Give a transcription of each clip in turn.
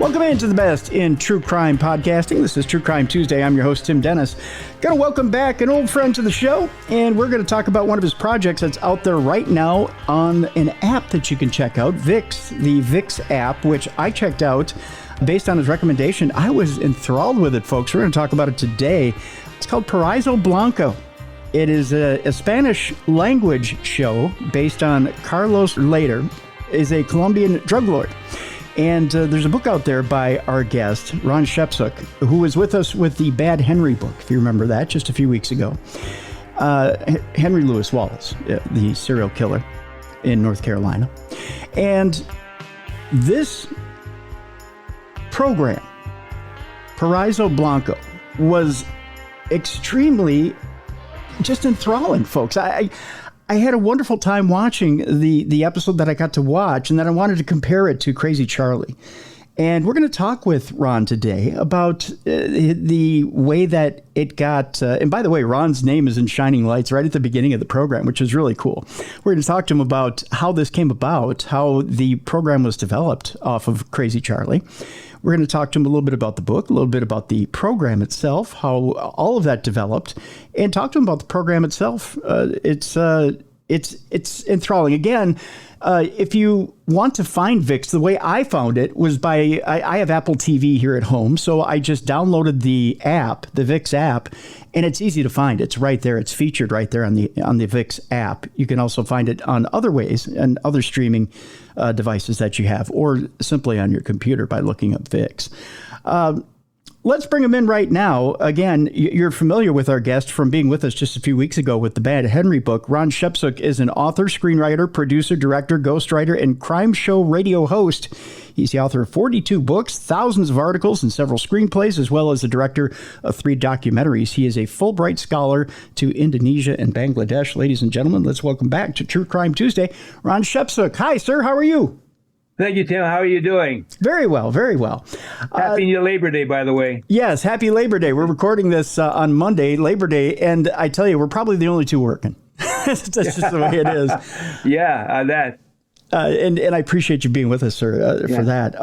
Welcome into the best in true crime podcasting. This is True Crime Tuesday. I'm your host, Tim Dennis. Going to welcome back an old friend to the show, and we're going to talk about one of his projects that's out there right now on an app that you can check out, VIX, the VIX app, which I checked out based on his recommendation. I was enthralled with it, folks. We're going to talk about it today. It's called Paraiso Blanco. It is a Spanish language show based on Carlos Lehder, is a Colombian drug lord. And there's a book out there by our guest, Ron Chepesiuk, who was with us with the Bad Henry book, if you remember that, just a few weeks ago. Henry Louis Wallace, the serial killer in North Carolina. And this program, Paraiso Blanco, was extremely just enthralling, folks. I had a wonderful time watching the episode that I got to watch, and then I wanted to compare it to Crazy Charlie. And we're going to talk with Ron today about the way that it got, and by the way, Ron's name is in shining lights right at the beginning of the program, which is really cool. We're going to talk to him about how this came about, how the program was developed off of Crazy Charlie. We're going to talk to him a little bit about the book, a little bit about the program itself, how all of that developed, and talk to him about the program itself. It's enthralling. Again, if you want to find VIX, the way I found it was by, I have Apple TV here at home, so I just downloaded the app, the VIX app, and it's easy to find. It's right there. It's featured right there on the VIX app. You can also find it on other ways and other streaming devices that you have, or simply on your computer by looking up VIX. Let's bring him in right now. Again, you're familiar with our guest from being with us just a few weeks ago with the Bad Henry book. Ron Chepesiuk is an author, screenwriter, producer, director, ghostwriter, and crime show radio host. He's the author of 42 books, thousands of articles, and several screenplays, as well as the director of 3 documentaries. He is a Fulbright scholar to Indonesia and Bangladesh. Ladies and gentlemen, let's welcome back to True Crime Tuesday, Ron Chepesiuk. Hi, sir. How are you? Thank you, Tim. How are you doing? Very well, very well. Happy Labor Day, by the way. Yes, happy Labor Day. We're recording this on Monday, Labor Day, and I tell you, we're probably the only two working. That's just the way it is. Yeah, that. And I appreciate you being with us, sir, for that.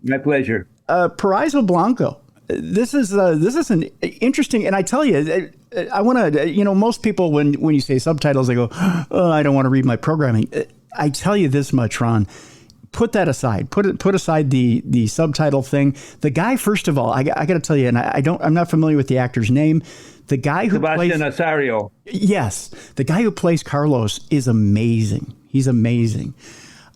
My pleasure. Paraiso Blanco. This is an interesting, and I tell you, I want to, most people, when you say subtitles, they go, oh, I don't want to read my programming. I tell you this much, Ron. Put that aside. Put aside the subtitle thing. The guy, first of all, I got to tell you, and I'm not familiar with the actor's name. The guy who Sebastian Asario. Yes, the guy who plays Carlos is amazing. He's amazing,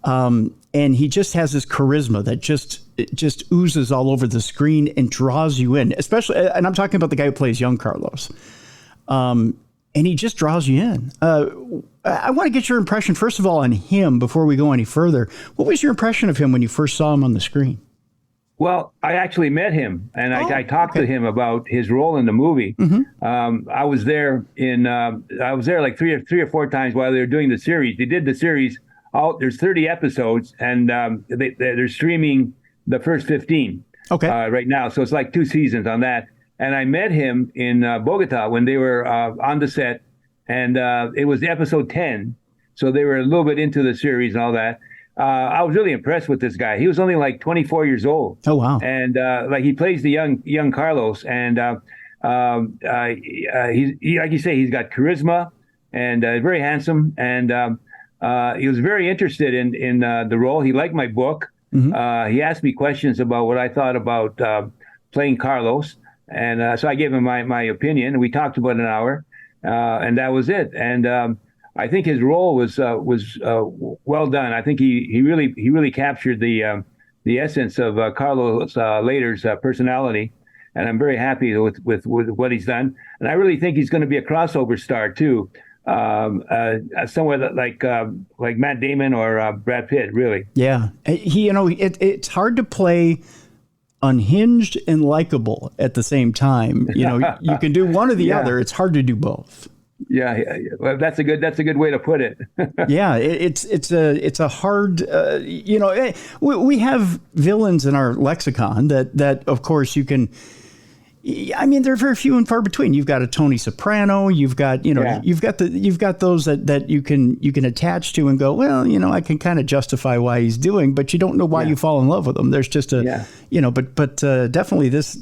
and he just has this charisma that just oozes all over the screen and draws you in. Especially, and I'm talking about the guy who plays young Carlos. And he just draws you in. I want to get your impression, first of all, on him before we go any further. What was your impression of him when you first saw him on the screen? Well, I actually met him, and I talked to him about his role in the movie. Mm-hmm. I was there like three or four times while they were doing the series. They did the series out. There's 30 episodes, and they're streaming the first 15 right now. So it's like 2 seasons on that. And I met him in Bogota when they were on the set, and it was episode 10. So they were a little bit into the series and all that. I was really impressed with this guy. He was only like 24 years old. Oh, wow. And like he plays the young Carlos. And he like you say, he's got charisma and very handsome. And he was very interested in the role. He liked my book. Mm-hmm. He asked me questions about what I thought about playing Carlos. And so I gave him my opinion. We talked about an hour, and that was it. And I think his role was well done. I think he really captured the essence of Carlos Lehder's personality, and I'm very happy with what he's done. And I really think he's going to be a crossover star too, somewhere like Matt Damon or Brad Pitt. Really, yeah. It's hard to play unhinged and likable at the same time. You can do one or the other. It's hard to do both. Yeah. Well, that's a good way to put it. Yeah, it's a hard. We have villains in our lexicon that of course you can I mean, they're very few and far between. You've got a Tony Soprano. You've got, you've got those that you can attach to and go, well, I can kind of justify why he's doing, but you don't know why you fall in love with him. There's just but definitely this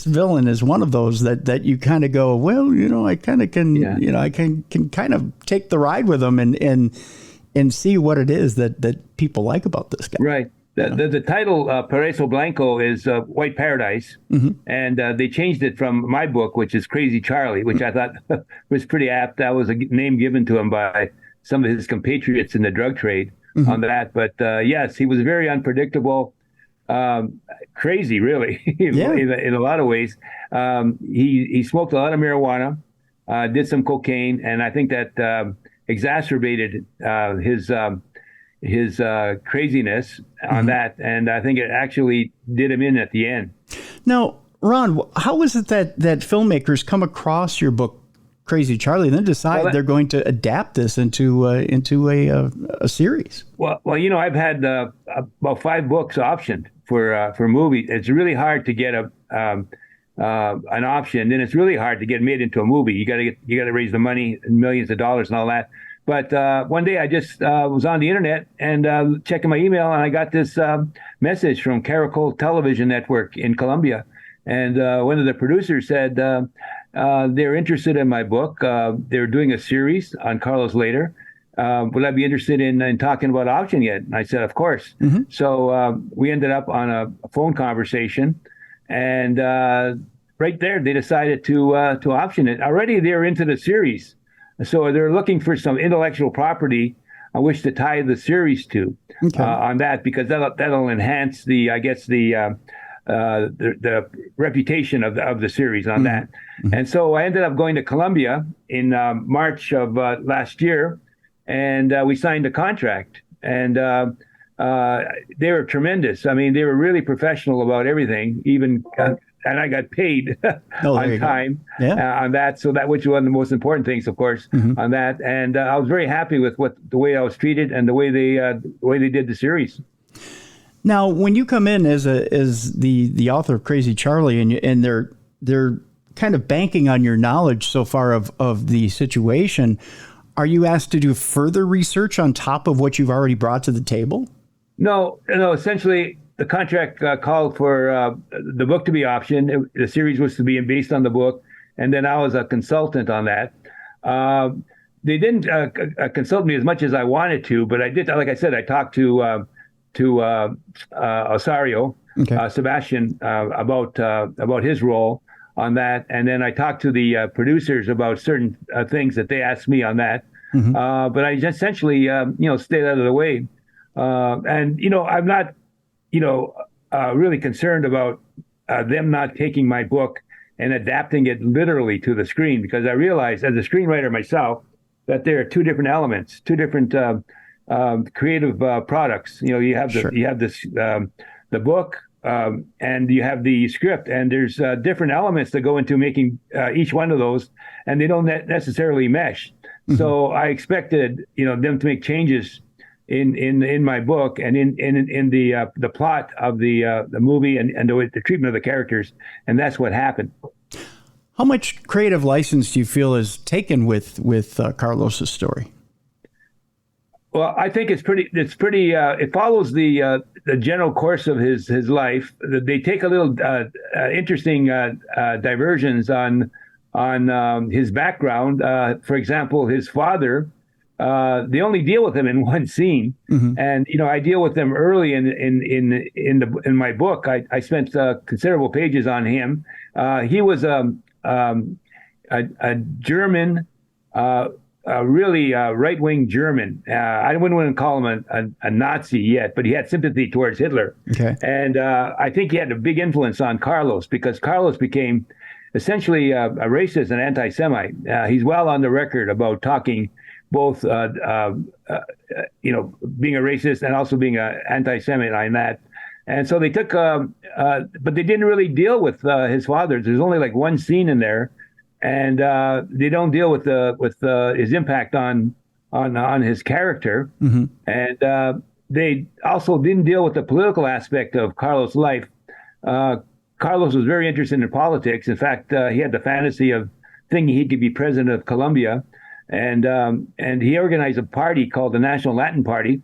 villain is one of those that you kind of go, well, I kind of can, I can kind of take the ride with him and see what it is that people like about this guy. Right. The title, Paraiso Blanco, is White Paradise, and they changed it from my book, which is Crazy Charlie, which I thought was pretty apt. That was a name given to him by some of his compatriots in the drug trade on that. But yes, he was very unpredictable, crazy, really, in a lot of ways. He smoked a lot of marijuana, did some cocaine, and I think that exacerbated his craziness on that, and I think it actually did him in at the end. Now, Ron, how is it that filmmakers come across your book, Crazy Charlie, and then decide they're going to adapt this into a series? Well, I've had about 5 books optioned for movie. It's really hard to get an option, and it's really hard to get made into a movie. You got to raise the money, millions of dollars, and all that. But one day I just was on the internet and checking my email, and I got this message from Caracol Television Network in Colombia. And one of the producers said they're interested in my book. They're doing a series on Carlos Lehder. Would I be interested in talking about option yet? And I said, of course. So we ended up on a phone conversation, and right there they decided to option it. Already they're into the series. So they're looking for some intellectual property on which to tie the series to on that, because that'll enhance the reputation of the series on that. And so I ended up going to Colombia in March of last year, and we signed a contract. And they were tremendous. I mean, they were really professional about everything, even. And I got paid on time on that. So that, which was one of the most important things, of course, on that. And I was very happy with the way I was treated and the way they did the series. Now, when you come in as the author of Crazy Charlie, and they're kind of banking on your knowledge so far of the situation, are you asked to do further research on top of what you've already brought to the table? No. Essentially, the contract called for the book to be optioned. The series was to be based on the book, and then I was a consultant on that. They didn't consult me as much as I wanted to, but I did. Like I said, I talked to Osario, Sebastian, about his role on that, and then I talked to the producers about certain things that they asked me on that. But I just essentially, stayed out of the way, and I'm not. Really concerned about them not taking my book and adapting it literally to the screen, because I realized as a screenwriter myself that there are 2 different elements, 2 different creative products. You have the book and you have the script, and there's different elements that go into making each one of those, and they don't necessarily mesh. So I expected them to make changes in my book and in the plot of the movie and the treatment of the characters, and that's what happened. How much creative license do you feel is taken with Carlos's story? Well, I think it's pretty. It follows the general course of his life. They take a little interesting diversions on his background. For example, his father. They only deal with him in one scene, and I deal with them early in my book. I spent considerable pages on him. He was a German, really right-wing German. I wouldn't want to call him a Nazi yet, but he had sympathy towards Hitler. And I think he had a big influence on Carlos, because Carlos became essentially a racist and anti-Semite. He's well on the record about talking both, being a racist and also being an anti-Semite on that. And so they took, but they didn't really deal with his father. There's only like one scene in there, and they don't deal with his impact on his character. And they also didn't deal with the political aspect of Carlos' life. Carlos was very interested in politics. In fact, he had the fantasy of thinking he could be president of Colombia, and he organized a party called the National Latin Party,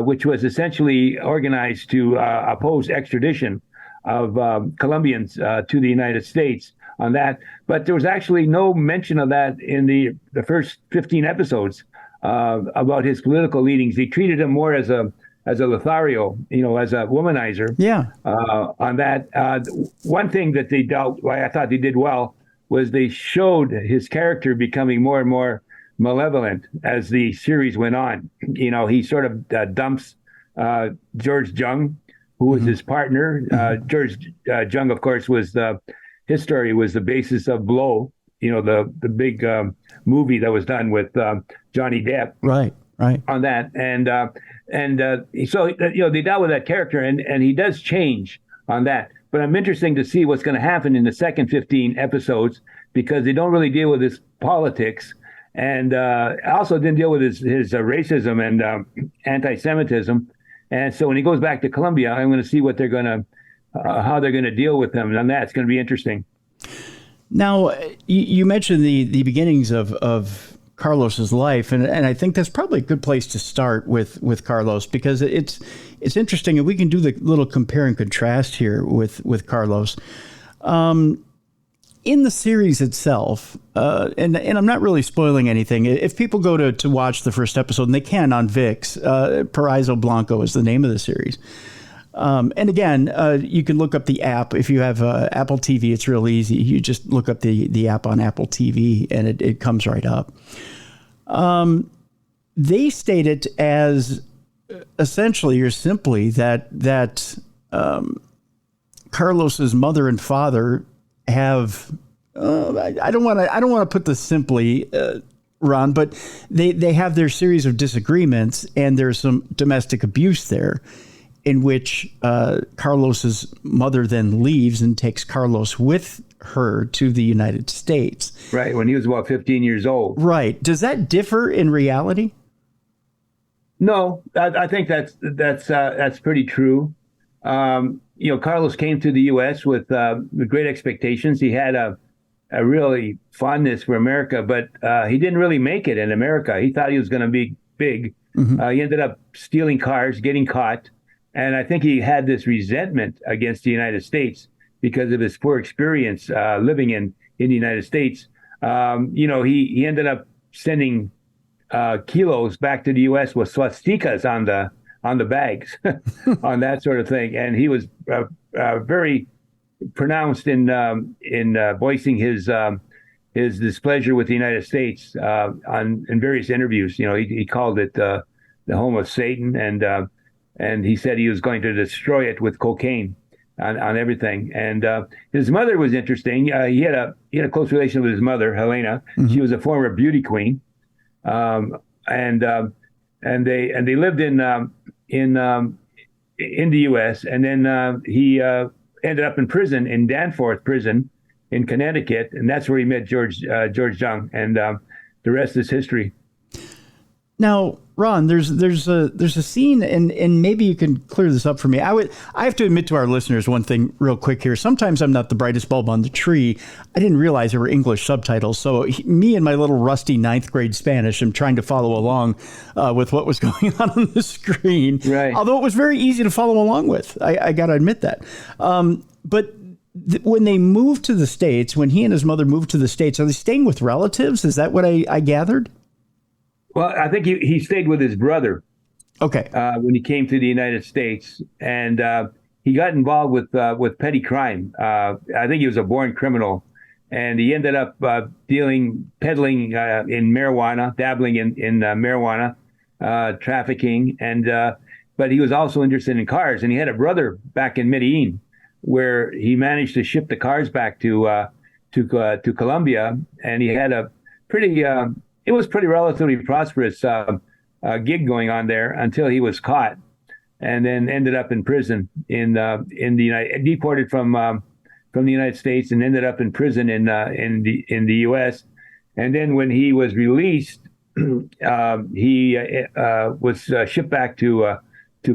which was essentially organized to oppose extradition of Colombians to the United States on that. But there was actually no mention of that in the first 15 episodes about his political leanings. He treated him more as a Lothario, as a womanizer. Yeah. On that, one thing that I thought they did well was they showed his character becoming more and more malevolent as the series went on. He sort of dumps George Jung, who was his partner. George Jung, of course, his story was the basis of Blow, the big movie that was done with Johnny Depp. Right. On that, so they dealt with that character, and he does change on that. But I'm interested to see what's going to happen in the second 15 episodes, because they don't really deal with his politics, and also didn't deal with his racism and anti-Semitism. And so when he goes back to Colombia, I'm going to see what they're going to how they're going to deal with him, and on that, it's going to be interesting. Now, you mentioned the beginnings of Carlos's life, and I think that's probably a good place to start with Carlos, because it's interesting, and we can do the little compare and contrast here with Carlos. In the series itself, and I'm not really spoiling anything. If people go to watch the first episode, and they can on VIX, Paraiso Blanco is the name of the series. And again, you can look up the app. If you have Apple TV, it's real easy. You just look up the app on Apple TV, and it comes right up. They state it as essentially or simply that Carlos's mother and father have. I don't want to put this simply, Ron, but they have their series of disagreements, and there's some domestic abuse there, in which Carlos's mother then leaves and takes Carlos with her to the United States. Right, when he was about 15 years old. Right. Does that differ in reality? No, I think that's pretty true. Carlos came to the U.S. with great expectations. He had a really fondness for America, but he didn't really make it in America. He thought he was going to be big. Mm-hmm. He ended up stealing cars, getting caught. And I think he had this resentment against the United States because of his poor experience living in the United States. He ended up sending kilos back to the U.S. with swastikas on the bags, on that sort of thing. And he was very pronounced in voicing his displeasure with the United States in various interviews. He called it the home of Satan, and he said he was going to destroy it with cocaine on everything. And his mother was interesting. He had a close relation with his mother, Helena. Mm-hmm. She was a former beauty queen, and they lived in the U.S. And then he ended up in prison, in Danforth Prison in Connecticut, and that's where he met George Jung, and the rest is history. Now, Ron, there's a scene, and maybe you can clear this up for me. I have to admit to our listeners one thing real quick here. Sometimes I'm not the brightest bulb on the tree. I didn't realize there were English subtitles. So me and my little rusty 9th grade Spanish, I'm trying to follow along with what was going on the screen. Right. Although it was very easy to follow along with. I got to admit that. But when they moved to the States, when he and his mother moved to the States, are they staying with relatives? Is that what I gathered? Well, I think he stayed with his brother. Okay. When he came to the United States, and he got involved with petty crime. I think he was a born criminal, and he ended up peddling in marijuana, dabbling in marijuana, trafficking, but he was also interested in cars. And he had a brother back in Medellin, where he managed to ship the cars back to Colombia, and he had a pretty. It was pretty relatively prosperous gig going on there until he was caught, and then ended up in prison deported from the United States, and ended up in prison in the U.S. And then when he was released, he was shipped back to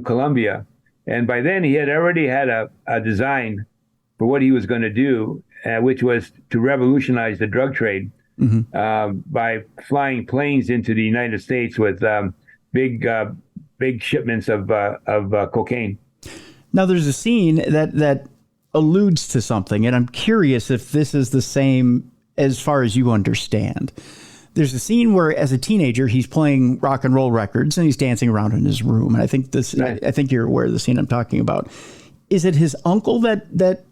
Colombia, and by then he had already had a design for what he was going to do, which was to revolutionize the drug trade by flying planes into the United States with big shipments of cocaine. Now, there's a scene that alludes to something, and I'm curious if this is the same as far as you understand. There's a scene where, as a teenager, he's playing rock and roll records and he's dancing around in his room. And I think I think you're aware of the scene I'm talking about. Is it his uncle that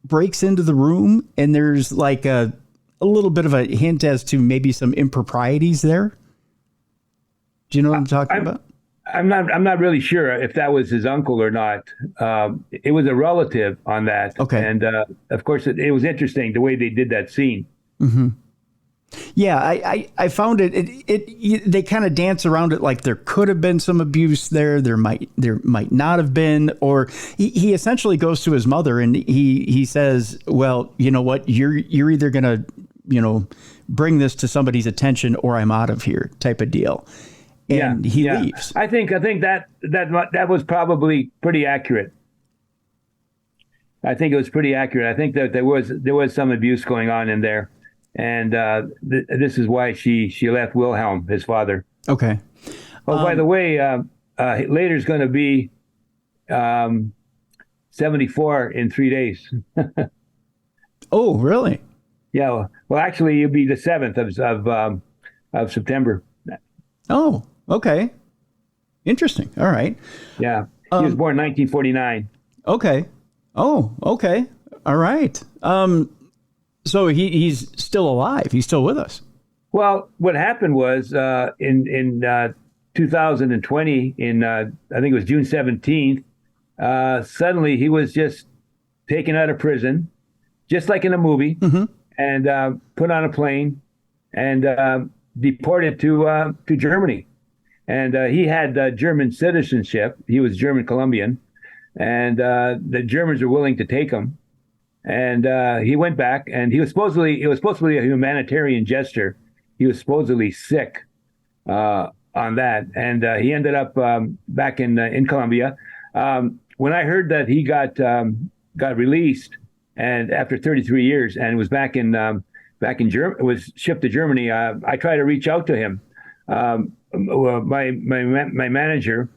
breaks into the room, and there's like a little bit of a hint as to maybe some improprieties there? Do you know what I'm talking about? I'm not really sure if that was his uncle or not. It was a relative on that. Okay. And of course, it was interesting the way they did that scene. Mm-hmm. Yeah, I found they kind of dance around it like there could have been some abuse there. There might not have been, or he essentially goes to his mother and he says, well, you know what, you're either going to, bring this to somebody's attention or I'm out of here type of deal. And he leaves. I think that was probably pretty accurate. I think it was pretty accurate. I think that there was some abuse going on in there. And this is why she left Wilhelm, his father. Okay. Oh, by the way, Lehder's going to be 74 in 3 days. Oh, really? Yeah. Well, actually, it'll be the 7th of September. Oh, okay. Interesting. All right. Yeah. He was born in 1949. Okay. Oh, okay. All right. So he's still alive. He's still with us. Well, what happened was in 2020, I think it was June 17th, suddenly he was just taken out of prison, just like in a movie, and put on a plane and deported to Germany. And he had German citizenship. He was German Colombian, and the Germans were willing to take him. And he went back, and it was supposed to be a humanitarian gesture. He was supposedly sick on that, and he ended up back in Colombia. When I heard that he got released, and after 33 years, and was back in Germany, was shipped to Germany, I tried to reach out to him. My manager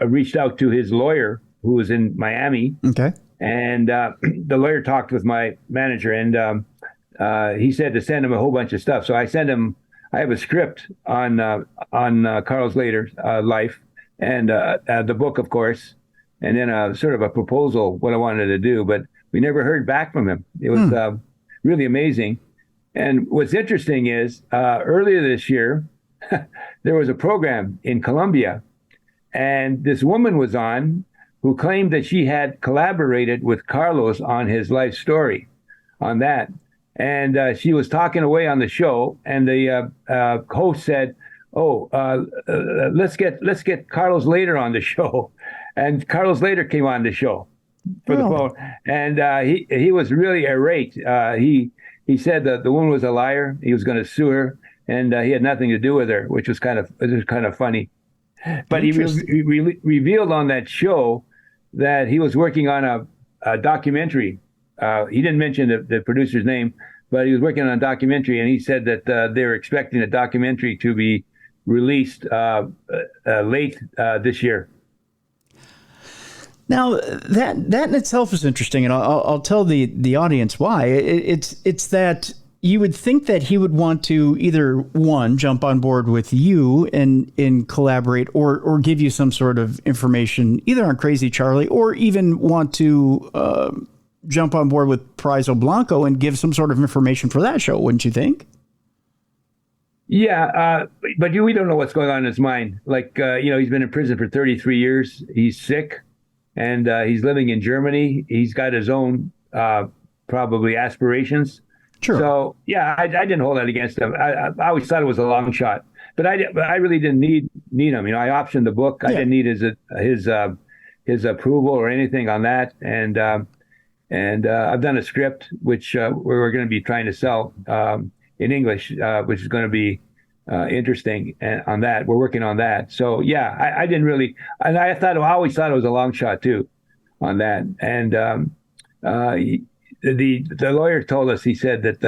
reached out to his lawyer, who was in Miami. Okay. And the lawyer talked with my manager, and he said to send him a whole bunch of stuff. So I sent him. I have a script on Carlos Lehder's life, and the book, of course, and then sort of a proposal what I wanted to do. But we never heard back from him. It was really amazing. And what's interesting is earlier this year there was a program in Colombia, and this woman was on, who claimed that she had collaborated with Carlos on his life story, on that. And she was talking away on the show, and the host said, let's get Carlos Lehder on the show. And Carlos Lehder came on the show for the phone. And he was really irate. He said that the woman was a liar. He was going to sue her, and he had nothing to do with her, which was kind of funny. But he revealed on that show that he was working on a documentary. He didn't mention the producer's name, but he was working on a documentary, and he said that they were expecting a documentary to be released late this year. Now, that in itself is interesting, and I'll tell the audience why. It's that you would think that he would want to either, one, jump on board with you and collaborate, or give you some sort of information either on Crazy Charlie, or even want to jump on board with Paraiso Blanco and give some sort of information for that show, wouldn't you think? Yeah, but we don't know what's going on in his mind. Like, he's been in prison for 33 years. He's sick, and he's living in Germany. He's got his own probably aspirations. Sure. So yeah, I didn't hold that against him. I always thought it was a long shot, but I really didn't need him. I optioned the book. I didn't need his approval or anything on that. And I've done a script which we're going to be trying to sell in English, which is going to be interesting. And on that, we're working on that. So yeah, I didn't really, and I always thought it was a long shot too, on that. And the lawyer told us, he said that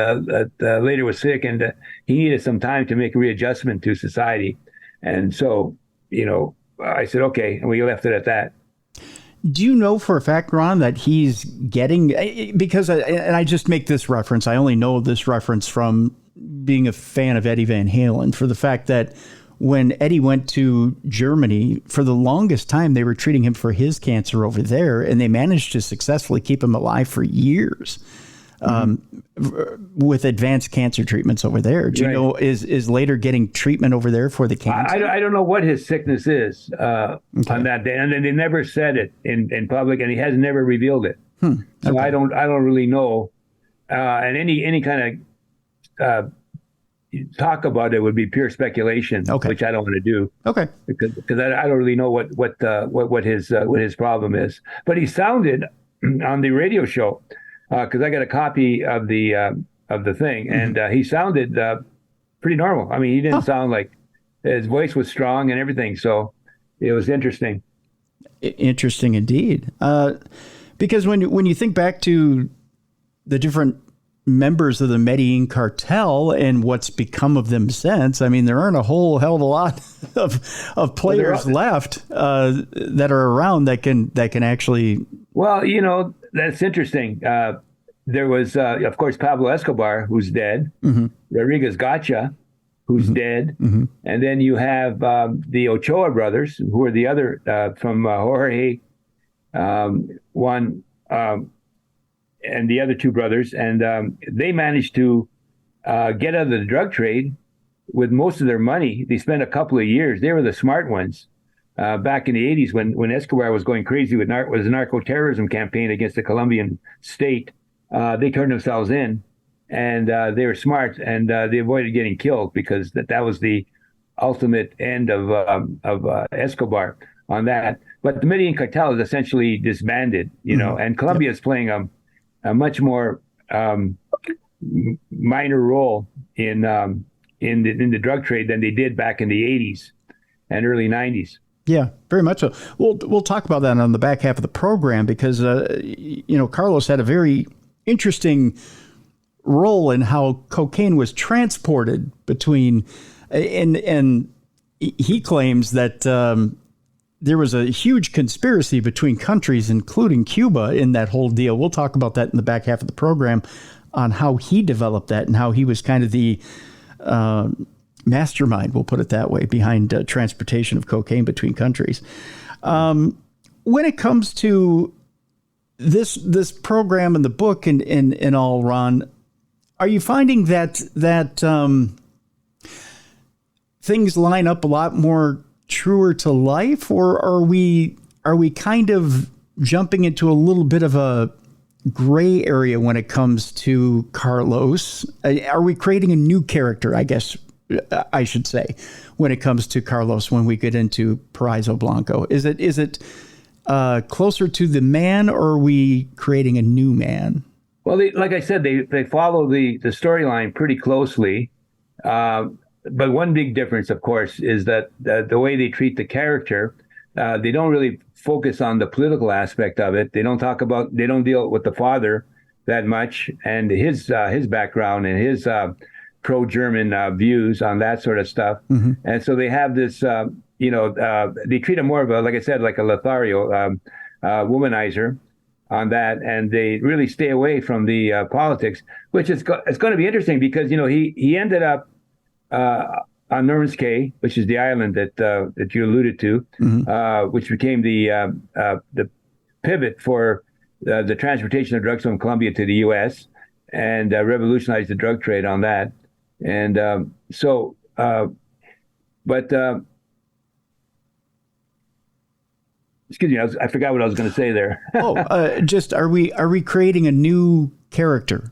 Lehder was sick and he needed some time to make a readjustment to society. And so, I said, okay. And we left it at that. Do you know for a fact, Ron, that he's getting, because, and I just make this reference, I only know this reference from being a fan of Eddie Van Halen, for the fact that when Eddie went to Germany, for the longest time, they were treating him for his cancer over there, and they managed to successfully keep him alive for years with advanced cancer treatments over there. Do you know, is Lehder getting treatment over there for the cancer? I don't know what his sickness is on that day, and they never said it in public, and he has never revealed it. So I don't really know. And any kind of talk about it would be pure speculation, which I don't want to do. Okay, because I don't really know what his problem is. But he sounded on the radio show, because I got a copy of the thing, and he sounded pretty normal. I mean, he didn't sound like, his voice was strong and everything. So it was interesting. Interesting indeed. Because when you think back to the different members of the Medellin Cartel and what's become of them since, I mean, there aren't a whole hell of a lot of players left that are around that can actually. Well, that's interesting. There was, of course, Pablo Escobar, who's dead. Rodriguez Gacha, who's dead. And then you have the Ochoa brothers, who are the other from Jorge, one. And the other two brothers, and they managed to get out of the drug trade with most of their money. They spent a couple of years. They were the smart ones back in the 80s when Escobar was going crazy with a narco-terrorism campaign against the Colombian state. They turned themselves in, and they were smart, and they avoided getting killed, because that was the ultimate end of Escobar on that. But the Medellin Cartel is essentially disbanded, and Colombia is playing a much more minor role in the drug trade than they did back in the 80s and early 90s. Yeah, very much so. We'll talk about that on the back half of the program, because Carlos had a very interesting role in how cocaine was transported between, and he claims that there was a huge conspiracy between countries, including Cuba, in that whole deal. We'll talk about that in the back half of the program, on how he developed that and how he was kind of the mastermind, we'll put it that way, behind transportation of cocaine between countries. When it comes to this program and the book and all, Ron, are you finding that things line up a lot more truer to life, or are we kind of jumping into a little bit of a gray area when it comes to Carlos? Are we creating a new character, I guess I should say, when it comes to Carlos when we get into Paraiso Blanco? Is it closer to the man, or are we creating a new man? Well, like I said, they follow the storyline pretty closely. But one big difference, of course, is that the way they treat the character, they don't really focus on the political aspect of it. They don't deal with the father that much, and his background and his pro-German views on that sort of stuff. And so they have this, they treat him more of like I said, like a Lothario, womanizer on that, and they really stay away from the politics, which it's going to be interesting, because he ended up on Norman's Cay, which is the island that you alluded to, which became the pivot for the transportation of drugs from Colombia to the U.S. and revolutionized the drug trade on that. And excuse me, I forgot what I was going to say there. Just are we creating a new character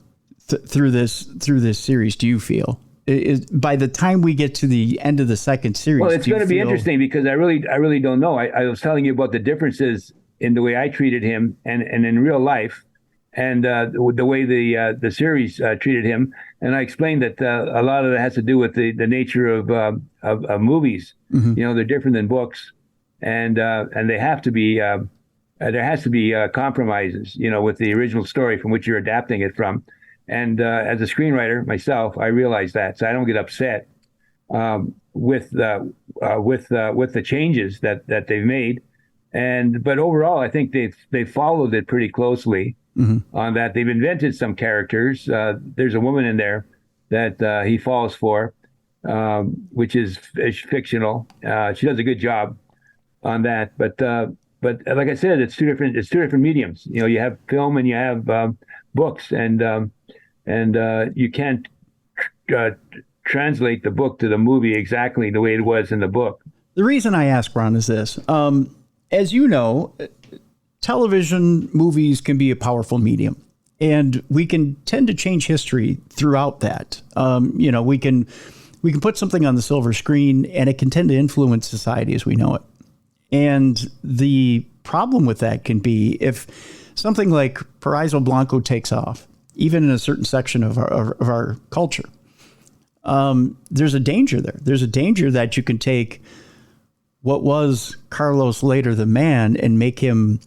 through this series? Do you feel? By the time we get to the end of the second series, well, it's going to be interesting, because I really don't know. I was telling you about the differences in the way I treated him and in real life, and the way the series treated him. And I explained that a lot of it has to do with the nature of movies. They're different than books, and they have to be there has to be compromises, with the original story from which you're adapting it from. And as a screenwriter myself, I realize that, so I don't get upset with the changes that they've made. But overall, I think they've followed it pretty closely on that. They've invented some characters. There's a woman in there that he falls for, which is fictional. She does a good job on that. But like I said, it's two different mediums. You have film and you have books, and you can't translate the book to the movie exactly the way it was in the book. The reason I ask, Ron, is this. As you know, television, movies can be a powerful medium, and we can tend to change history throughout that. We can put something on the silver screen, and it can tend to influence society as we know it. And the problem with that can be if something like Paraiso Blanco takes off, even in a certain section of our culture, there's a danger there. There's a danger that you can take what was Carlos Lehder the man and make him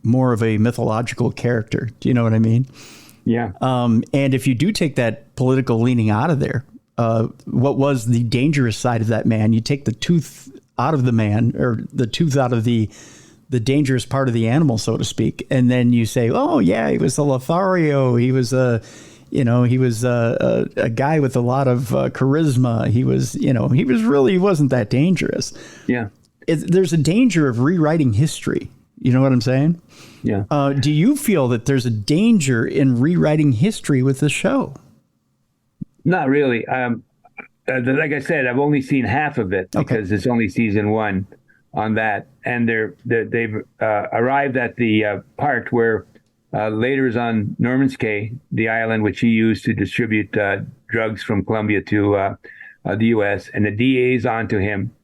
more of a mythological character. Do you know what I mean? Yeah. And if you do take that political leaning out of there, what was the dangerous side of that man, you take the tooth out of the man, or the tooth out of the dangerous part of the animal, so to speak. And then you say, oh yeah, he was a Lothario. He was a guy with a lot of charisma. He wasn't that dangerous. Yeah. There's a danger of rewriting history. You know what I'm saying? Yeah. Do you feel that there's a danger in rewriting history with the show? Not really. Like I said, I've only seen half of it because it's only season 1 on that. And they've arrived at the part where Lehder's on Norman's Cay, the island which he used to distribute drugs from Colombia to the U.S., and the DA's onto him.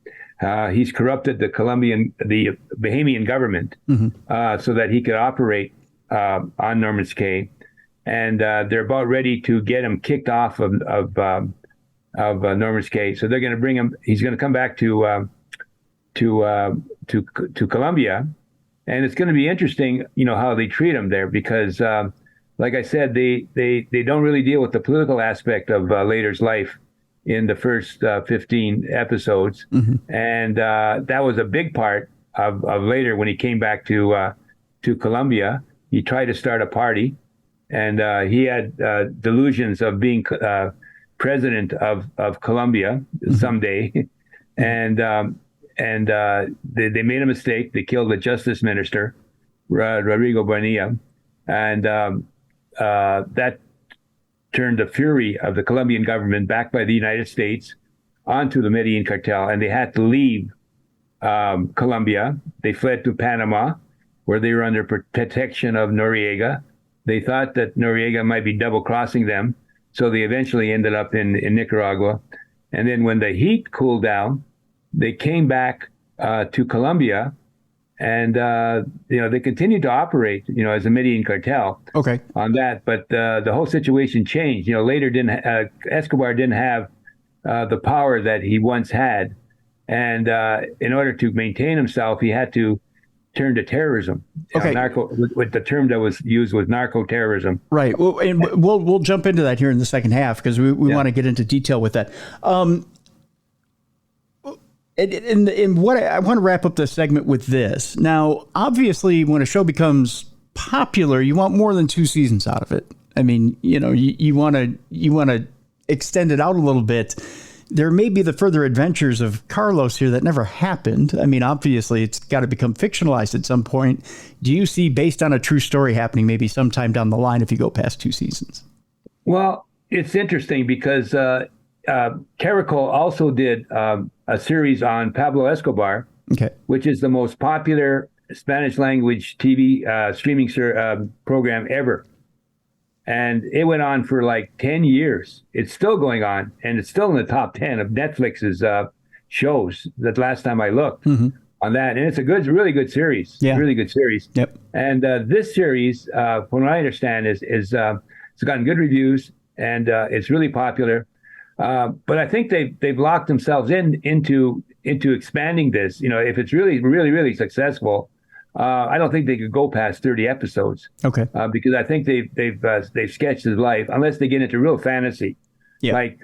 He's corrupted the Bahamian government so that he could operate on Norman's Cay, and they're about ready to get him kicked off of Norman's Cay. So they're going to bring him. He's going to come back to Colombia. And it's going to be interesting, how they treat him there, because, like I said, they don't really deal with the political aspect of Lehder's life in the first 15 episodes. And that was a big part of Lehder when he came back to Colombia. He tried to start a party, and he had delusions of being president of Colombia someday. And they made a mistake. They killed the justice minister, Rodrigo Bonilla, and that turned the fury of the Colombian government, backed by the United States, onto the Medellin Cartel, and they had to leave Colombia. They fled to Panama, where they were under protection of Noriega. They thought that Noriega might be double-crossing them, so they eventually ended up in Nicaragua. And then when the heat cooled down, they came back to Colombia, and they continued to operate, as a Medellin cartel. On that, but the whole situation changed. Later, Escobar didn't have the power that he once had, and in order to maintain himself, he had to turn to terrorism. With the term that was used was narco terrorism. Right. Well, and we'll jump into that here in the second half, because we want to get into detail with that. And what I want to wrap up the segment with this. Now, obviously, when a show becomes popular, you want more than 2 seasons out of it. I mean, you want to extend it out a little bit. There may be the further adventures of Carlos here that never happened. I mean, obviously, it's got to become fictionalized at some point. Do you see, based on a true story, happening maybe sometime down the line if you go past 2 seasons? Well, it's interesting because Caracol also did a series on Pablo Escobar, which is the most popular Spanish language TV streaming program ever. And it went on for like 10 years. It's still going on, and it's still in the top 10 of Netflix's shows that last time I looked on that. And it's a really good series. Yeah. Really good series. Yep. And this series, from what I understand, is it's gotten good reviews, and it's really popular. But I think they've locked themselves into expanding this. If it's really successful, I don't think they could go past 30 episodes. Okay. Because I think they've sketched his life, unless they get into real fantasy, Yeah. like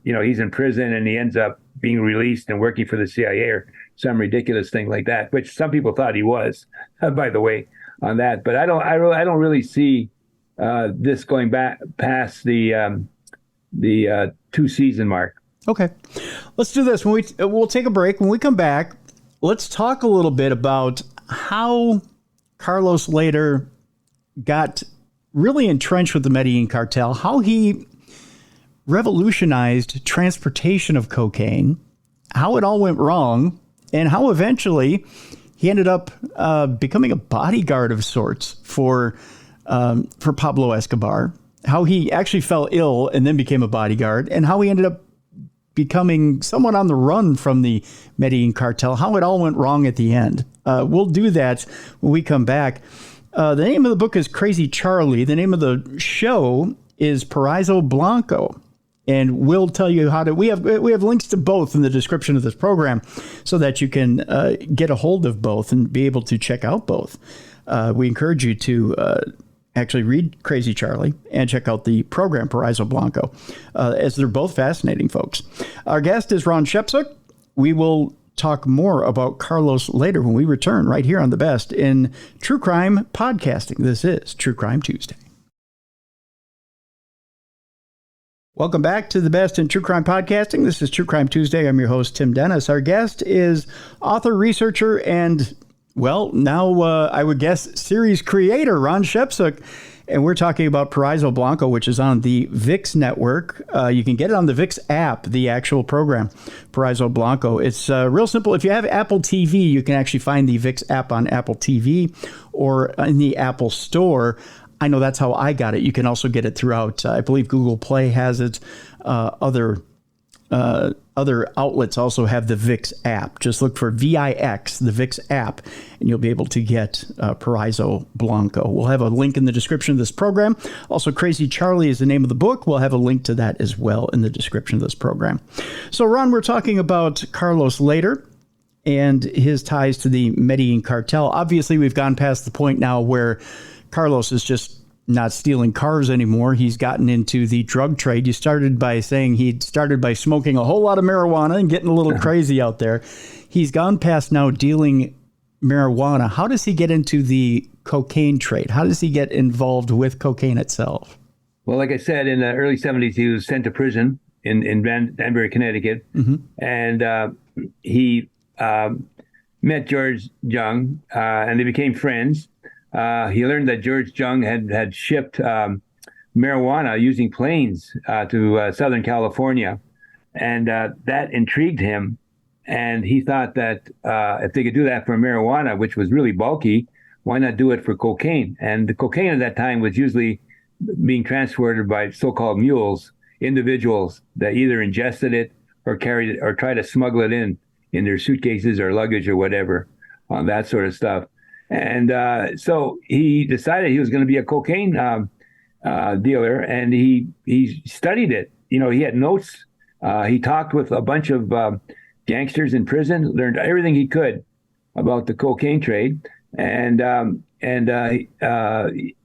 he's in prison and he ends up being released and working for the CIA or some ridiculous thing like that, which some people thought he was, by the way, on that. But I don't really see this going back past the 2-season mark. Okay, let's do this. We'll take a break. When we come back, let's talk a little bit about how Carlos Lehder got really entrenched with the Medellin Cartel, how he revolutionized transportation of cocaine, how it all went wrong, and how eventually he ended up becoming a bodyguard of sorts for Pablo Escobar, how he actually fell ill and then became a bodyguard, and how he ended up becoming someone on the run from the Medellin Cartel, how it all went wrong at the end. We'll do that when we come back. The name of the book is Crazy Charlie. The name of the show is Paraiso Blanco. And we'll tell you how to, we have links to both in the description of this program so that you can get a hold of both and be able to check out both. We encourage you to actually read Crazy Charlie and check out the program Paraiso Blanco, as they're both fascinating, folks. Our guest is Ron Chepesiuk. We will talk more about Carlos Lehder when we return right here on The Best in True Crime Podcasting. This is True Crime Tuesday. Welcome back to The Best in True Crime Podcasting. This is True Crime Tuesday. I'm your host, Tim Dennis. Our guest is author, researcher, and now I would guess series creator, Ron Chepesiuk. And we're talking about Paraiso Blanco, which is on the VIX network. You can get it on the VIX app, the actual program, Paraiso Blanco. It's real simple. If you have Apple TV, you can actually find the VIX app on Apple TV or in the Apple Store. I know that's how I got it. You can also get it throughout, I believe Google Play has it. Other outlets also have the VIX app. Just look for VIX, the VIX app, and you'll be able to get Paraiso Blanco. We'll have a link in the description of this program. Also, Crazy Charlie is the name of the book. We'll have a link to that as well in the description of this program. So, Ron, we're talking about Carlos Lehder and his ties to the Medellin Cartel. Obviously, we've gone past the point now where Carlos is just not stealing cars anymore. He's gotten into the drug trade. You started by saying he started by smoking a whole lot of marijuana and getting a little crazy out there. He's gone past now dealing marijuana. How does he get into the cocaine trade? How does he get involved with cocaine itself? Well, like I said, in the early 70s, he was sent to prison in Danbury, Connecticut. Mm-hmm. And he met George Jung, and they became friends. He learned that George Jung had shipped marijuana using planes to Southern California. And that intrigued him. And he thought that if they could do that for marijuana, which was really bulky, why not do it for cocaine? And the cocaine at that time was usually being transported by so-called mules, individuals that either ingested it or carried it or tried to smuggle it in their suitcases or luggage or whatever, that sort of stuff. And so he decided he was going to be a cocaine dealer, and he studied it. You know, he had notes. He talked with a bunch of gangsters in prison, learned everything he could about the cocaine trade, and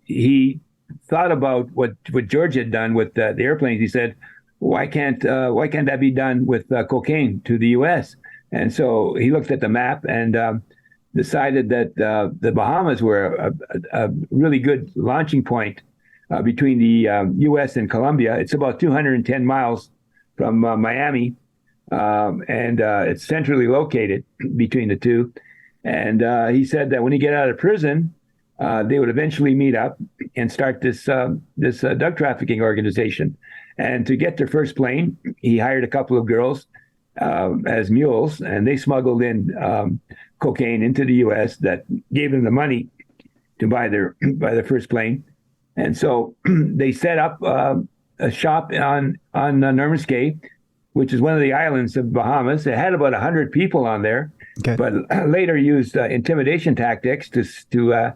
he thought about what George had done with the airplanes. He said, why can't that be done with cocaine to the U.S.? And so he looked at the map and decided that the Bahamas were a really good launching point between the U.S. and Colombia. It's about 210 miles from Miami, and it's centrally located between the two. And he said that when he get out of prison, they would eventually meet up and start this drug trafficking organization. And to get their first plane, he hired a couple of girls as mules, and they smuggled in cocaine into the U.S. that gave them the money to buy their first plane. And so they set up a shop on Norman's Cay, which is one of the islands of Bahamas. It had about 100 people on there, okay, but later used intimidation tactics to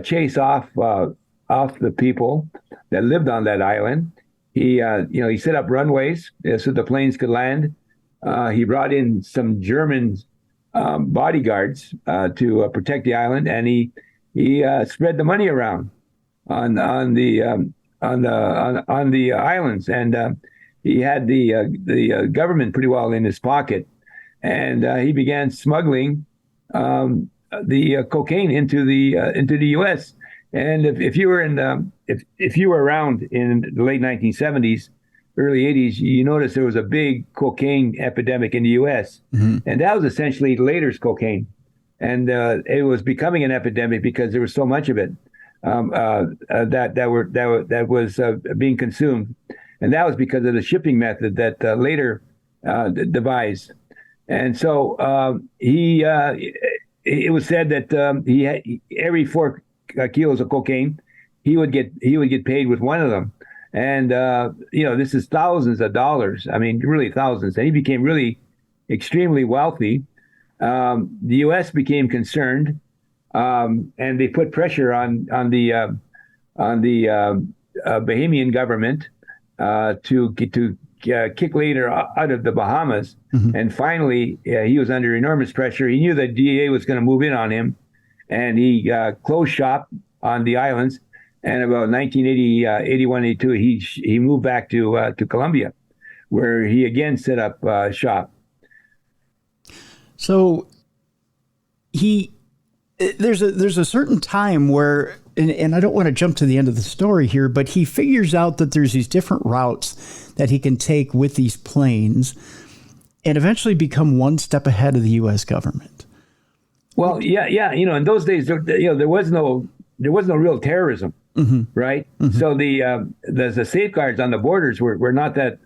chase off the people that lived on that island. He set up runways so the planes could land. He brought in some German bodyguards to protect the island, and he spread the money around on the islands, and he had the government pretty well in his pocket, and he began smuggling the cocaine into the U.S. And if you were if you were around in the late 1970s, early 80s, you noticed there was a big cocaine epidemic in the U.S. And that was essentially Lehder's cocaine, and it was becoming an epidemic because there was so much of it that was being consumed, and that was because of the shipping method that Lehder devised. And so it was said that he had, every 4 kilos of cocaine, he would get paid with one of them. And this is thousands of dollars. I mean, really thousands. And he became really extremely wealthy. The U.S. became concerned, and they put pressure on the Bahamian government to kick Lehder out of the Bahamas. And finally, he was under enormous pressure. He knew the DEA was going to move in on him, and he closed shop on the islands. And about 1980, 81, 82, he moved back to Colombia, where he again set up shop. So there's a certain time where, and I don't want to jump to the end of the story here, but he figures out that there's these different routes that he can take with these planes and eventually become one step ahead of the U.S. government. Well, yeah. In those days, there was no real terrorism, right? So the safeguards on the borders were not that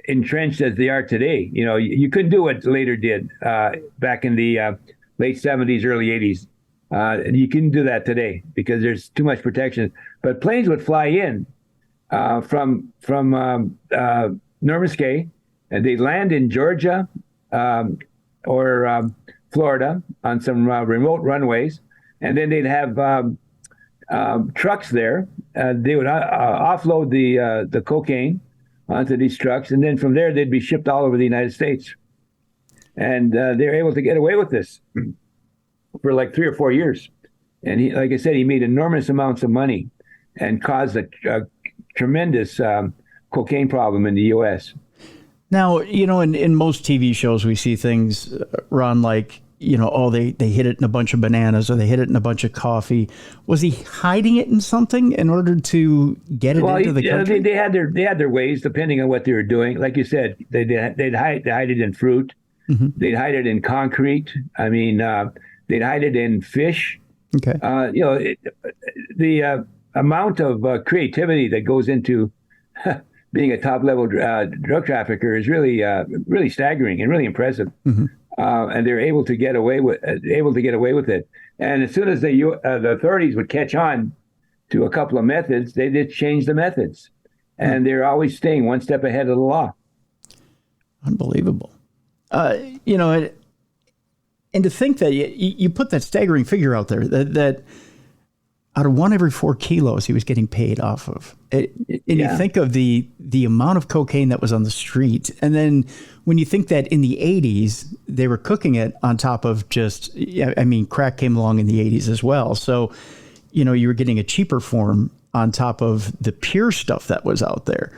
entrenched as they are today. You couldn't do what Lehder did back in the late 70s, early 80s. You couldn't do that today because there's too much protection. But planes would fly in from Norman's Cay, and they'd land in Georgia or Florida on some remote runways, and then they'd have trucks there. They would offload the cocaine onto these trucks, and then from there they'd be shipped all over the United States. And they're able to get away with this for like 3 or 4 years. And he, like I said, he made enormous amounts of money and caused a tremendous cocaine problem in the U.S. Now, in most TV shows, we see things, Ron, like, they hid it in a bunch of bananas or they hid it in a bunch of coffee. Was he hiding it in something in order to get it into the country? They had their ways depending on what they were doing. Like you said, they'd hide it in fruit. They'd hide it in concrete. I mean, they'd hide it in fish. Okay. The amount of creativity that goes into being a top-level drug trafficker is really staggering and really impressive. And they're able to get away with it. And as soon as the authorities would catch on to a couple of methods, they did change the methods, and they're always staying one step ahead of the law. Unbelievable. And to think that you put that staggering figure out there that out of 1 every 4 kilos he was getting paid off of. And you think of the amount of cocaine that was on the street. And then when you think that in the 80s, they were cooking it on top of crack came along in the 80s as well. So, you were getting a cheaper form on top of the pure stuff that was out there.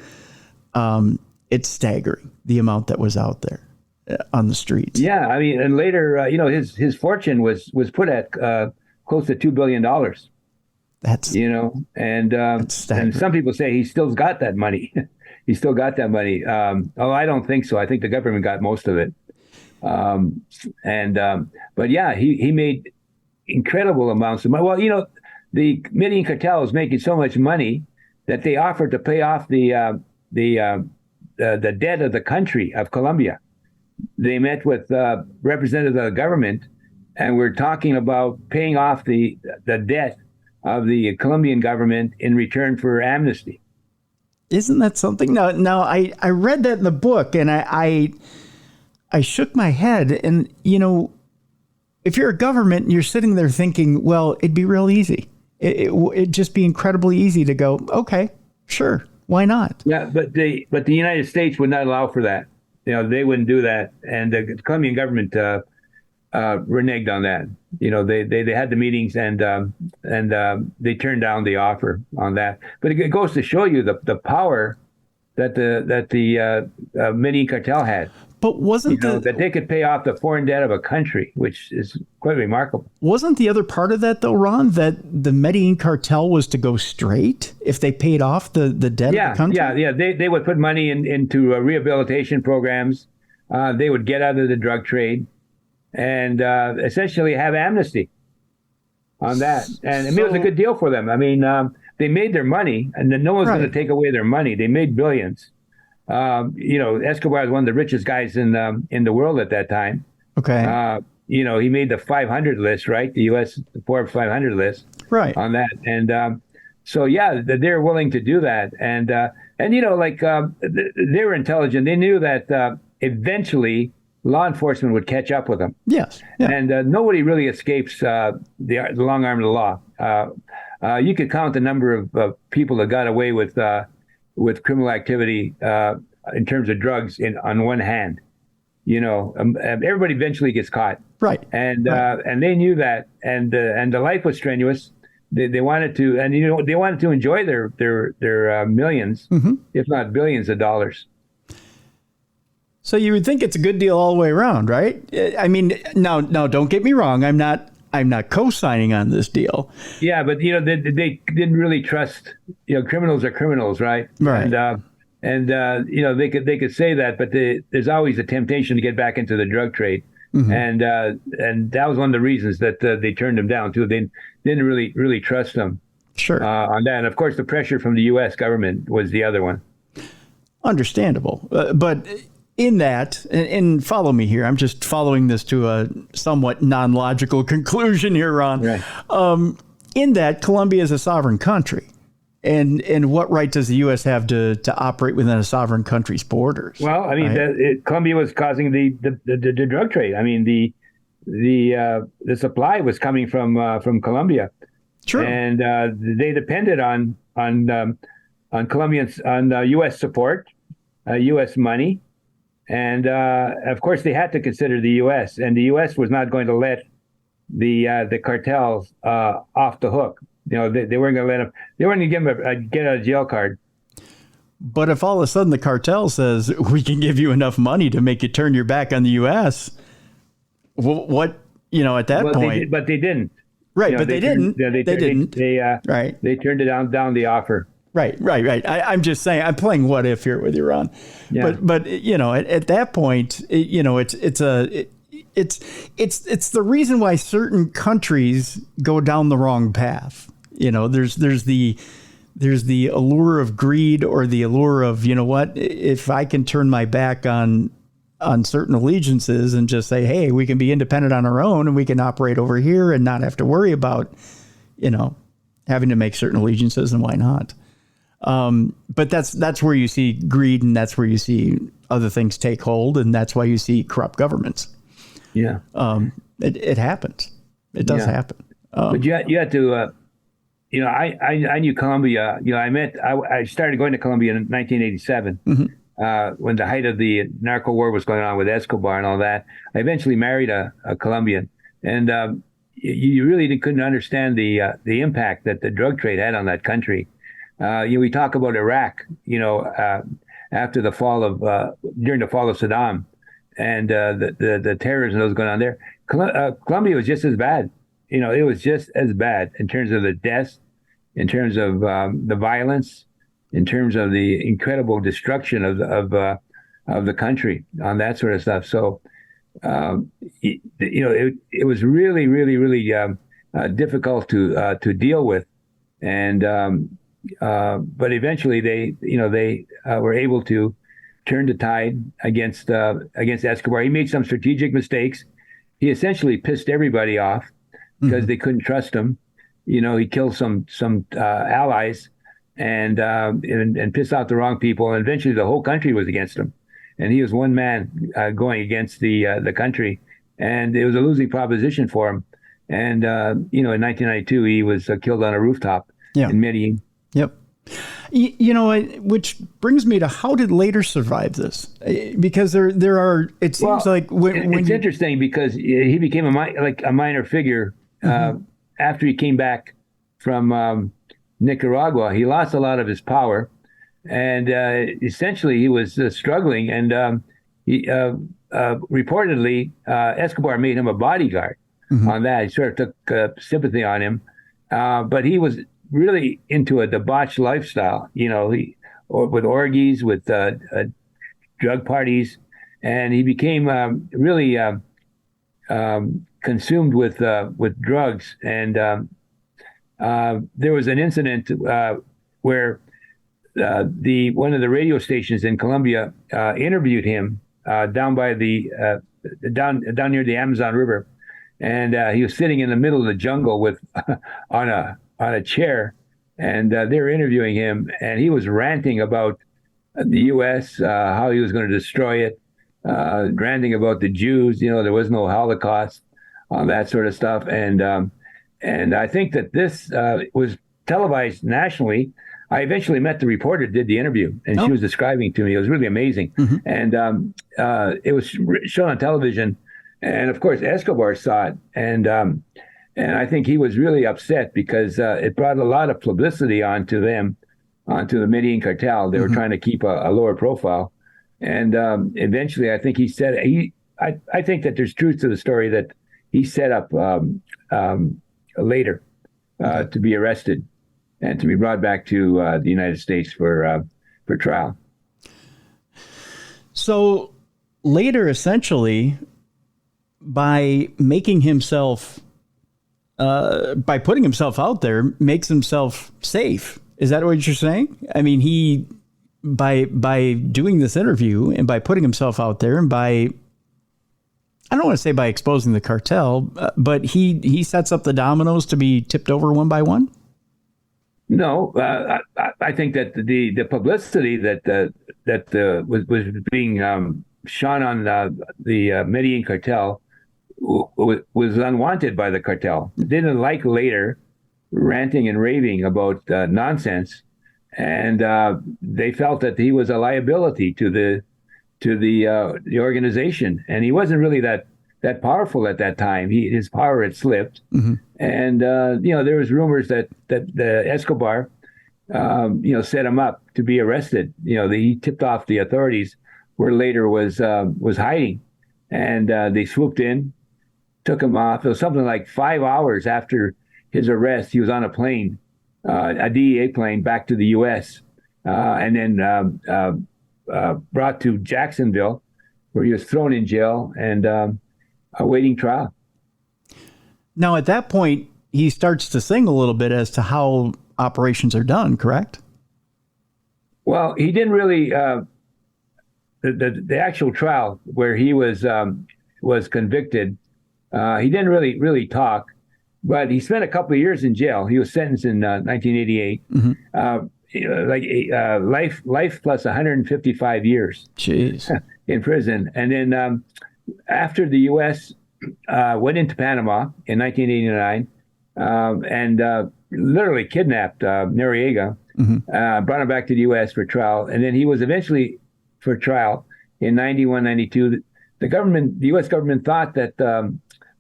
It's staggering, the amount that was out there on the streets. Yeah, I mean, and later, his fortune was put at close to $2 billion. That's and some people say he still got that money. He still got that money. I don't think so. I think the government got most of it. But yeah, he made incredible amounts of money. Well, the Medellin Cartel was making so much money that they offered to pay off the debt of the country of Colombia. They met with representatives of the government, and we're talking about paying off the debt of the Colombian government in return for amnesty. Isn't that something? Now I read that in the book, and I shook my head. And, if you're a government and you're sitting there thinking, well, it'd be real easy. It'd just be incredibly easy to go, okay, sure, why not? Yeah, but the United States would not allow for that. They wouldn't do that. And the Colombian government reneged on that. They had the meetings and they turned down the offer on that. But it goes to show you the power that the Medellin Cartel had. But wasn't that they could pay off the foreign debt of a country, which is quite remarkable. Wasn't the other part of that, though, Ron, that the Medellin Cartel was to go straight if they paid off the debt of the country? Yeah. They would put money into rehabilitation programs. They would get out of the drug trade and essentially have amnesty on that. And it was a good deal for them. I mean, they made their money, and then no one's going to take away their money. They made billions. Escobar was one of the richest guys in the world at that time. Okay. He made the 500 list, right? The U.S. Forbes 500 list, right? On that, and so they're willing to do that, and they were intelligent. They knew that eventually law enforcement would catch up with them. Yes. Yeah. And nobody really escapes the long arm of the law. You could count the number of people that got away with criminal activity in terms of drugs on one hand. Everybody eventually gets caught, right? And they knew that, and the life was strenuous. They wanted to, and they wanted to enjoy their millions, if not billions of dollars. So you would think it's a good deal all the way around, right? I mean, now don't get me wrong. I'm not co-signing on this deal. Yeah, but they didn't really trust. Criminals are criminals, right? Right. And they could say that, but there's always a temptation to get back into the drug trade, and that was one of the reasons that they turned them down too. They didn't really trust them. Sure. On that, and of course, the pressure from the U.S. government was the other one. Understandable, but. In that, and follow me here, I'm just following this to a somewhat non-logical conclusion here, Ron. Right. In that, Colombia is a sovereign country. And what right does the U.S. have to operate within a sovereign country's borders? Well, I mean, Colombia was causing the drug trade. I mean, the supply was coming from Colombia. True. And they depended on Colombians, on U.S. support, U.S. money. And of course, they had to consider the U.S. and the U.S. was not going to let the cartels off the hook. They weren't going to let them. They weren't going to give them a get out of jail card. But if all of a sudden the cartel says we can give you enough money to make you turn your back on the U.S., what at that point? But they didn't. Right, but they didn't. They didn't. Right. They turned it down the offer. Right. I'm just saying, I'm playing what if here with you, Ron. Yeah. But at that point, it's the reason why certain countries go down the wrong path. There's the allure of greed or the allure of, if I can turn my back on certain allegiances and just say, hey, we can be independent on our own and we can operate over here and not have to worry about, having to make certain allegiances, and why not? But that's where you see greed, and that's where you see other things take hold, and that's why you see corrupt governments. Yeah. It happens. It does happen. But you had to, I knew Colombia. I started going to Colombia in 1987 when the height of the narco war was going on with Escobar and all that. I eventually married a Colombian, and you really couldn't understand the impact that the drug trade had on that country. We talk about Iraq, after the fall of during the fall of Saddam, and the terrorism that was going on there. Colombia was just as bad. It was just as bad in terms of the deaths, in terms of the violence, in terms of the incredible destruction of the country on that sort of stuff. So, it was really, really, really difficult to deal with, and. But eventually they were able to turn the tide against Escobar. He made some strategic mistakes. He essentially pissed everybody off because they couldn't trust him. He killed some allies and pissed off the wrong people. And eventually the whole country was against him. And he was one man going against the country. And it was a losing proposition for him. And, in 1992, he was killed on a rooftop in Medellin. Yep. Which brings me to, how did Lehder survive this? Because there are, it seems like it's interesting because he became a minor figure after he came back from Nicaragua. He lost a lot of his power, and essentially he was struggling. And he reportedly Escobar made him a bodyguard on that. He sort of took sympathy on him, but he was really into a debauched lifestyle, with orgies, with drug parties, and he became really consumed with drugs. And there was an incident where one of the radio stations in Colombia interviewed him down by down near the Amazon River, and he was sitting in the middle of the jungle with on a chair, and they were interviewing him, and he was ranting about the U.S., how he was going to destroy it, ranting about the Jews, there was no Holocaust, all that sort of stuff. And I think that this was televised nationally. I eventually met the reporter who did the interview, and she was describing to me. It was really amazing. And it was shown on television, and of course Escobar saw it, and I think he was really upset because it brought a lot of publicity onto the Medellin Cartel. They were trying to keep a lower profile. And eventually, I think he said, I think that there's truth to the story that he set up Lehder to be arrested and to be brought back to the United States for trial. So Lehder essentially, by making himself by putting himself out there, makes himself safe. Is that what you're saying? I mean, he, by doing this interview and by putting himself out there and by, I don't want to say by exposing the cartel, but he sets up the dominoes to be tipped over one by one? No, I think that the publicity that was being shone on the Medellin Cartel was unwanted by the cartel. They didn't like Lehder ranting and raving about nonsense, and they felt that he was a liability to the organization, and he wasn't really that powerful at that time. His power had slipped, and there was rumors that the Escobar set him up to be arrested. He tipped off the authorities where Lehder was hiding, and they swooped in, took him off. It was something like 5 hours after his arrest. He was on a plane, a DEA plane, back to the U.S., and then brought to Jacksonville, where he was thrown in jail and awaiting trial. Now, at that point, he starts to sing a little bit as to how operations are done, correct? Well, he didn't really. The actual trial where he was convicted, he didn't really talk, but he spent a couple of years in jail. He was sentenced in 1988, life plus 155 years. Jeez. In prison. And then after the U.S. Went into Panama in 1989 and literally kidnapped Noriega, brought him back to the U.S. for trial, and then he was eventually for trial in 91, 92. The U.S. government thought that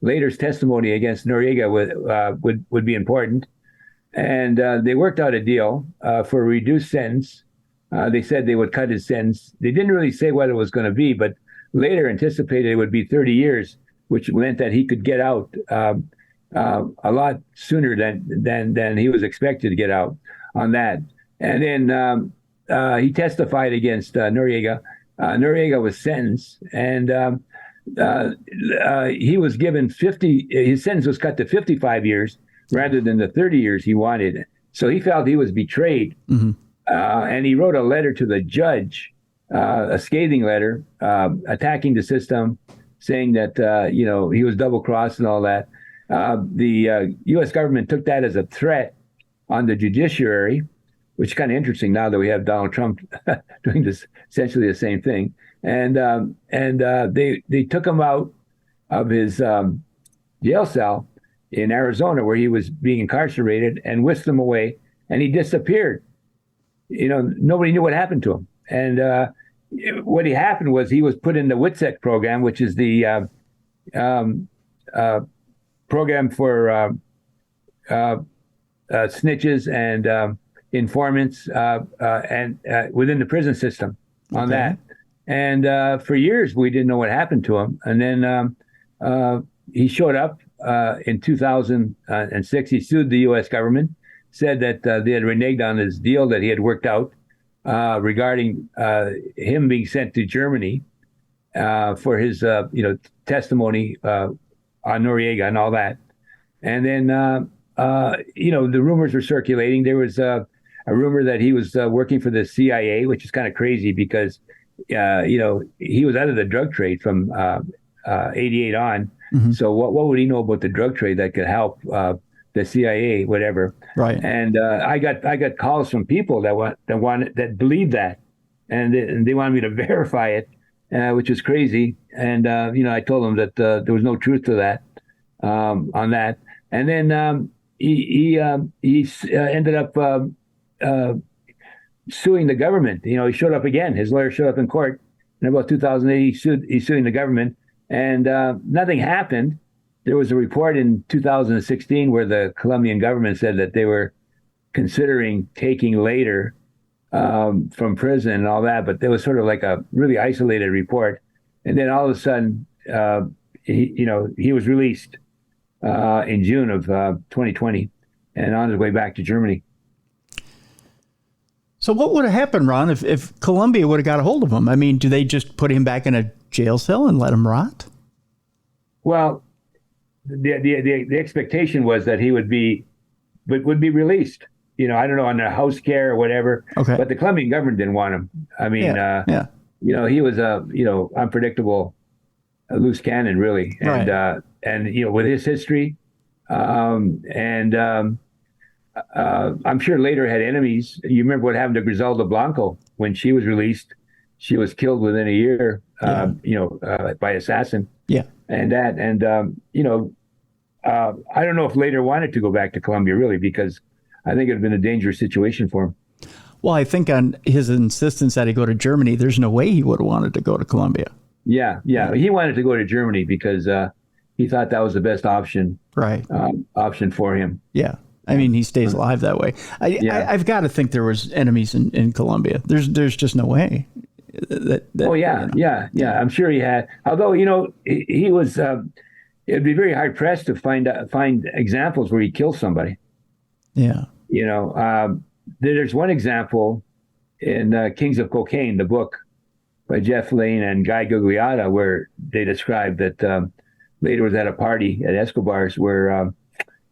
Lehder's testimony against Noriega would be important, and they worked out a deal for a reduced sentence. They said they would cut his sentence. They didn't really say what it was going to be, but Lehder anticipated it would be 30 years, which meant that he could get out a lot sooner than he was expected to get out on that. And then he testified against Noriega. Noriega was sentenced, and he was given 50. His sentence was cut to 55 years rather than the 30 years he wanted. So he felt he was betrayed, and he wrote a letter to the judge, a scathing letter, attacking the system, saying that he was double-crossed and all that. The U.S. government took that as a threat on the judiciary, which is kind of interesting now that we have Donald Trump doing this essentially the same thing. And they took him out of his jail cell in Arizona, where he was being incarcerated, and whisked him away, and he disappeared. nobody knew what happened to him. And what happened was he was put in the WITSEC program, which is the program for snitches and informants and within the prison system on that. And for years, we didn't know what happened to him. And then he showed up in 2006. He sued the U.S. government, said that they had reneged on his deal that he had worked out regarding him being sent to Germany for his testimony on Noriega and all that. And then the rumors were circulating. There was a rumor that he was working for the CIA, which is kind of crazy because he was out of the drug trade from 88 on. Mm-hmm. So what would he know about the drug trade that could help the CIA, whatever? Right. And I got calls from people that believed that, and they wanted me to verify it, which is crazy. And I told them that there was no truth to that on that. And then he ended up suing the government. He showed up again. His lawyer showed up in court in about 2008. He's suing the government, and nothing happened. There was a report in 2016 where the Colombian government said that they were considering taking Lehder from prison and all that, but there was sort of like a really isolated report. And then all of a sudden, he was released in June of 2020 and on his way back to Germany. So what would have happened, Ron, if Colombia would have got a hold of him? I mean, do they just put him back in a jail cell and let him rot? Well, the expectation was that he would be released. I don't know, on a house care or whatever. Okay. But the Colombian government didn't want him. I mean, he was a unpredictable loose cannon, really, and right. And with his history, I'm sure Lehder had enemies. You remember what happened to Griselda Blanco when she was released? She was killed within a year, by assassin. Yeah. And that, and I don't know if Lehder wanted to go back to Colombia, really, because I think it would have been a dangerous situation for him. Well, I think on his insistence that he go to Germany, there's no way he would have wanted to go to Colombia. Yeah. He wanted to go to Germany because he thought that was the best option. Right. Option for him. Yeah. I mean, he stays alive that way. I've got to think there was enemies in Colombia. There's just no way. Yeah. I'm sure he had. Although he was. It'd be very hard pressed to find examples where he killed somebody. Yeah. There's one example in Kings of Cocaine, the book by Jeff Lane and Guy Gugliotta, where they described that Lehder was at a party at Escobar's where.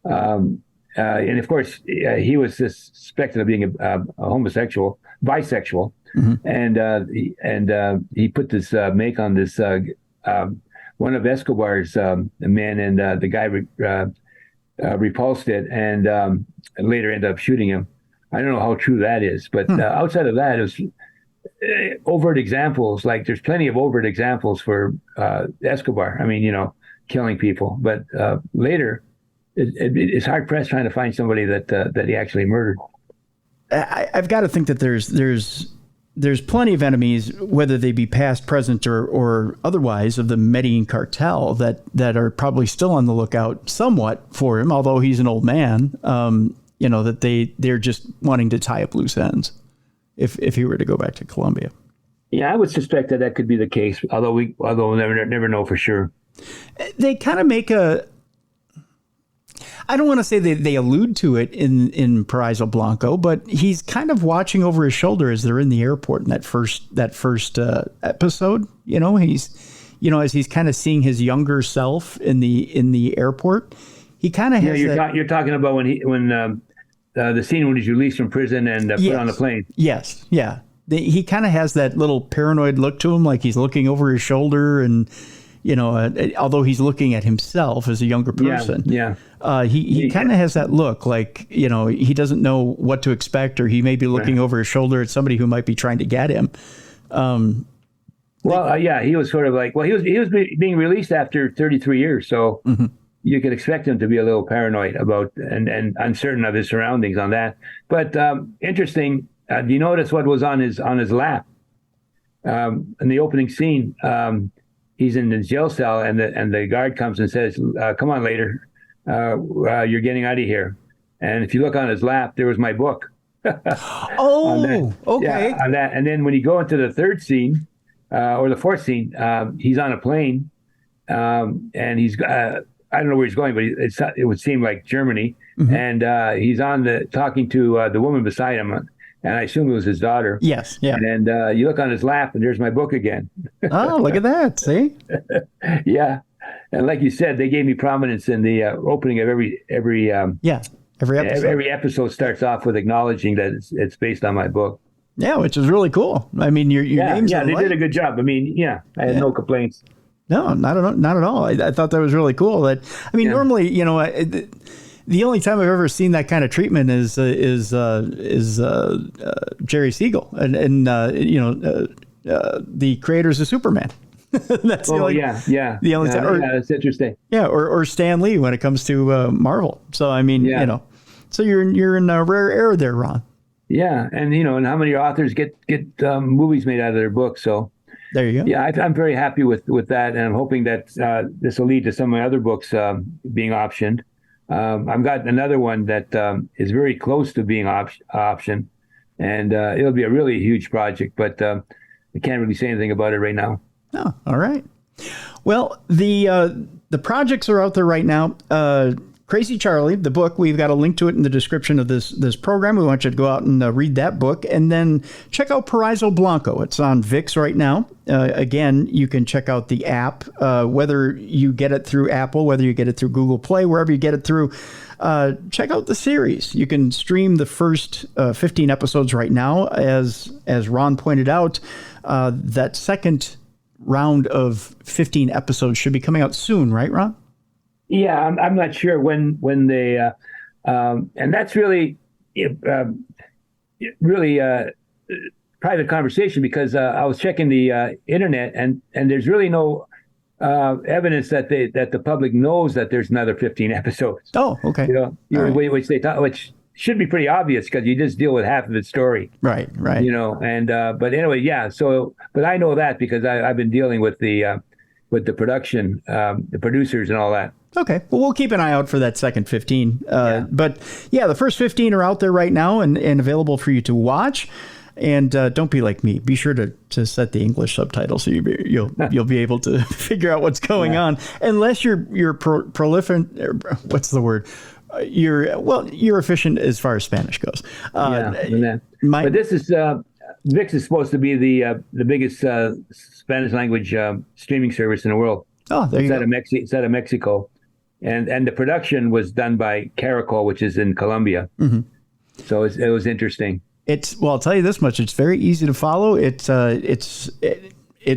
And of course, he was suspected of being a bisexual, mm-hmm. and he put this make on this one of Escobar's men, and the guy repulsed it, and later ended up shooting him. I don't know how true that is, but outside of that, it was overt examples. Like there's plenty of overt examples for Escobar. I mean, killing people, but later. It's hard pressed trying to find somebody that he actually murdered. I've got to think that there's plenty of enemies, whether they be past, present, or otherwise, of the Medellin Cartel that are probably still on the lookout somewhat for him, although he's an old man. That they're just wanting to tie up loose ends if he were to go back to Colombia. Yeah, I would suspect that could be the case, although we'll never know for sure. They kind of make I don't want to say they allude to it in Paraiso Blanco, but he's kind of watching over his shoulder as they're in the airport in that first episode. He's as he's kind of seeing his younger self in the airport. He kind of has. You're talking about when the scene when he's released from prison and put on the plane. Yes, yeah. He kind of has that little paranoid look to him, like he's looking over his shoulder and. Although he's looking at himself as a younger person, he kind of has that look like, he doesn't know what to expect, or he may be looking over his shoulder at somebody who might be trying to get him. He was sort of like, he was being released after 33 years. So mm-hmm. you could expect him to be a little paranoid about and uncertain of his surroundings on that. But interesting, do you notice what was on his lap? In the opening scene, he's in the jail cell, and the guard comes and says, "Come on, Lehder, you're getting out of here." And if you look on his lap, there was my book. Oh, okay. Yeah, on that. And then when you go into the third scene, or the fourth scene, he's on a plane, and he's I don't know where he's going, but it would seem like Germany, and he's talking to the woman beside him, and I assume it was his daughter. Yes, yeah. And you look on his lap, and there's my book again. Oh, look at that! See? Yeah, and like you said, they gave me prominence in the opening of every every episode. Every episode starts off with acknowledging that it's based on my book. Yeah, which is really cool. I mean, your name's they did a good job. I mean, I had no complaints. No, not at all. I thought that was really cool. Normally, the only time I've ever seen that kind of treatment is Jerry Siegel and the creators of Superman. That's the only time. That's interesting. Yeah, or Stan Lee when it comes to Marvel. So I mean, so you're in a rare air there, Ron. Yeah, and and how many authors get movies made out of their books? So there you go. Yeah, I'm very happy with that, and I'm hoping that this will lead to some of my other books being optioned. I've got another one that is very close to being optioned, and it'll be a really huge project, but I can't really say anything about it right now. Oh, all right. Well, the projects are out there right now. Crazy Charlie, the book, we've got a link to it in the description of this program. We want you to go out and read that book. And then check out Paraiso Blanco. It's on VIX right now. Again, you can check out the app, whether you get it through Apple, whether you get it through Google Play, wherever you get it through. Check out the series. You can stream the first 15 episodes right now. As Ron pointed out, that second round of 15 episodes should be coming out soon, right, Ron? Yeah, I'm not sure when they, and that's really private conversation, because I was checking the internet, and there's really no evidence that the public knows that there's another 15 episodes. Oh, okay. Which they thought, which should be pretty obvious because you just deal with half of the story. Right. And but anyway, yeah. So, but I know that because I've been dealing with the production, the producers, and all that. Okay. Well, we'll keep an eye out for that second 15. But yeah, the first 15 are out there right now and available for you to watch. And don't be like me. Be sure to set the English subtitles so you'll be able to figure out what's going on. Unless you're prolific. What's the word? You're efficient as far as Spanish goes. But this is VIX is supposed to be the biggest Spanish language streaming service in the world. Oh, there you go. It's out of Mexico. And the production was done by Caracol, which is in Colombia. Mm-hmm. So it was interesting. I'll tell you this much: it's very easy to follow. It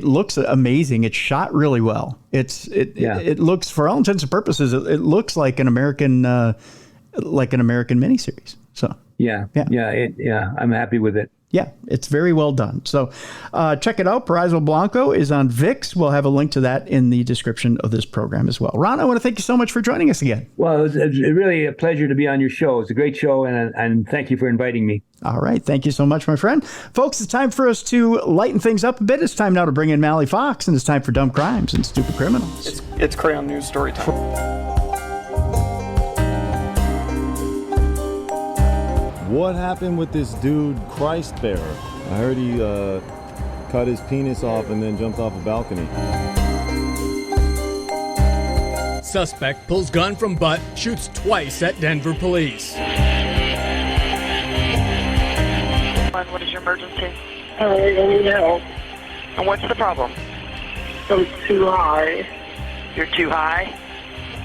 looks amazing. It's shot really well. It looks, for all intents and purposes, it looks like an American miniseries. So I'm happy with it. Yeah, it's very well done. So check it out. Paraiso Blanco is on VIX. We'll have a link to that in the description of this program as well. Ron, I want to thank you so much for joining us again. Well, it was really a pleasure to be on your show. It's a great show, and thank you for inviting me. All right. Thank you so much, my friend. Folks, it's time for us to lighten things up a bit. It's time now to bring in MALLIE Fox, and it's time for Dumb Crimes and Stupid Criminals. It's Crayon News story time. What happened with this dude, Christ Bearer? I heard he cut his penis off and then jumped off a balcony. Suspect pulls gun from butt, shoots twice at Denver police. What is your emergency? I need help. And what's the problem? I'm too high. You're too high?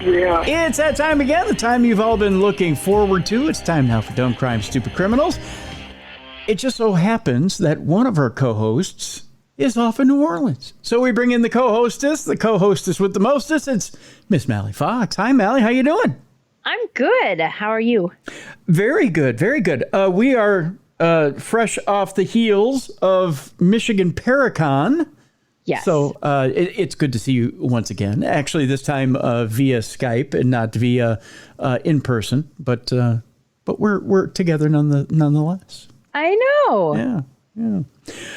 Yeah. It's that time again, the time you've all been looking forward to. It's time now for Dumb Crimes, Stupid Criminals. It just so happens that one of our co-hosts is off in New Orleans. So we bring in the co-hostess with the mostest. It's Miss MALLIE Fox. Hi, MALLIE. How you doing? I'm good. How are you? Very good. Very good. We are fresh off the heels of Michigan Paracon. Yes. So it's good to see you once again. Actually, this time via Skype and not via in person, but we're together nonetheless. I know. Yeah. Yeah.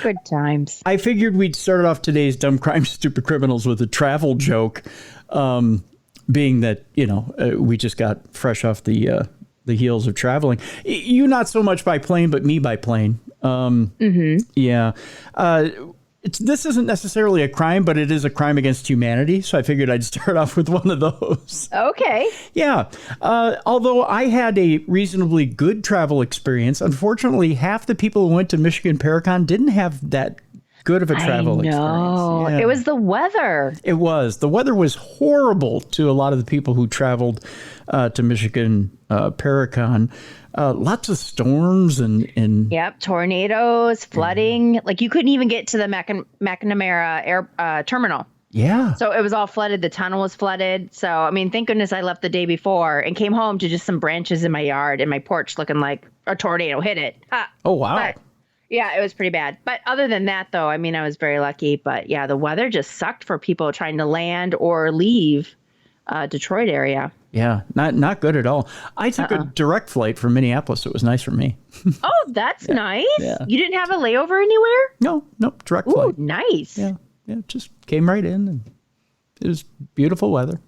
Good times. I figured we'd start off today's Dumb Crimes, Stupid Criminals with a travel joke, being that, we just got fresh off the heels of traveling. You not so much by plane, but me by plane. Yeah. This isn't necessarily a crime, but it is a crime against humanity. So I figured I'd start off with one of those. Okay. Yeah. Although I had a reasonably good travel experience, unfortunately, half the people who went to Michigan Paracon didn't have that good of a travel experience. Yeah. It was the weather. It was. The weather was horrible to a lot of the people who traveled to Michigan Paracon. Lots of storms and Yep, tornadoes, flooding. Like you couldn't even get to the McNamara Air Terminal. yeah. So it was all flooded. The tunnel was flooded. So, I mean, thank goodness I left the day before and came home to just some branches in my yard and my porch looking like a tornado hit it. Oh, wow. But, yeah, it was pretty bad. But other than that, though, I mean, I was very lucky. But yeah, the weather just sucked for people trying to land or leave Detroit area. Yeah, not good at all. I took a direct flight from Minneapolis. So it was nice for me. Oh, that's nice. Yeah. You didn't have a layover anywhere? No, direct Ooh, flight. nice. Yeah, just came right in, and it was beautiful weather.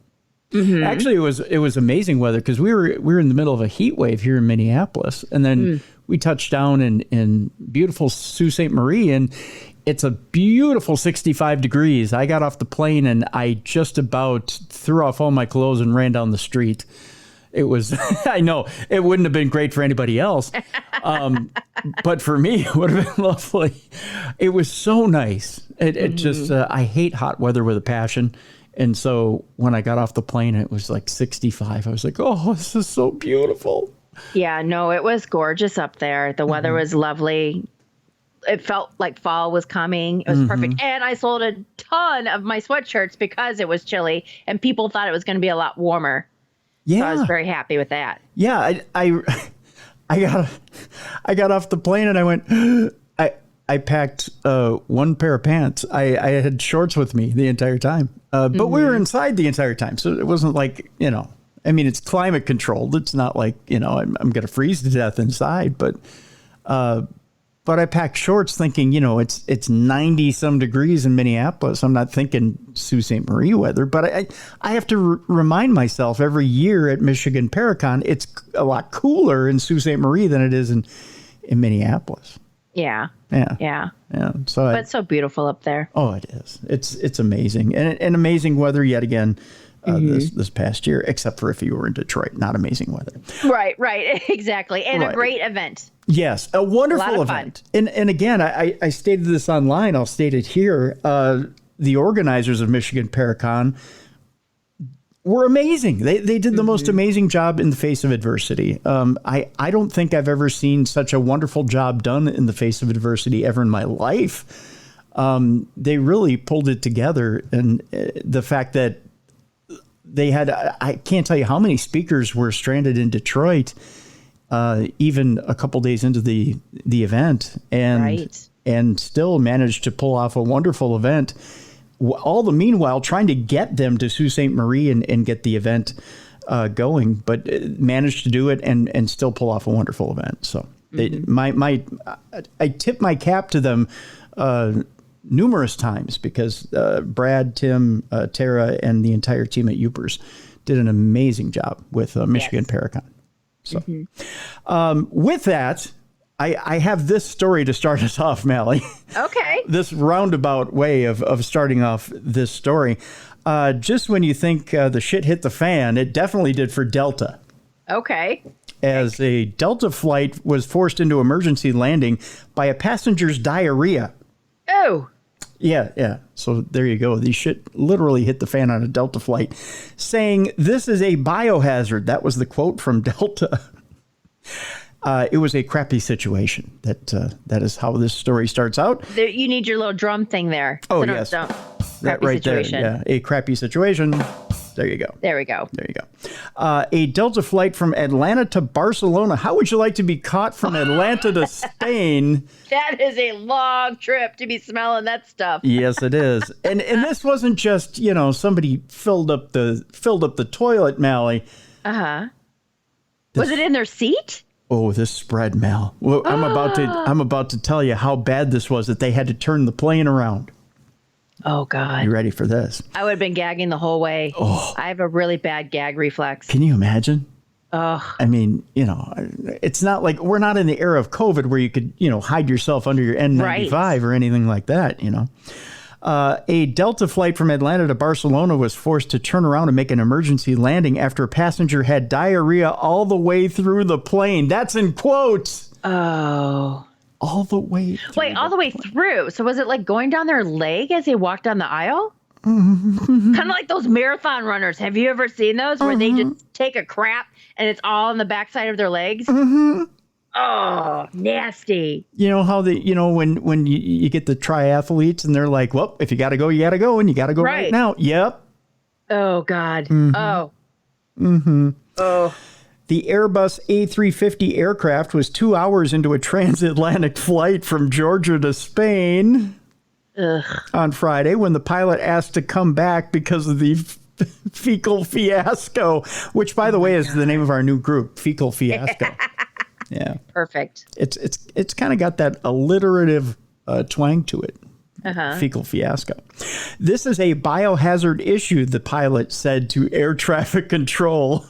Actually, it was amazing weather because we were in the middle of a heat wave here in Minneapolis, and then we touched down in beautiful Sault Ste. Marie, and it's a beautiful 65 degrees. I got off the plane and I just about threw off all my clothes and ran down the street. It was, I know, it wouldn't have been great for anybody else. But for me, it would have been lovely. It was so nice. It just, I hate hot weather with a passion. And so when I got off the plane, it was like 65. I was like, oh, this is so beautiful. Yeah, no, it was gorgeous up there. The weather was lovely. It felt like fall was coming. It was perfect. And I sold a ton of my sweatshirts because it was chilly and people thought it was going to be a lot warmer. Yeah. So I was very happy with that. Yeah, I got off the plane and I went, I packed one pair of pants. I had shorts with me the entire time, but we were inside the entire time. So it wasn't like, I mean, it's climate controlled. It's not like, I'm going to freeze to death inside, but I packed shorts thinking, it's 90 some degrees in Minneapolis. I'm not thinking Sault Ste. Marie weather, but I have to remind myself every year at Michigan Paracon, it's a lot cooler in Sault Ste. Marie than it is in Minneapolis. Yeah. Yeah. So but it's so beautiful up there. Oh, it is. It's amazing, and amazing weather yet again. This past year, except for if you were in Detroit, not amazing weather. Right, exactly. And a great event. Yes, a wonderful event. And again, I stated this online. I'll state it here. The organizers of Michigan Paracon were amazing. They did the most amazing job in the face of adversity. I don't think I've ever seen such a wonderful job done in the face of adversity ever in my life. They really pulled it together, and the fact that they had, I can't tell you how many speakers were stranded in Detroit, even a couple days into the event, and still managed to pull off a wonderful event. All the meanwhile trying to get them to Sault Ste. Marie and get the event going, but managed to do it and still pull off a wonderful event. So I tip my cap to them numerous times because Brad, Tim, Tara, and the entire team at Upers did an amazing job with Michigan Paracon. So with that, I have this story to start us off, MALLIE. Okay. This roundabout way of starting off this story. Just when you think the shit hit the fan, it definitely did for Delta. Okay. As a Delta flight was forced into emergency landing by a passenger's diarrhea. Oh. Yeah. So there you go. The shit literally hit the fan on a Delta flight, saying this is a biohazard. That was the quote from Delta. It was a crappy situation. That is how this story starts out. You need your little drum thing there. Oh, yes. That right situation. There. Yeah, a crappy situation. There you go. There we go. There you go. A Delta flight from Atlanta to Barcelona. How would you like to be caught from Atlanta to Spain? That is a long trip to be smelling that stuff. Yes, it is. And this wasn't just, somebody filled up the toilet, MALLIE. Uh-huh. Was it in their seat? Oh, this spread, Mel. Well, I'm about to tell you how bad this was that they had to turn the plane around. Oh, God. You ready for this? I would have been gagging the whole way. Oh. I have a really bad gag reflex. Can you imagine? Oh. I mean, it's not like we're not in the era of COVID where you could, hide yourself under your N95 or anything like that, A Delta flight from Atlanta to Barcelona was forced to turn around and make an emergency landing after a passenger had diarrhea all the way through the plane. That's in quotes. Oh. All the way through. Wait, all the way through. So was it like going down their leg as they walked down the aisle? Kind of like those marathon runners. Have you ever seen those where they just take a crap and it's all on the backside of their legs? Oh, nasty. You know how when you get the triathletes and they're like, well, if you got to go, you got to go, and you got to go right now. Yep. Oh, God. Oh. Oh. The Airbus A350 aircraft was 2 hours into a transatlantic flight from Georgia to Spain on Friday when the pilot asked to come back because of the fecal fiasco, which, by the way, is the name of our new group, Fecal Fiasco. Yeah. Perfect. It's kind of got that alliterative twang to it. Fecal fiasco. This is a biohazard issue, the pilot said to air traffic control.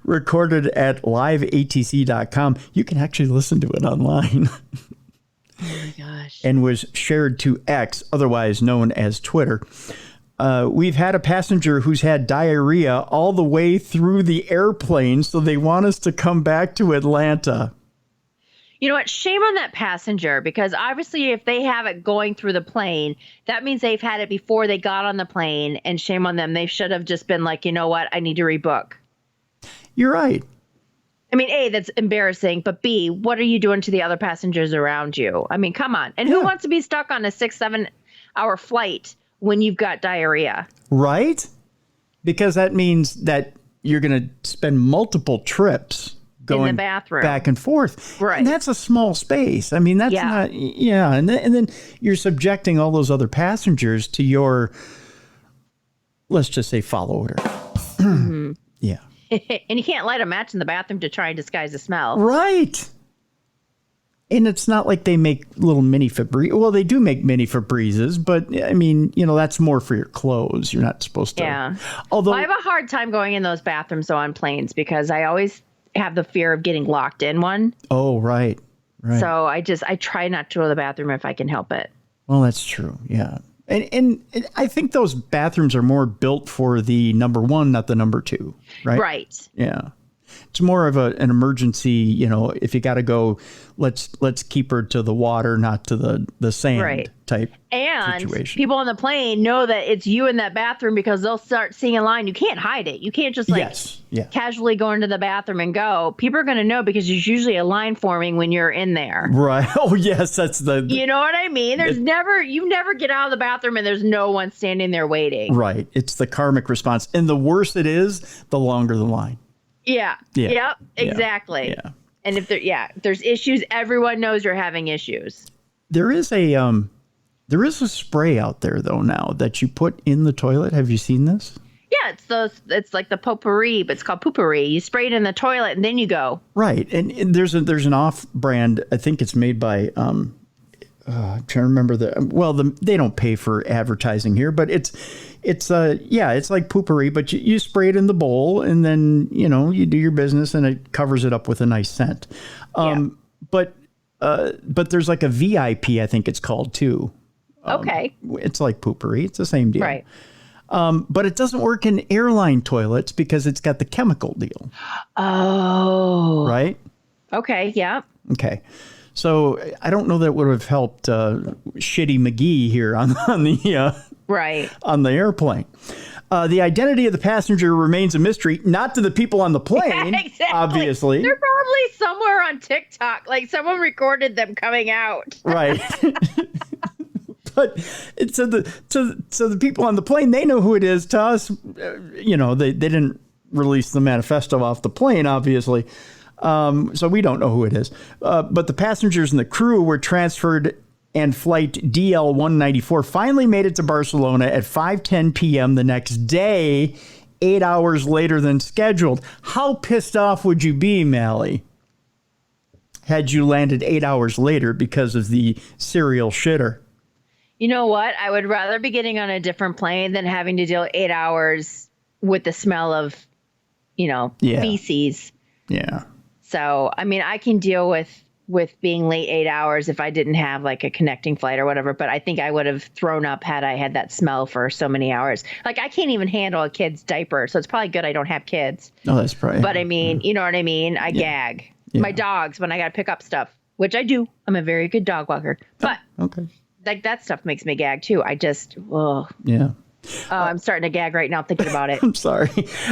Recorded at liveatc.com. You can actually listen to it online. Oh my gosh. And was shared to X, otherwise known as Twitter. We've had a passenger who's had diarrhea all the way through the airplane, so they want us to come back to Atlanta. You know what? Shame on that passenger, because obviously if they have it going through the plane, that means they've had it before they got on the plane, and shame on them. They should have just been like, you know what? I need to rebook. You're right. I mean, A, that's embarrassing, but B, what are you doing to the other passengers around you? I mean, come on. And who wants to be stuck on a 6-7 hour flight when you've got diarrhea? Right? Because that means that you're going to spend multiple trips going in the bathroom back and forth. Right. And that's a small space. I mean, that's not, And then you're subjecting all those other passengers to your, let's just say, follow order. Yeah. And you can't light a match in the bathroom to try and disguise the smell. Right. And it's not like they make little mini Febreze. Well, they do make mini Febrezes, but I mean, that's more for your clothes. You're not supposed to. Yeah. Although I have a hard time going in those bathrooms though on planes because I always have the fear of getting locked in one. Oh, right. Right. So I try not to go to the bathroom if I can help it. Well, that's true. Yeah. And I think those bathrooms are more built for the number one, not the number two, right? Right. Yeah. It's more of an emergency, if you got to go, let's keep her to the water, not to the sand type situation. People on the plane know that it's you in that bathroom because they'll start seeing a line. You can't hide it. You can't just casually go into the bathroom and go. People are going to know because there's usually a line forming when you're in there. Right. Oh, yes. That's you know what I mean? You never get out of the bathroom and there's no one standing there waiting. Right. It's the karmic response. And the worse it is, the longer the line. Yeah. Yep. Exactly. Yeah. And if there's issues, everyone knows you're having issues. There is a spray out there though now that you put in the toilet. Have you seen this? Yeah, it's like the potpourri, but it's called poopery. You spray it in the toilet and then you go. Right. And there's an off-brand. I think it's made by I'm trying to remember they don't pay for advertising here, but it's like poopery, but you spray it in the bowl and then, you do your business and it covers it up with a nice scent. But there's like a VIP, I think it's called too. Okay. It's like poopery. It's the same deal. Right. But it doesn't work in airline toilets because it's got the chemical deal. Oh. Right? Okay. Yeah. Okay. So I don't know that it would have helped Shitty McGee here on the airplane. The identity of the passenger remains a mystery, not to the people on the plane, exactly. Obviously. They're probably somewhere on TikTok, like someone recorded them coming out. Right. But so the people on the plane, they know who it is. To us, they didn't release the manifesto off the plane, obviously. So we don't know who it is. But the passengers and the crew were transferred, and flight DL-194 finally made it to Barcelona at 5:10 p.m. the next day, 8 hours later than scheduled. How pissed off would you be, MALLIE? had you landed 8 hours later because of the serial shitter. You know what? I would rather be getting on a different plane than having to deal 8 hours with the smell of, feces. Yeah. So, I mean, I can deal with being late 8 hours if I didn't have like a connecting flight or whatever. But I think I would have thrown up had I had that smell for so many hours. Like, I can't even handle a kid's diaper. So it's probably good I don't have kids. Oh, that's probably. But I mean, you know what I mean? I gag. Yeah. My dogs, when I got to pick up stuff, which I do. I'm a very good dog walker. But okay. Like that stuff makes me gag too. I just, yeah. Oh, I'm starting to gag right now thinking about it. I'm sorry.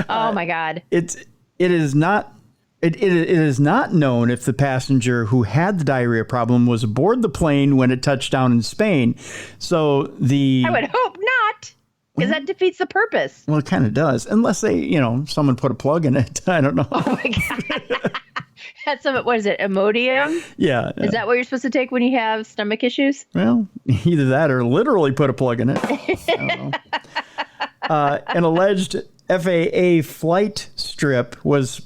Oh my God. It is not known if the passenger who had the diarrhea problem was aboard the plane when it touched down in Spain. So I would hope not, because that defeats the purpose. Well, it kind of does, unless they, someone put a plug in it. I don't know. Oh my God. Had some, what is it, Imodium? Yeah. Is that what you're supposed to take when you have stomach issues? Well, either that or literally put a plug in it. I don't know. An alleged FAA flight strip was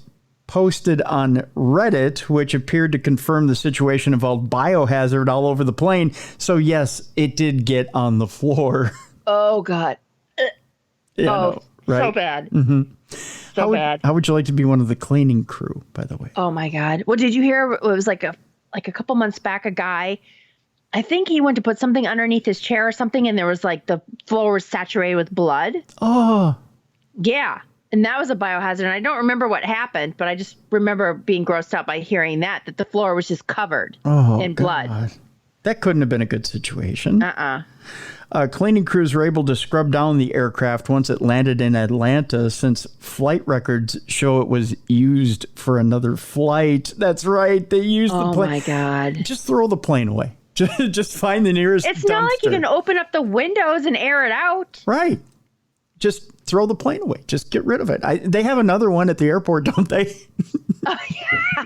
posted on Reddit, which appeared to confirm the situation involved biohazard all over the plane. So, yes, it did get on the floor. Oh, God. Right? So bad. Mm-hmm. So bad. How would you like to be one of the cleaning crew, by the way? Oh, my God. Well, did you hear? It was like a couple months back, a guy, I think he went to put something underneath his chair or something, and there was like the floor was saturated with blood. Oh. Yeah. And that was a biohazard. And I don't remember what happened, but I just remember being grossed out by hearing that the floor was just covered in blood. God. That couldn't have been a good situation. Cleaning crews were able to scrub down the aircraft once it landed in Atlanta, since flight records show it was used for another flight. That's right. They used the plane. Oh, my God. Just throw the plane away. Just find the nearest It's dumpster. not like you can open up the windows and air it out. Right. Just throw the plane away. Just get rid of it. They have another one at the airport, don't they? Oh, yeah.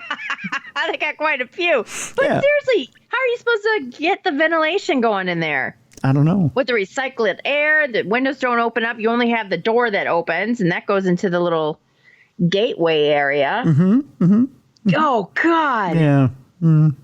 They got quite a few. But seriously, how are you supposed to get the ventilation going in there? I don't know. With the recycled air, the windows don't open up. You only have the door that opens, and that goes into the little gateway area. Mm-hmm. Mm-hmm. Oh, God. Yeah. Mm.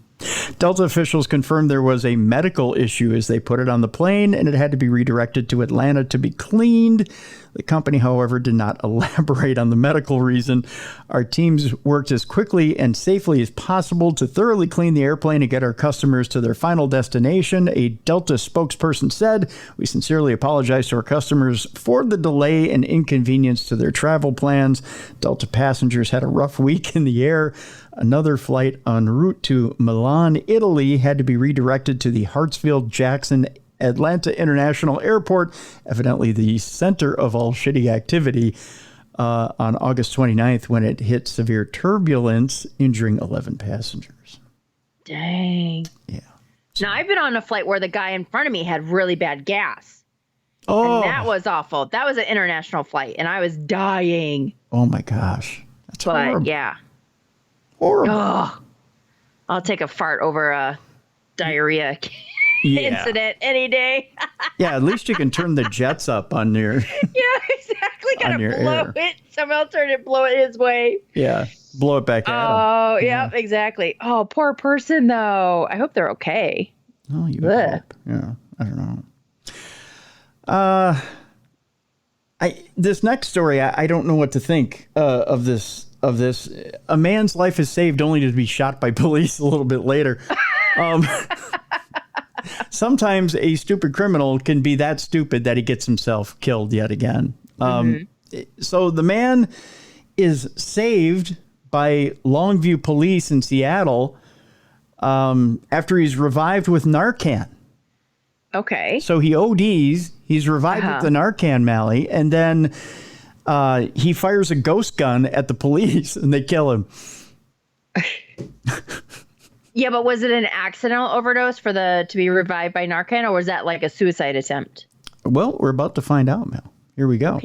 Delta officials confirmed there was a medical issue as they put it on the plane, and it had to be redirected to Atlanta to be cleaned. The company, however, did not elaborate on the medical reason. Our teams worked as quickly and safely as possible to thoroughly clean the airplane and get our customers to their final destination, a Delta spokesperson said. We sincerely apologize to our customers for the delay and inconvenience to their travel plans. Delta passengers had a rough week in the air. Another flight en route to Milan, Italy, had to be redirected to the Hartsfield-Jackson Atlanta International Airport, evidently the center of all shitty activity, on August 29th when it hit severe turbulence, injuring 11 passengers. Dang. Yeah. Now, I've been on a flight where the guy in front of me had really bad gas. Oh. And that was awful. That was an international flight, and I was dying. Oh, my gosh. That's horrible. Yeah. Horrible. Oh, I'll take a fart over a diarrhea incident any day. Yeah, at least you can turn the jets up on your... Yeah, exactly. Gotta blow it. Someone else turn it, blow it his way. Yeah, blow it back at him. Oh, yeah, exactly. Oh, poor person, though. I hope they're okay. Oh, you would hope. Yeah, I don't know. This next story, I don't know what to think of this. A man's life is saved only to be shot by police a little bit later. Sometimes a stupid criminal can be that stupid that he gets himself killed yet again. So the man is saved by Longview police in Seattle after he's revived with Narcan. Okay. So he ODs, he's revived with the Narcan, MALLIE, and then he fires a ghost gun at the police and they kill him. Yeah, but was it an accidental overdose to be revived by Narcan, or was that like a suicide attempt? Well, we're about to find out, Mel. Here we go.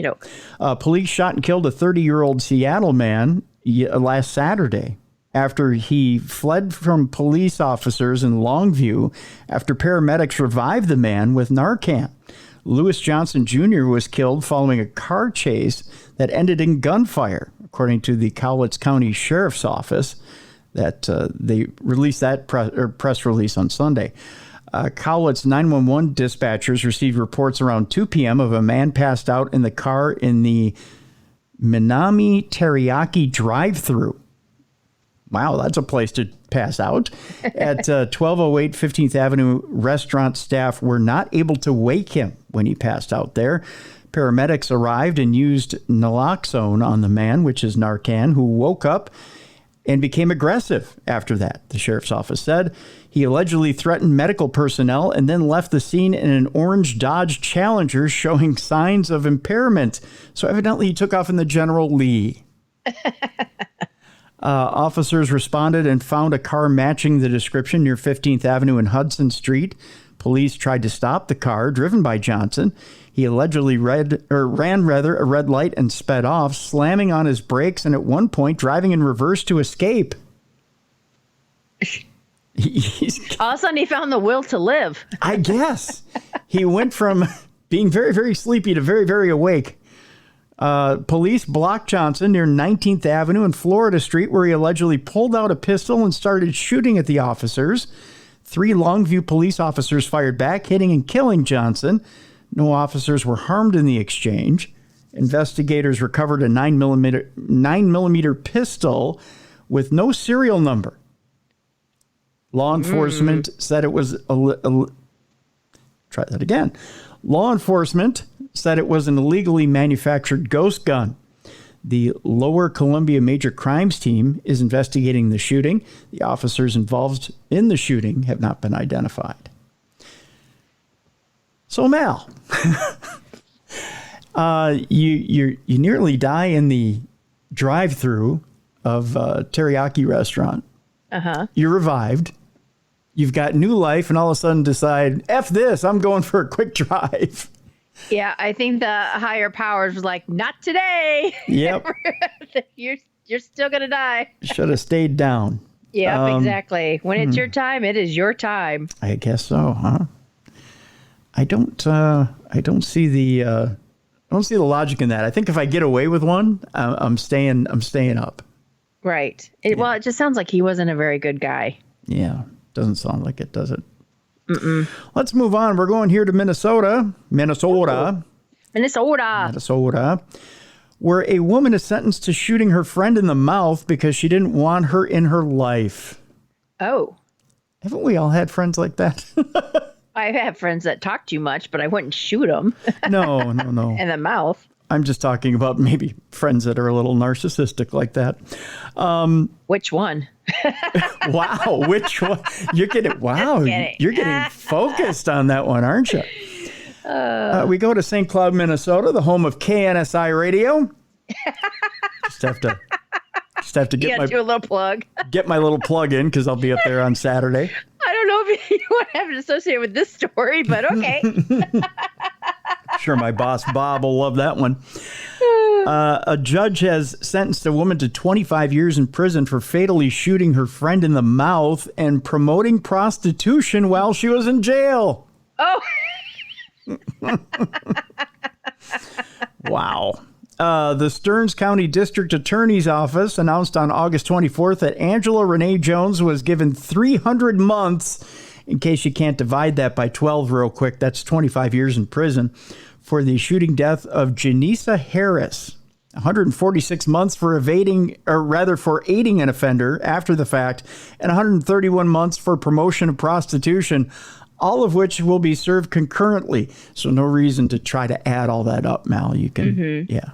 Police shot and killed a 30-year-old Seattle man last Saturday after he fled from police officers in Longview after paramedics revived the man with Narcan. Lewis Johnson Jr. was killed following a car chase that ended in gunfire, according to the Cowlitz County Sheriff's Office. That they released that press release on Sunday. Cowlitz 911 dispatchers received reports around 2 p.m. of a man passed out in the car in the Minami Teriyaki drive-thru. Wow, that's a place to pass out. At 1208 15th Avenue, restaurant staff were not able to wake him when he passed out there. Paramedics arrived and used naloxone on the man, which is Narcan, who woke up and became aggressive after that, the sheriff's office said. He allegedly threatened medical personnel and then left the scene in an orange Dodge Challenger showing signs of impairment. So evidently he took off in the General Lee. Officers responded and found a car matching the description near 15th Avenue and Hudson Street. Police tried to stop the car driven by Johnson. He allegedly ran a red light and sped off, slamming on his brakes and at one point driving in reverse to escape. All of a sudden he found the will to live. I guess. He went from being very, very sleepy to very, very awake. Police blocked Johnson near 19th Avenue and Florida Street, where he allegedly pulled out a pistol and started shooting at the officers. 3 Longview police officers fired back, hitting and killing Johnson. No officers were harmed in the exchange. Investigators recovered a 9mm pistol with no serial number. Law enforcement said it was try that again. Law enforcement said it was an illegally manufactured ghost gun. The Lower Columbia Major Crimes Team is investigating the shooting. The officers involved in the shooting have not been identified. So, Mal, you nearly die in the drive-thru of a teriyaki restaurant. Uh-huh. You're revived. You've got new life, and all of a sudden decide, F this, I'm going for a quick drive. Yeah, I think the higher powers was like, not today. Yep. You're still going to die. Should have stayed down. Yeah, exactly. When it's your time, it is your time. I guess so, huh? I don't see the logic in that. I think if I get away with one, I'm staying up. Right. Well, it just sounds like he wasn't a very good guy. Yeah. Doesn't sound like it, does it? Mm-mm. Let's move on. We're going here to Minnesota, where a woman is sentenced to shooting her friend in the mouth because she didn't want her in her life. Oh. Haven't we all had friends like that? I have friends that talk too much, but I wouldn't shoot them. No. In the mouth. I'm just talking about maybe friends that are a little narcissistic like that. Which one? Wow, which one? You're getting focused on that one, aren't you? We go to St. Cloud, Minnesota, the home of KNSI Radio. Just have to get my do a little plug. Get my little plug in because I'll be up there on Saturday. I don't know if you want to have it associated with this story, but okay. Sure, my boss Bob will love that one. A judge has sentenced a woman to 25 years in prison for fatally shooting her friend in the mouth and promoting prostitution while she was in jail. Oh. Wow. The Stearns County District Attorney's Office announced on August 24th that Angela Renee Jones was given 300 months. In case you can't divide that by 12 real quick, that's 25 years in prison for the shooting death of Janessa Harris. 146 months for aiding an offender after the fact, and 131 months for promotion of prostitution, all of which will be served concurrently. So no reason to try to add all that up, Mal. You can, yeah.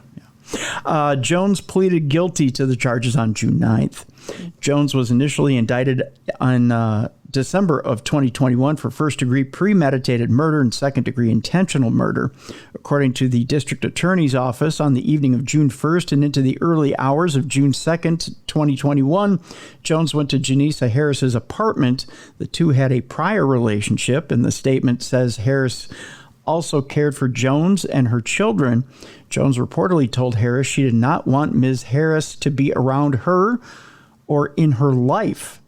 Jones pleaded guilty to the charges on June 9th. Jones was initially indicted on December of 2021 for first-degree premeditated murder and second-degree intentional murder. According to the district attorney's office, on the evening of June 1st and into the early hours of June 2nd, 2021, Jones went to Janessa Harris's apartment. The two had a prior relationship, and the statement says Harris also cared for Jones and her children. Jones reportedly told Harris she did not want Ms. Harris to be around her or in her life.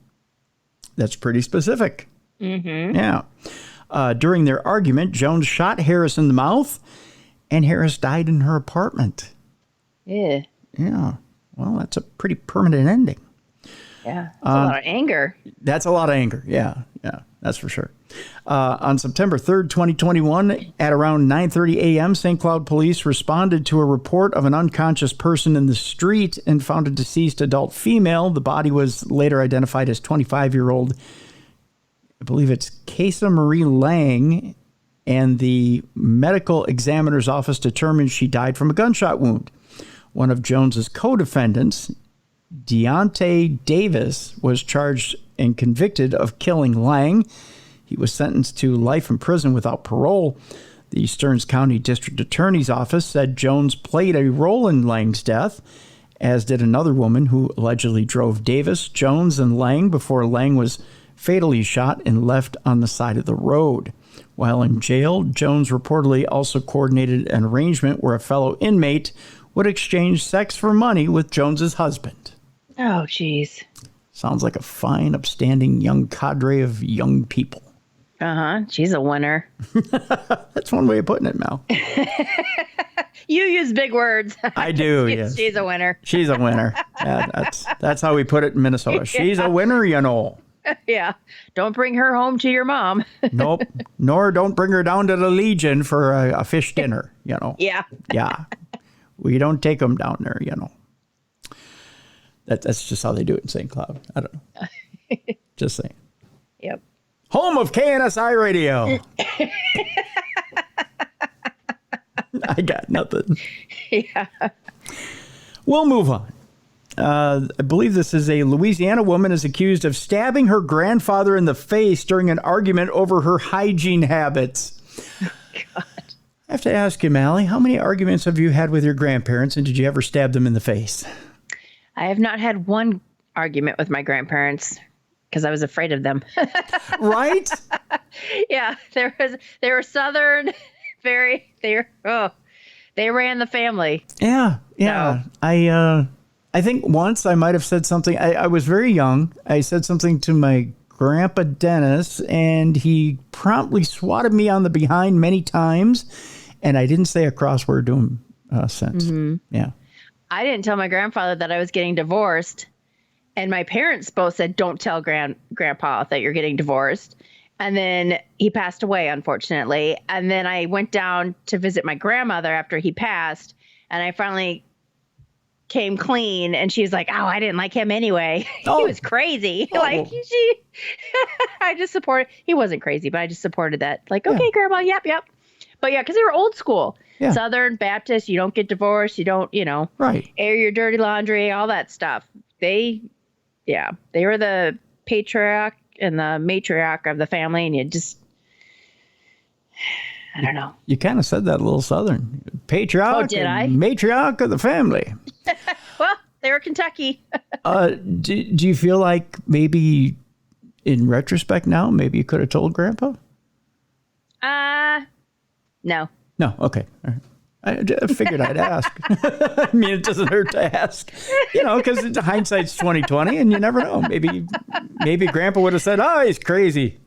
That's pretty specific. Mm-hmm. Yeah. During their argument, Jones shot Harris in the mouth, and Harris died in her apartment. Yeah. Yeah. Well, that's a pretty permanent ending. Yeah, that's a lot of anger. That's a lot of anger. Yeah, that's for sure. On September 3rd, 2021, at around 9:30 a.m., St. Cloud police responded to a report of an unconscious person in the street and found a deceased adult female. The body was later identified as 25-year-old, I believe it's Casa Marie Lang, and the medical examiner's office determined she died from a gunshot wound. One of Jones's co-defendants, Deontay Davis, was charged and convicted of killing Lang. He was sentenced to life in prison without parole. The Stearns County District Attorney's Office said Jones played a role in Lang's death, as did another woman who allegedly drove Davis, Jones, and Lang before Lang was fatally shot and left on the side of the road. While in jail, Jones reportedly also coordinated an arrangement where a fellow inmate would exchange sex for money with Jones's husband. Oh, jeez. Sounds like a fine, upstanding young cadre of young people. Uh-huh. She's a winner. That's one way of putting it, Mel. You use big words. I do, yes. She's a winner. She's a winner. Yeah, that's how we put it in Minnesota. She's a winner, you know. Yeah. Don't bring her home to your mom. Nope. Nor don't bring her down to the Legion for a fish dinner, you know. Yeah. Yeah. We don't take them down there, you know. That's just how they do it in St. Cloud. I don't know. Just saying. Yep. Home of KNSI Radio. I got nothing. Yeah. We'll move on. I believe this is a Louisiana woman is accused of stabbing her grandfather in the face during an argument over her hygiene habits. Oh, God. I have to ask you, Mallie, how many arguments have you had with your grandparents, and did you ever stab them in the face? I have not had one argument with my grandparents because I was afraid of them. Right? Yeah, they were Southern, they ran the family. Yeah. No. I think once I might have said something. I was very young. I said something to my Grandpa Dennis, and he promptly swatted me on the behind many times, and I didn't say a cross word to him since. Mm-hmm. Yeah. I didn't tell my grandfather that I was getting divorced, and my parents both said, don't tell Grandpa that you're getting divorced. And then he passed away, unfortunately. And then I went down to visit my grandmother after he passed, and I finally came clean, and she's like, oh, I didn't like him anyway. Oh. He was crazy. Oh. Like, I just supported. He wasn't crazy, but I just supported that. Like, okay, Grandma, yep. But yeah, because they were old school. Yeah. Southern Baptist, you don't get divorced. You don't, right. Air your dirty laundry, all that stuff. They were the patriarch and the matriarch of the family, and you just, I don't know. You kind of said that a little Southern. Patriarch Oh, did I? Matriarch of the family. Well, they were Kentucky. Do you feel like maybe in retrospect now, maybe you could have told Grandpa? No. No, okay. All right. I figured I'd ask. I mean, it doesn't hurt to ask, because hindsight's 20/20, and you never know. Maybe Grandpa would have said, "Oh, he's crazy."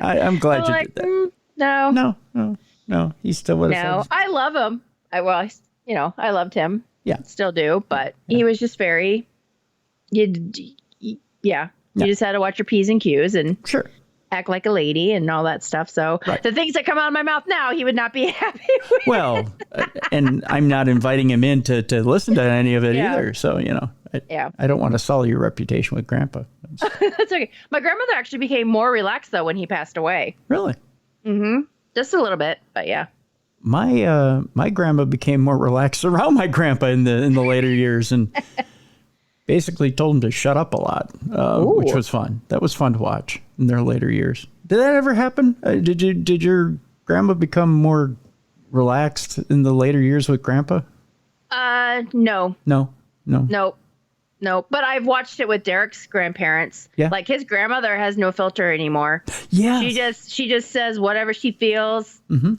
I'm glad you did that. No. He still would have said. I love him. I loved him. Yeah, still do. But he was just very. You just had to watch your P's and Q's and sure. Act like a lady and all that stuff. So The things that come out of my mouth now, he would not be happy with. Well, and I'm not inviting him in to listen to any of it either. So, I don't want to sully your reputation with Grandpa. That's okay. My grandmother actually became more relaxed, though, when he passed away. Really? Mm-hmm. Just a little bit, but yeah. My grandma became more relaxed around my grandpa in the later years and basically told him to shut up a lot, which was fun. That was fun to watch in their later years. Did that ever happen? Did your grandma become more relaxed in the later years with Grandpa? No. No. But I've watched it with Derek's grandparents. Yeah. Like his grandmother has no filter anymore. Yeah. She just says whatever she feels. Mm-hmm.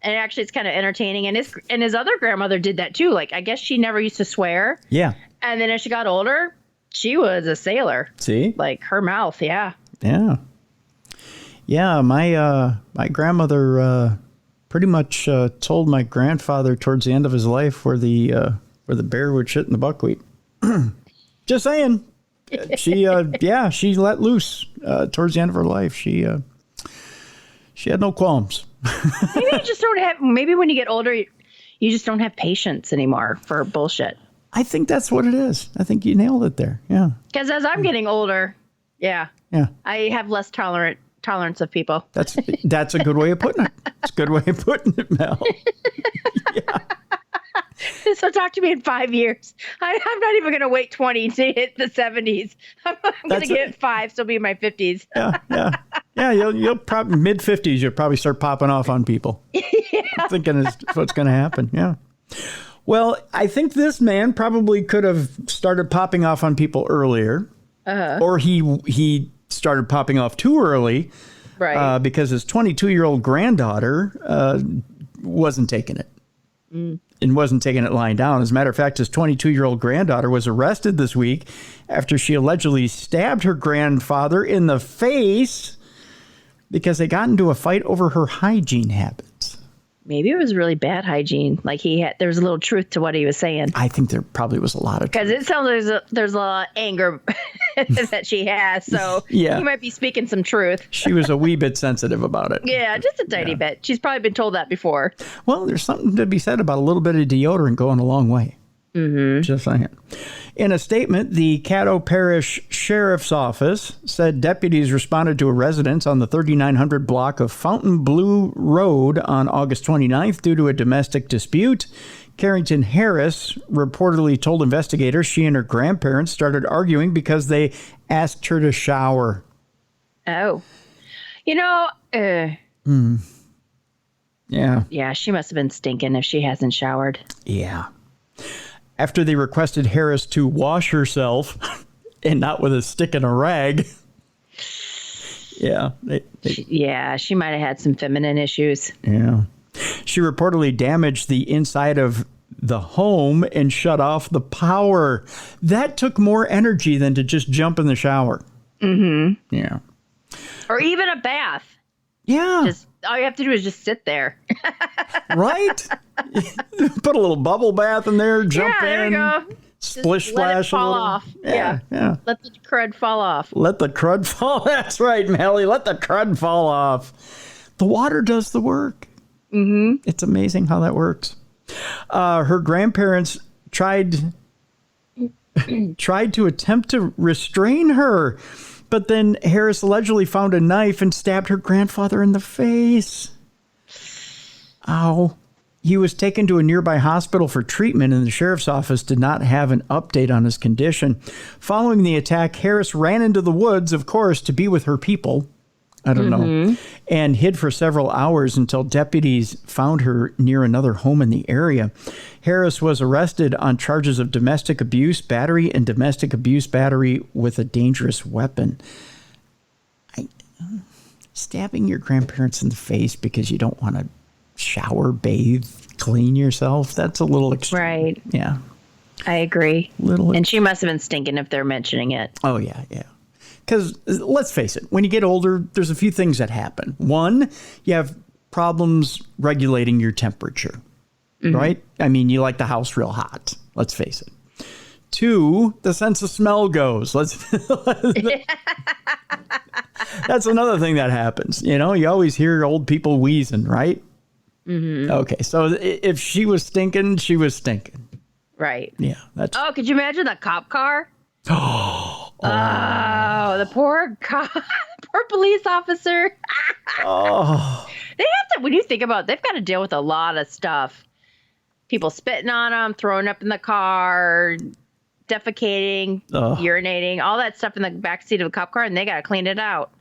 And actually, it's kind of entertaining. And his other grandmother did that too. Like I guess she never used to swear. Yeah. And then as she got older, she was a sailor. See? Like her mouth, yeah. Yeah. Yeah, my grandmother pretty much told my grandfather towards the end of his life where the bear would shit in the buckwheat. Just saying. She let loose towards the end of her life. She had no qualms. Maybe you just don't have. Maybe when you get older, you just don't have patience anymore for bullshit. I think that's what it is. I think you nailed it there. Yeah. Because as I'm getting older, yeah, I have less tolerance of people. That's a good way of putting it. It's a good way of putting it, Mel. Yeah. So talk to me in 5 years. I'm not even going to wait 20 to hit the 70s. I'm going to get 5, so I'll be in my 50s. Yeah. You'll probably mid-50s. You'll probably start popping off on people. I'm thinking is what's going to happen. Yeah. Well, I think this man probably could have started popping off on people earlier, or he started popping off too early, right? Because his 22-year-old granddaughter wasn't taking it. And wasn't taking it lying down. As a matter of fact, his 22-year-old granddaughter was arrested this week after she allegedly stabbed her grandfather in the face because they got into a fight over her hygiene habits. Maybe it was really bad hygiene. Like there was a little truth to what he was saying. I think there probably was a lot of truth. Because it sounds like there's a lot of anger that she has. So he might be speaking some truth. She was a wee bit sensitive about it. Yeah, just a tiny bit. She's probably been told that before. Well, there's something to be said about a little bit of deodorant going a long way. Mm-hmm. Just saying. In a statement, the Caddo Parish Sheriff's Office said deputies responded to a residence on the 3900 block of Fountain Blue Road on August 29th due to a domestic dispute. Carrington Harris reportedly told investigators she and her grandparents started arguing because they asked her to shower. Oh. Yeah. Yeah, she must have been stinking if she hasn't showered. Yeah. After they requested Harris to wash herself, and not with a stick and a rag. Yeah. She might have had some feminine issues. Yeah. She reportedly damaged the inside of the home and shut off the power. That took more energy than to just jump in the shower. Mm-hmm. Yeah. Or even a bath. Yeah. All you have to do is just sit there. Right? Put a little bubble bath in there, jump in. There you go. Splish let splash it fall a little. off. Yeah. Let the crud fall off. Let the crud fall. That's right, Melly. Let the crud fall off. The water does the work. Mm-hmm. It's amazing how that works. Her grandparents tried to attempt to restrain her, but then Harris allegedly found a knife and stabbed her grandfather in the face. Ow. He was taken to a nearby hospital for treatment, and the sheriff's office did not have an update on his condition. Following the attack, Harris ran into the woods, of course, to be with her people. I don't know. And hid for several hours until deputies found her near another home in the area. Harris was arrested on charges of domestic abuse, battery, and domestic abuse battery with a dangerous weapon. Stabbing your grandparents in the face because you don't want to shower, bathe, clean yourself, that's a little extreme. Right. Yeah. I agree. And she must have been stinking if they're mentioning it. Oh, yeah. Because let's face it, when you get older, there's a few things that happen. One, you have problems regulating your temperature, right? I mean, you like the house real hot. Let's face it. Two, the sense of smell goes. That's another thing that happens. You always hear old people wheezing, right? Mm-hmm. Okay, so if she was stinking, she was stinking. Right. Yeah. Oh, could you imagine the cop car? Oh, the poor police officer. They have to, when you think about it, they've got to deal with a lot of stuff. People spitting on them, throwing up in the car, defecating, urinating, all that stuff in the backseat of the cop car, and they got to clean it out.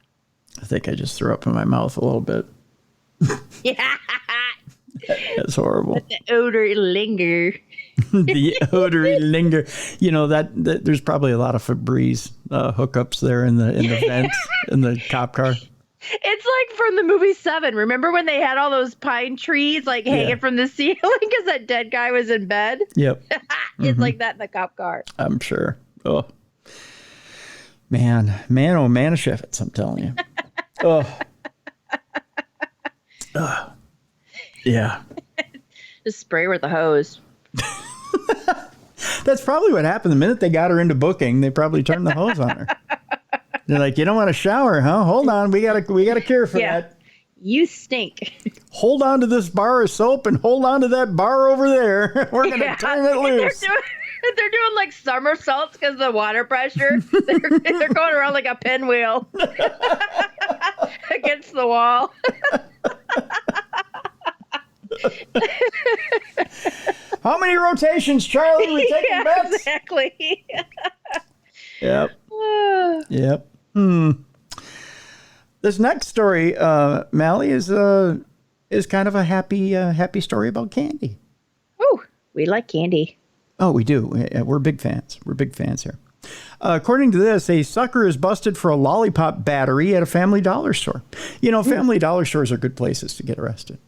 I think I just threw up in my mouth a little bit. Yeah. That's horrible. Let the odor linger. The odor linger. That there's probably a lot of Febreze hookups there in the vents in the cop car. It's like from the movie Seven. Remember when they had all those pine trees hanging from the ceiling because that dead guy was in bed? Yep. It's like that in the cop car. I'm sure. Oh, man, oh man, a Sheffits, I'm telling you. Yeah. Just spray with a hose. That's probably what happened. The minute they got her into booking, they probably turned the hose on her. They're like, you don't want to shower, huh? Hold on. We gotta care for that. You stink. Hold on to this bar of soap and hold on to that bar over there. We're going to turn it loose. They're doing like somersaults because of the water pressure. They're going around like a pinwheel against the wall. How many rotations, Charlie? We taking bets? Exactly. Yep. Yep. This next story, Mallie, is kind of a happy story about candy. Oh, we like candy. Oh, we do. We're big fans. We're big fans here. According to this, a sucker is busted for a lollipop battery at a Family Dollar store. You know, Family Dollar stores are good places to get arrested.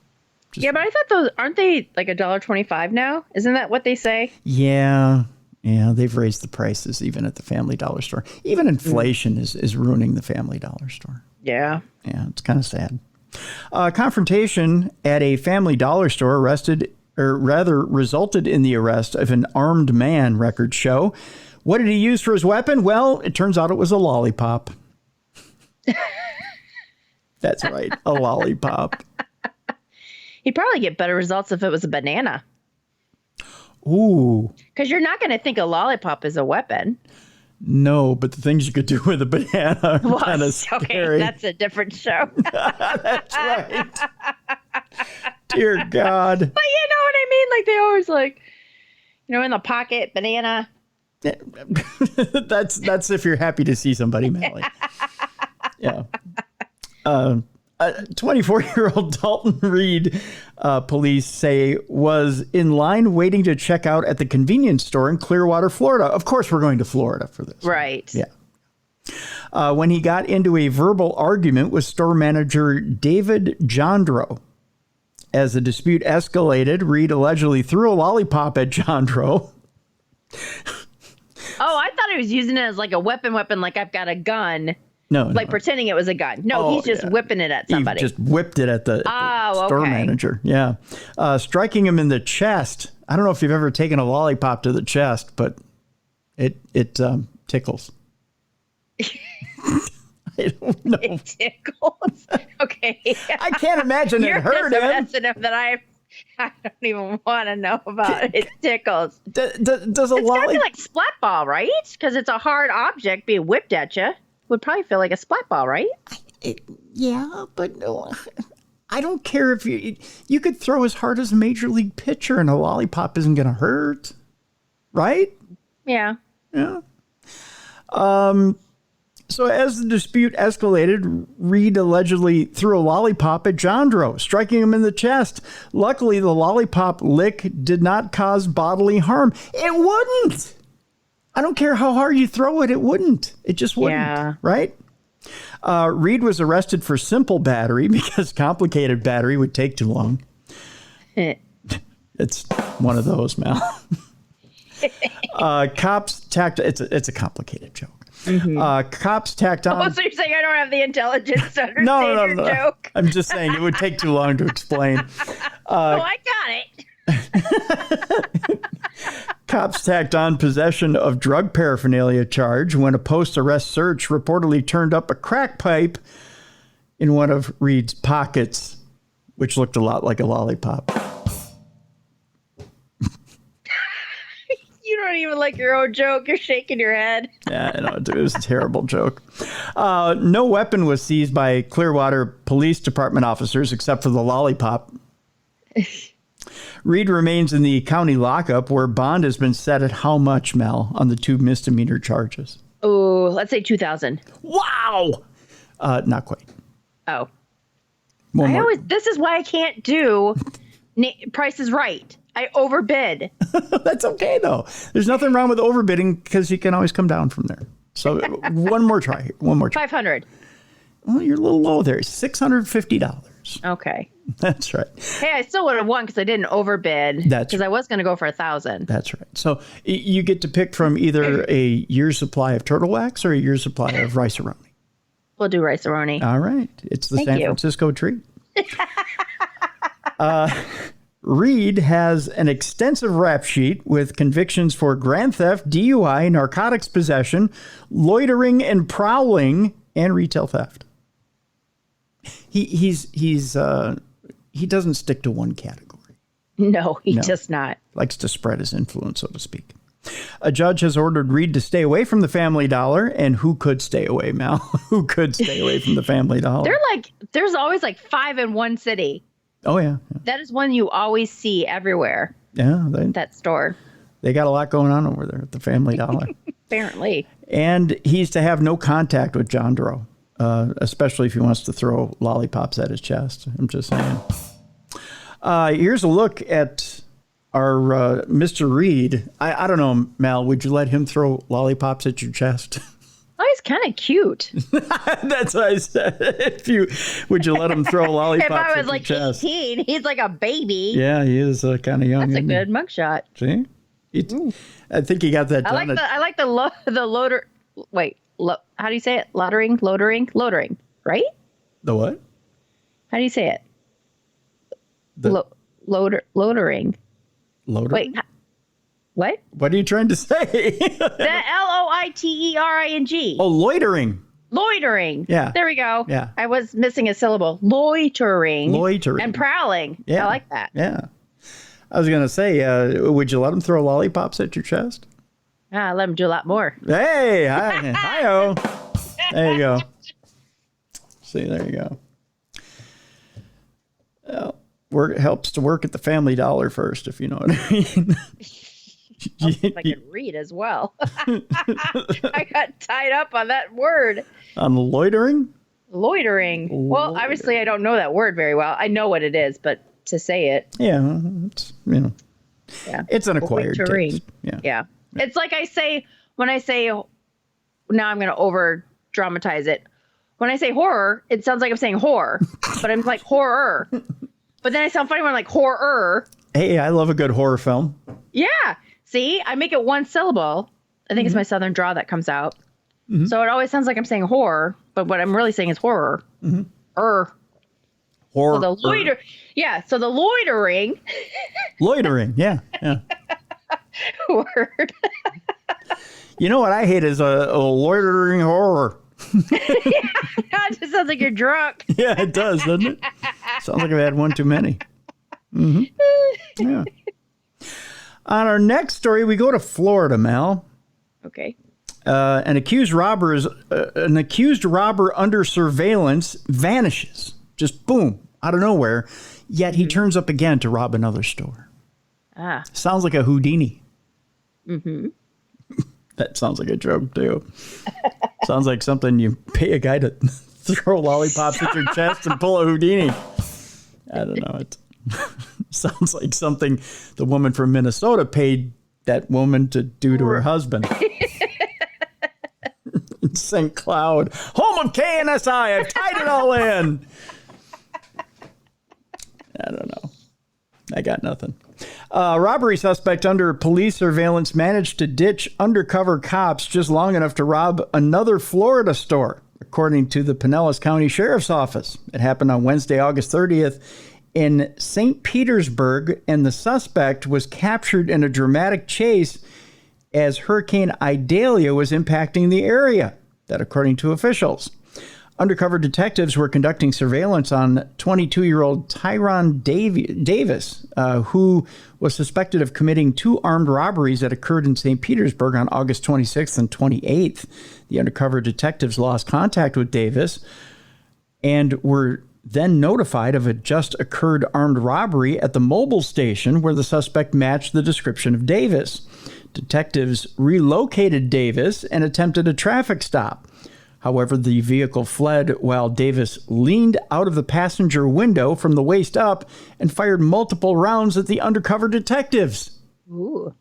Yeah, but I thought those, aren't they like $1.25 now? Isn't that what they say? Yeah. Yeah, they've raised the prices even at the Family Dollar store. Even inflation is ruining the Family Dollar store. Yeah. Yeah, it's kind of sad. Confrontation at a Family Dollar store resulted in the arrest of an armed man, records show. What did he use for his weapon? Well, it turns out it was a lollipop. That's right, a lollipop. He'd probably get better results if it was a banana. Ooh. Because you're not going to think a lollipop is a weapon. No, but the things you could do with a banana are kind of scary. Okay, that's a different show. That's right. Dear God. But you know what I mean? Like they always like, in the pocket, banana. That's if you're happy to see somebody, Mallie. Yeah. 24-year-old Dalton Reed, police say, was in line waiting to check out at the convenience store in Clearwater, Florida. Of course, we're going to Florida for this. Right. Yeah. When he got into a verbal argument with store manager David Jandro. As the dispute escalated, Reed allegedly threw a lollipop at Jandro. Oh, I thought he was using it as like a weapon, like I've got a gun. No, pretending it was a gun. No, he's just whipping it at somebody. He just whipped it at the store manager. Yeah. Striking him in the chest. I don't know if you've ever taken a lollipop to the chest, but it tickles. I don't know. It tickles. Okay. I can't imagine it hurt him. That's enough that I don't even want to know about. It tickles. Does a it's gotta be like splat ball, right? Because it's a hard object being whipped at you. Would probably feel like a splat ball, right? Yeah, but no, I don't care if you could throw as hard as a major league pitcher and a lollipop isn't going to hurt, right? Yeah. Yeah. So as the dispute escalated, Reed allegedly threw a lollipop at Jandro, striking him in the chest. Luckily, the lollipop lick did not cause bodily harm. It wouldn't. I don't care how hard you throw it, it wouldn't. It just wouldn't, right? Reed was arrested for simple battery because complicated battery would take too long. It's one of those, Mal. Cops tacked... It's a complicated joke. Mm-hmm. Cops tacked on... Oh, so you're saying I don't have the intelligence to understand your joke? I'm just saying it would take too long to explain. I got it. Cops tacked on possession of drug paraphernalia charge when a post-arrest search reportedly turned up a crack pipe in one of Reed's pockets, which looked a lot like a lollipop. You don't even like your own joke. You're shaking your head. Yeah, I know. It was a terrible joke. No weapon was seized by Clearwater Police Department officers except for the lollipop. Reed remains in the county lockup where bond has been set at how much, Mel, on the 2 misdemeanor charges? Oh, let's say $2,000. Wow. Not quite. Oh. This is why I can't do Price is Right. I overbid. That's okay, though. There's nothing wrong with overbidding because you can always come down from there. So one more try. 500. Well, you're a little low there. $650. Okay. That's right. Hey, I still would have won because I didn't overbid. Because I was going to go for 1,000. That's right. So you get to pick from either a year's supply of turtle wax or a year's supply of rice-a-roni. We'll do rice-a-roni. All right. It's the San Francisco treat. Reed has an extensive rap sheet with convictions for grand theft, DUI, narcotics possession, loitering and prowling, and retail theft. He doesn't stick to one category. No, he does not. Likes to spread his influence, so to speak. A judge has ordered Reed to stay away from the Family Dollar. And who could stay away, Mal? Who could stay away from the Family Dollar? There's always like 5 in one city. Oh, yeah. That is one you always see everywhere. Yeah. That store. They got a lot going on over there at the Family Dollar. Apparently. And he's to have no contact with John Doe, especially if he wants to throw lollipops at his chest. I'm just saying. Here's a look at our Mr. Reed. I don't know, Mal, would you let him throw lollipops at your chest? Oh, he's kind of cute. That's what I said. Would you let him throw lollipops at your chest? If I was like 18, he's like a baby. Yeah, he is kind of young. That's a good mugshot. See? I think he got that done. I like the loader. Wait, how do you say it? Loitering, right? The what? How do you say it? Loitering. Loitering? Wait, what? What are you trying to say? The Loitering. Oh, loitering. Loitering. Yeah. There we go. Yeah. I was missing a syllable. Loitering. And prowling. Yeah. I like that. Yeah. I was going to say, would you let him throw lollipops at your chest? Let him do a lot more. Hey, hi-oh. There you go. See, there you go. Well, helps to work at the Family Dollar first, if you know what I mean. I can read as well. I got tied up on that word. On loitering? Loitering. Well, obviously I don't know that word very well. I know what it is, but to say it. Yeah, it's, it's an acquired taste. Yeah. It's like when I say, now I'm going to over dramatize it. When I say horror, it sounds like I'm saying whore, but I'm like horror. But then I sound funny when I'm like horror. Hey, I love a good horror film. Yeah. See, I make it one syllable. I think it's my southern draw that comes out. Mm-hmm. So it always sounds like I'm saying horror, but what I'm really saying is horror. Mm-hmm. Horror. So the loitering. Loitering, yeah. Word. You know what I hate is a loitering horror. It just sounds like you're drunk. Yeah, it does, doesn't it? Sounds like I've had one too many. Mm-hmm. Yeah. On our next story, we go to Florida, Mel. Okay. An accused robber under surveillance vanishes. Just boom, out of nowhere. Yet he turns up again to rob another store. Sounds like a Houdini. Mm-hmm. That sounds like a joke, too. Sounds like something you pay a guy to throw lollipops at your chest and pull a Houdini. I don't know. It sounds like something the woman from Minnesota paid that woman to do to her husband. St. Cloud, home of KNSI. I've tied it all in. I don't know. I got nothing. Robbery suspect under police surveillance managed to ditch undercover cops just long enough to rob another Florida store, according to the Pinellas County Sheriff's Office. It happened on Wednesday, August 30th in St. Petersburg, and the suspect was captured in a dramatic chase as Hurricane Idalia was impacting the area. That according to officials. Undercover detectives were conducting surveillance on 22-year-old Tyron Davis, who was suspected of committing 2 armed robberies that occurred in St. Petersburg on August 26th and 28th. The undercover detectives lost contact with Davis and were then notified of a just occurred armed robbery at the Mobil station where the suspect matched the description of Davis. Detectives relocated Davis and attempted a traffic stop. However, the vehicle fled while Davis leaned out of the passenger window from the waist up and fired multiple rounds at the undercover detectives. Ooh.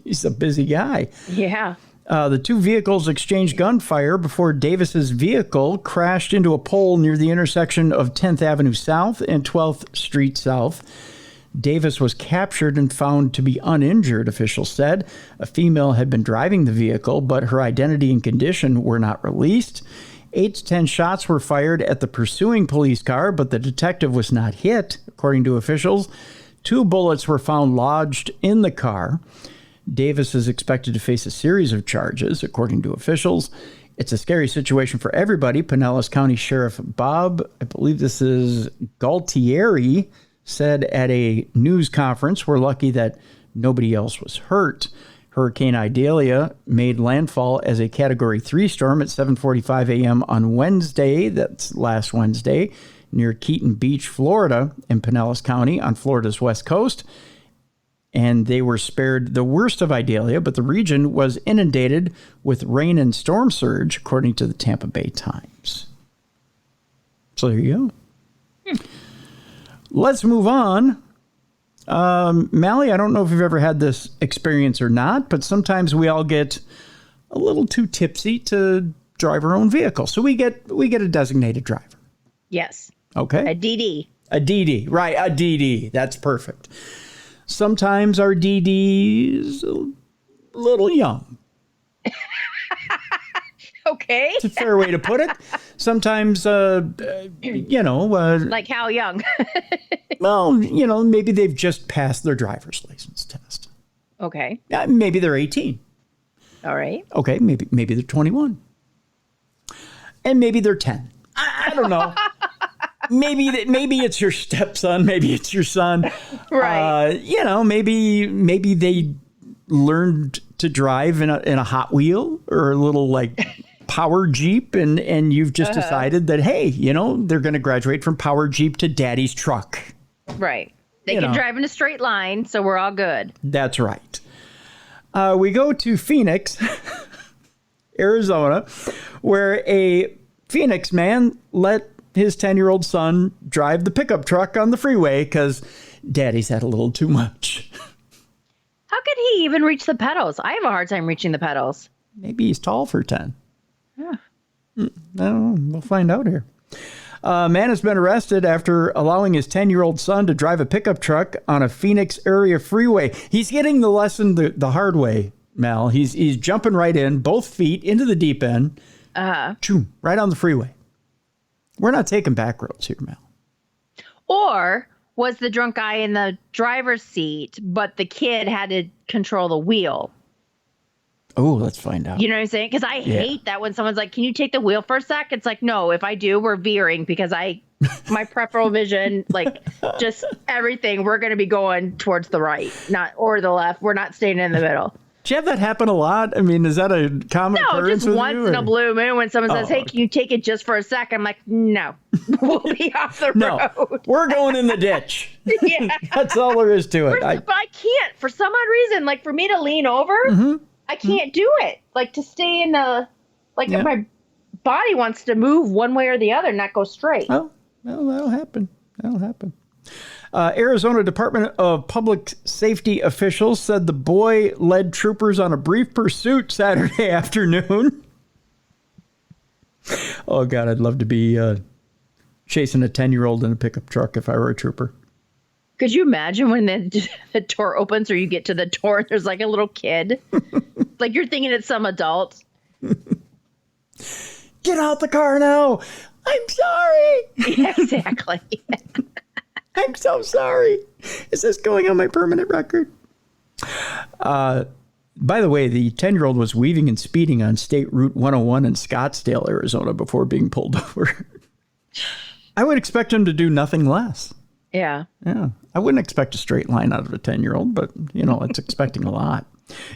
He's a busy guy. Yeah. The 2 vehicles exchanged gunfire before Davis's vehicle crashed into a pole near the intersection of 10th Avenue South and 12th Street South. Davis was captured and found to be uninjured, officials said. A female had been driving the vehicle, but her identity and condition were not released. 8 to 10 shots were fired at the pursuing police car, but the detective was not hit, according to officials. 2 bullets were found lodged in the car. Davis is expected to face a series of charges, according to officials. It's a scary situation for everybody. Pinellas County Sheriff Bob, I believe this is Galtieri, said at a news conference, "We're lucky that nobody else was hurt." Hurricane Idalia made landfall as a Category 3 storm at 7:45 a.m. on Wednesday, that's last Wednesday, near Keaton Beach, Florida, in Pinellas County on Florida's west coast. And they were spared the worst of Idalia, but the region was inundated with rain and storm surge, according to the Tampa Bay Times. So there you go. Let's move on. Mallie, I don't know if you've ever had this experience or not, but sometimes we all get a little too tipsy to drive our own vehicle. So we get a designated driver. Yes. Okay. A DD. A DD. Right. A DD. That's perfect. Sometimes our DD's a little young. Okay. It's a fair way to put it. Sometimes, like how young? well, maybe they've just passed their driver's license test. Okay. Maybe they're 18. All right. Okay. Maybe they're 21. And maybe they're 10. I don't know. Maybe it's your stepson. Maybe it's your son. Right. Maybe they learned to drive in a Hot Wheel or a little like power Jeep, and you've just decided that, hey, they're going to graduate from power Jeep to daddy's truck. Right. They can drive in a straight line, so we're all good. That's right. We go to Phoenix, Arizona, where a Phoenix man let his 10-year-old son drive the pickup truck on the freeway because daddy's had a little too much. How could he even reach the pedals? I have a hard time reaching the pedals. Maybe he's tall for 10. Yeah. I don't know. We'll find out here. A man has been arrested after allowing his 10-year-old son to drive a pickup truck on a Phoenix area freeway. He's getting the lesson the hard way, Mal. He's jumping right in, both feet into the deep end, right on the freeway. We're not taking back roads here, Mal. Or was the drunk guy in the driver's seat, but the kid had to control the wheel? Oh, let's find out. You know what I'm saying? Because I hate that when someone's like, can you take the wheel for a sec? It's like, no, if I do, we're veering because my peripheral vision, like just everything, we're going to be going towards the right, or the left. We're not staying in the middle. Do you have that happen a lot? I mean, is that a common occurrence? No, just once in a blue moon when someone says, hey, can you take it just for a sec? I'm like, no, we'll be off the road. We're going in the ditch. Yeah. That's all there is to it. But I can't, for some odd reason, like for me to lean over, I can't do it. Like to stay in the, my body wants to move one way or the other, not go straight. Oh, well, that'll happen. Arizona Department of Public Safety officials said the boy led troopers on a brief pursuit Saturday afternoon. Oh, God, I'd love to be chasing a 10-year-old in a pickup truck if I were a trooper. Could you imagine when the door opens or you get to the door and there's like a little kid? Like you're thinking it's some adult. Get out the car now. I'm sorry. Yeah, exactly. I'm so sorry. Is this going on my permanent record? By the way, the 10-year-old was weaving and speeding on State Route 101 in Scottsdale, Arizona, before being pulled over. I would expect him to do nothing less. Yeah. I wouldn't expect a straight line out of a 10-year-old, but, it's expecting a lot.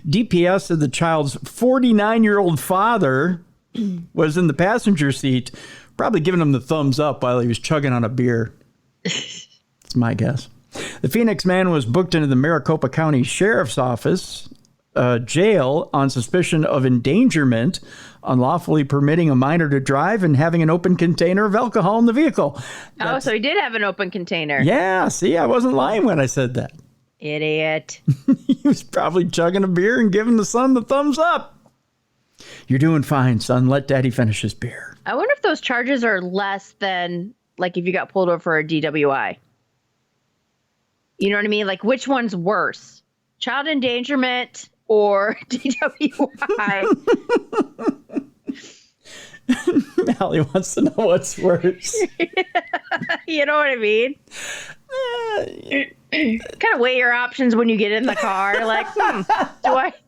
DPS said the child's 49-year-old father was in the passenger seat, probably giving him the thumbs up while he was chugging on a beer. That's my guess. The Phoenix man was booked into the Maricopa County Sheriff's Office jail on suspicion of endangerment, unlawfully permitting a minor to drive, and having an open container of alcohol in the vehicle. So he did have an open container. Yeah, see, I wasn't lying when I said that. Idiot. He was probably chugging a beer and giving the son the thumbs up. You're doing fine, son. Let daddy finish his beer. I wonder if those charges are less than, like, if you got pulled over for a DWI. You know what I mean? Like, which one's worse? Child endangerment or DWI? Mallie wants to know what's worse. You know what I mean? Kind of weigh your options when you get in the car. Like,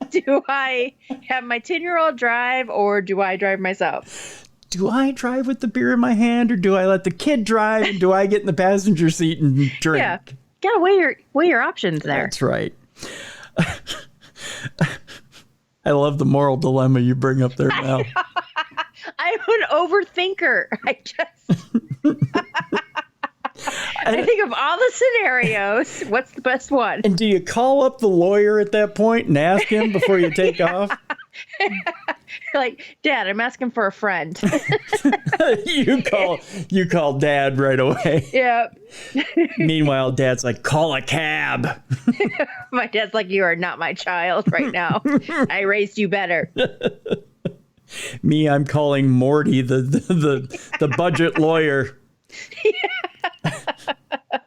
do I have my 10-year-old drive or do I drive myself? Do I drive with the beer in my hand or do I let the kid drive? And do I get in the passenger seat and drink? Yeah, gotta weigh your options there. That's right. I love the moral dilemma you bring up there, Mel. I'm an overthinker. I think of all the scenarios. What's the best one? And do you call up the lawyer at that point and ask him before you take off? Like, Dad, I'm asking for a friend. You call Dad right away. Yeah. Meanwhile, Dad's like, call a cab. My dad's like, you are not my child right now. I raised you better. Me, I'm calling Morty, the budget lawyer.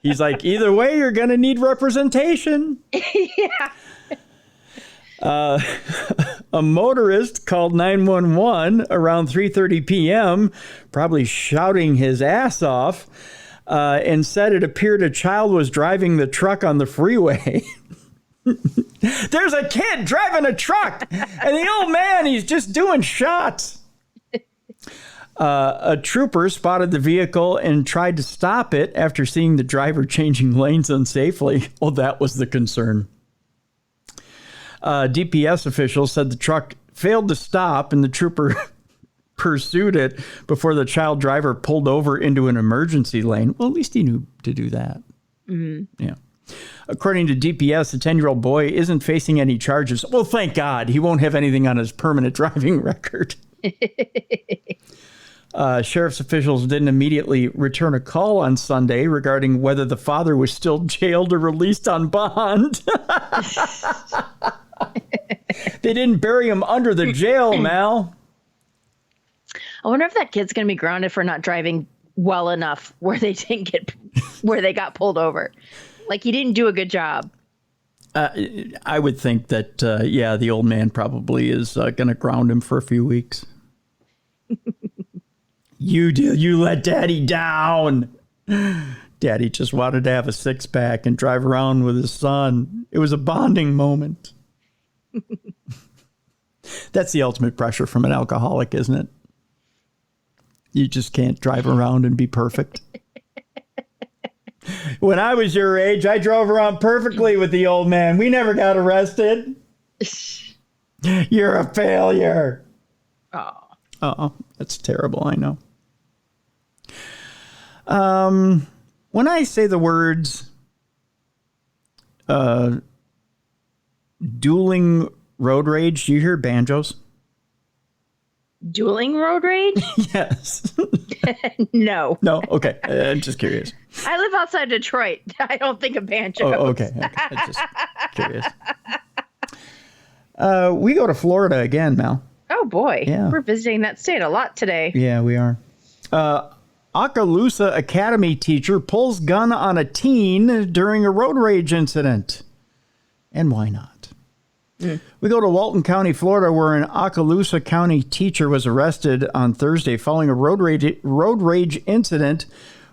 He's like, either way, you're going to need representation. Yeah. A motorist called 911 around 3:30 p.m., probably shouting his ass off, and said it appeared a child was driving the truck on the freeway. There's a kid driving a truck, and the old man, he's just doing shots. A trooper spotted the vehicle and tried to stop it after seeing the driver changing lanes unsafely. Well, that was the concern. DPS officials said the truck failed to stop and the trooper pursued it before the child driver pulled over into an emergency lane. Well, at least he knew to do that. Mm-hmm. Yeah. According to DPS, the 10-year-old boy isn't facing any charges. Well, thank God. He won't have anything on his permanent driving record. Sheriff's officials didn't immediately return a call on Sunday regarding whether the father was still jailed or released on bond. They didn't bury him under the jail, Mal. I wonder if that kid's going to be grounded for not driving well enough where they got pulled over. Like, he didn't do a good job. I would think that, the old man probably is going to ground him for a few weeks. You let Daddy down. Daddy just wanted to have a six-pack and drive around with his son. It was a bonding moment. That's the ultimate pressure from an alcoholic, isn't it? You just can't drive around and be perfect. When I was your age, I drove around perfectly with the old man. We never got arrested. You're a failure. Oh, that's terrible. I know. When I say the words dueling road rage, do you hear banjos? Dueling road rage? Yes. No. No? Okay. I'm just curious. I live outside Detroit. I don't think of banjos. Oh, okay. I'm just curious. We go to Florida again, Mal. Oh, boy. Yeah. We're visiting that state a lot today. Yeah, we are. Okaloosa Academy teacher pulls gun on a teen during a road rage incident. And why not? We go to Walton County, Florida, where an Okaloosa County teacher was arrested on Thursday following a road rage incident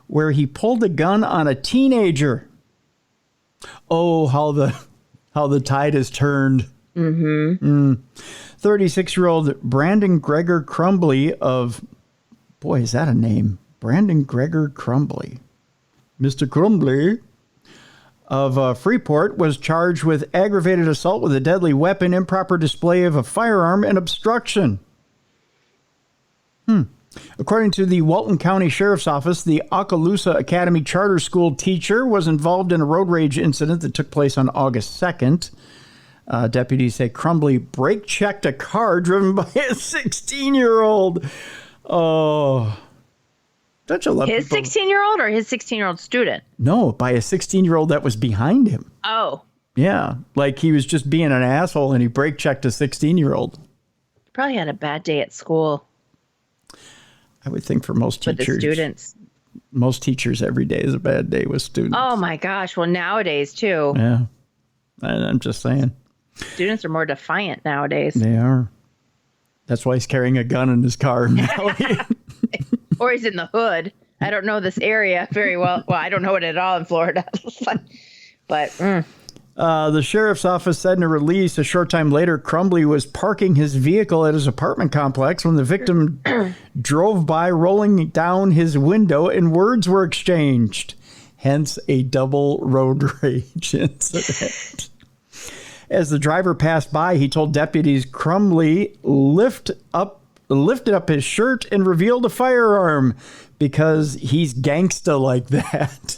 where he pulled a gun on a teenager. Oh, how the tide has turned. 36-year-old Brandon Gregor Crumbly of, boy, is that a name? Brandon Gregor Crumbly. Mr. Crumbly of Freeport was charged with aggravated assault with a deadly weapon, improper display of a firearm, and obstruction. According to the Walton County Sheriff's Office, the Okaloosa Academy Charter School teacher was involved in a road rage incident that took place on August 2nd. Deputies say Crumbly brake-checked a car driven by a 16-year-old. Oh, don't you love his people? 16-year-old or his 16-year-old student? No, by a 16-year-old that was behind him. Oh. Yeah, like he was just being an asshole and he brake-checked a 16-year-old. Probably had a bad day at school. I would think for most teachers. With the students. Most teachers, every day is a bad day with students. Oh, my gosh. Well, nowadays, too. Yeah, I'm just saying. Students are more defiant nowadays. They are. That's why he's carrying a gun in his car. Or he's in the hood. I don't know this area very well. Well, I don't know it at all in Florida. But the sheriff's office said in a release a short time later, Crumbley was parking his vehicle at his apartment complex when the victim drove by, rolling down his window, and words were exchanged. Hence a double road rage incident. As the driver passed by, he told deputies Crumbley lifted up his shirt and revealed a firearm because he's gangsta like that.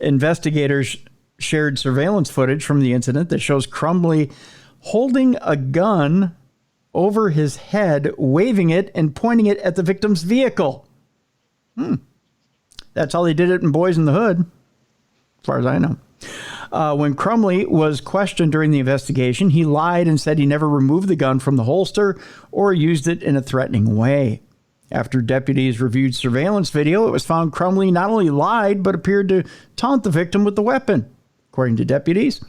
Investigators shared surveillance footage from the incident that shows Crumbley holding a gun over his head, waving it and pointing it at the victim's vehicle. That's how they did it in Boys in the Hood, as far as I know. When Crumbley was questioned during the investigation, he lied and said he never removed the gun from the holster or used it in a threatening way. After deputies reviewed surveillance video, it was found Crumbley not only lied, but appeared to taunt the victim with the weapon. According to deputies,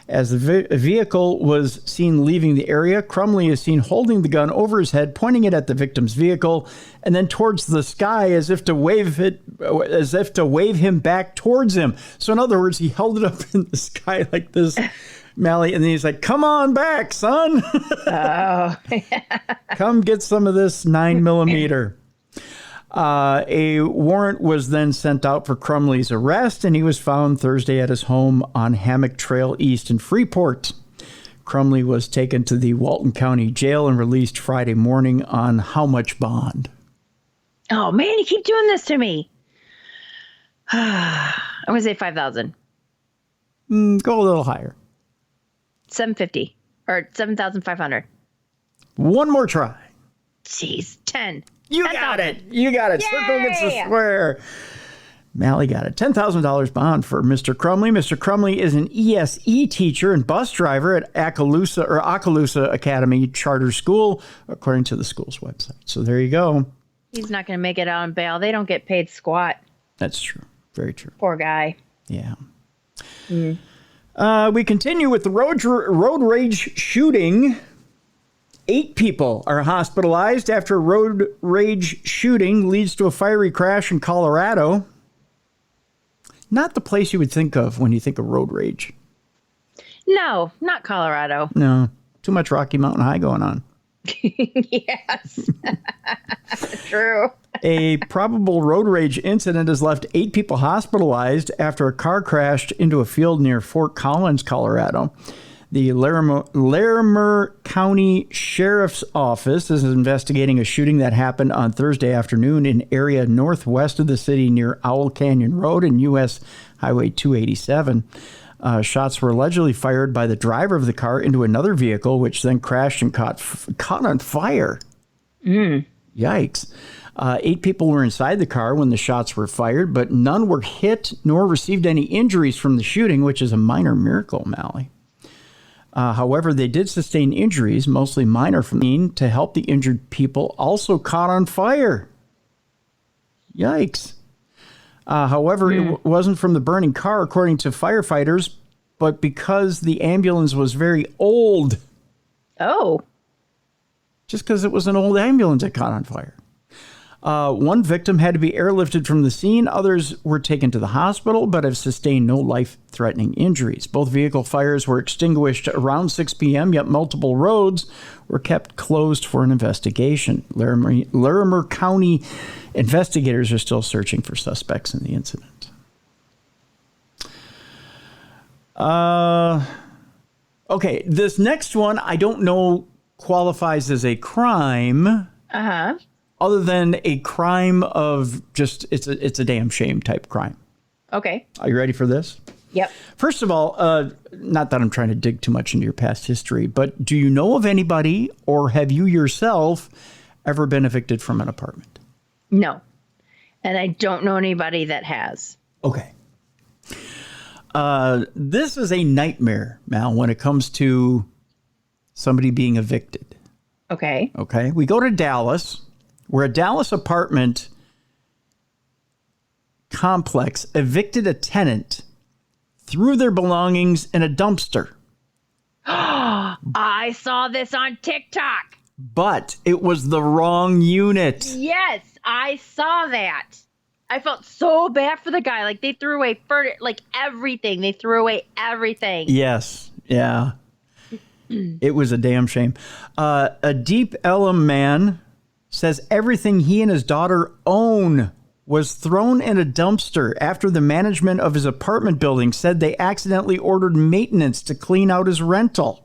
as the vehicle was seen leaving the area, Crumbley is seen holding the gun over his head, pointing it at the victim's vehicle, and then towards the sky as if to wave him back towards him. So in other words, he held it up in the sky like this, Mallie, and then he's like, "Come on back, son." oh, Come get some of this 9mm. A warrant was then sent out for Crumbley's arrest, and he was found Thursday at his home on Hammock Trail East in Freeport. Crumbley was taken to the Walton County Jail and released Friday morning on how much bond? oh man, you keep doing this to me. I'm gonna say $5,000, Go a little higher. $750 or $7,500. One more try. Jeez, 10. You got it. You got it. Circle gets a square. Mallie got it. $10,000 bond for Mr. Crumbley. Mr. Crumbley is an ESE teacher and bus driver at Okaloosa Academy Charter School, according to the school's website. So there you go. He's not going to make it out on bail. They don't get paid squat. That's true. Very true. Poor guy. Yeah. We continue with the road rage shooting. 8 people are hospitalized after a road rage shooting leads to a fiery crash in Colorado. Not the place you would think of when you think of road rage. No, not Colorado. No, too much Rocky Mountain High going on. Yes. True. A probable road rage incident has left 8 people hospitalized after a car crashed into a field near Fort Collins, Colorado. The Larimer County Sheriff's Office is investigating a shooting that happened on Thursday afternoon in area northwest of the city near Owl Canyon Road and U.S. Highway 287. Shots were allegedly fired by the driver of the car into another vehicle, which then crashed and caught on fire. Yikes. 8 people were inside the car when the shots were fired, but none were hit nor received any injuries from the shooting, which is a minor miracle, Mallie. However, they did sustain injuries, mostly minor, to help the injured people also caught on fire. Yikes. However, it wasn't from the burning car, according to firefighters, but because the ambulance was very old. Oh. Just because it was an old ambulance that caught on fire. One victim had to be airlifted from the scene. Others were taken to the hospital, but have sustained no life-threatening injuries. Both vehicle fires were extinguished around 6 p.m., yet multiple roads were kept closed for an investigation. Larimer County investigators are still searching for suspects in the incident. Okay, this next one I don't know qualifies as a crime. Other than a crime of just, it's a damn shame type crime. Okay. Are you ready for this? Yep. First of all, not that I'm trying to dig too much into your past history, but do you know of anybody or have you yourself ever been evicted from an apartment? No. And I don't know anybody that has. Okay. This is a nightmare, Mal, when it comes to somebody being evicted. Okay. Okay. We go to Dallas, where a Dallas apartment complex evicted a tenant, threw their belongings in a dumpster. I saw this on TikTok. But it was the wrong unit. Yes, I saw that. I felt so bad for the guy. Like, they threw away everything. They threw away everything. Yes. Yeah. It was a damn shame. A Deep Ellum man says everything he and his daughter own was thrown in a dumpster after the management of his apartment building said they accidentally ordered maintenance to clean out his rental.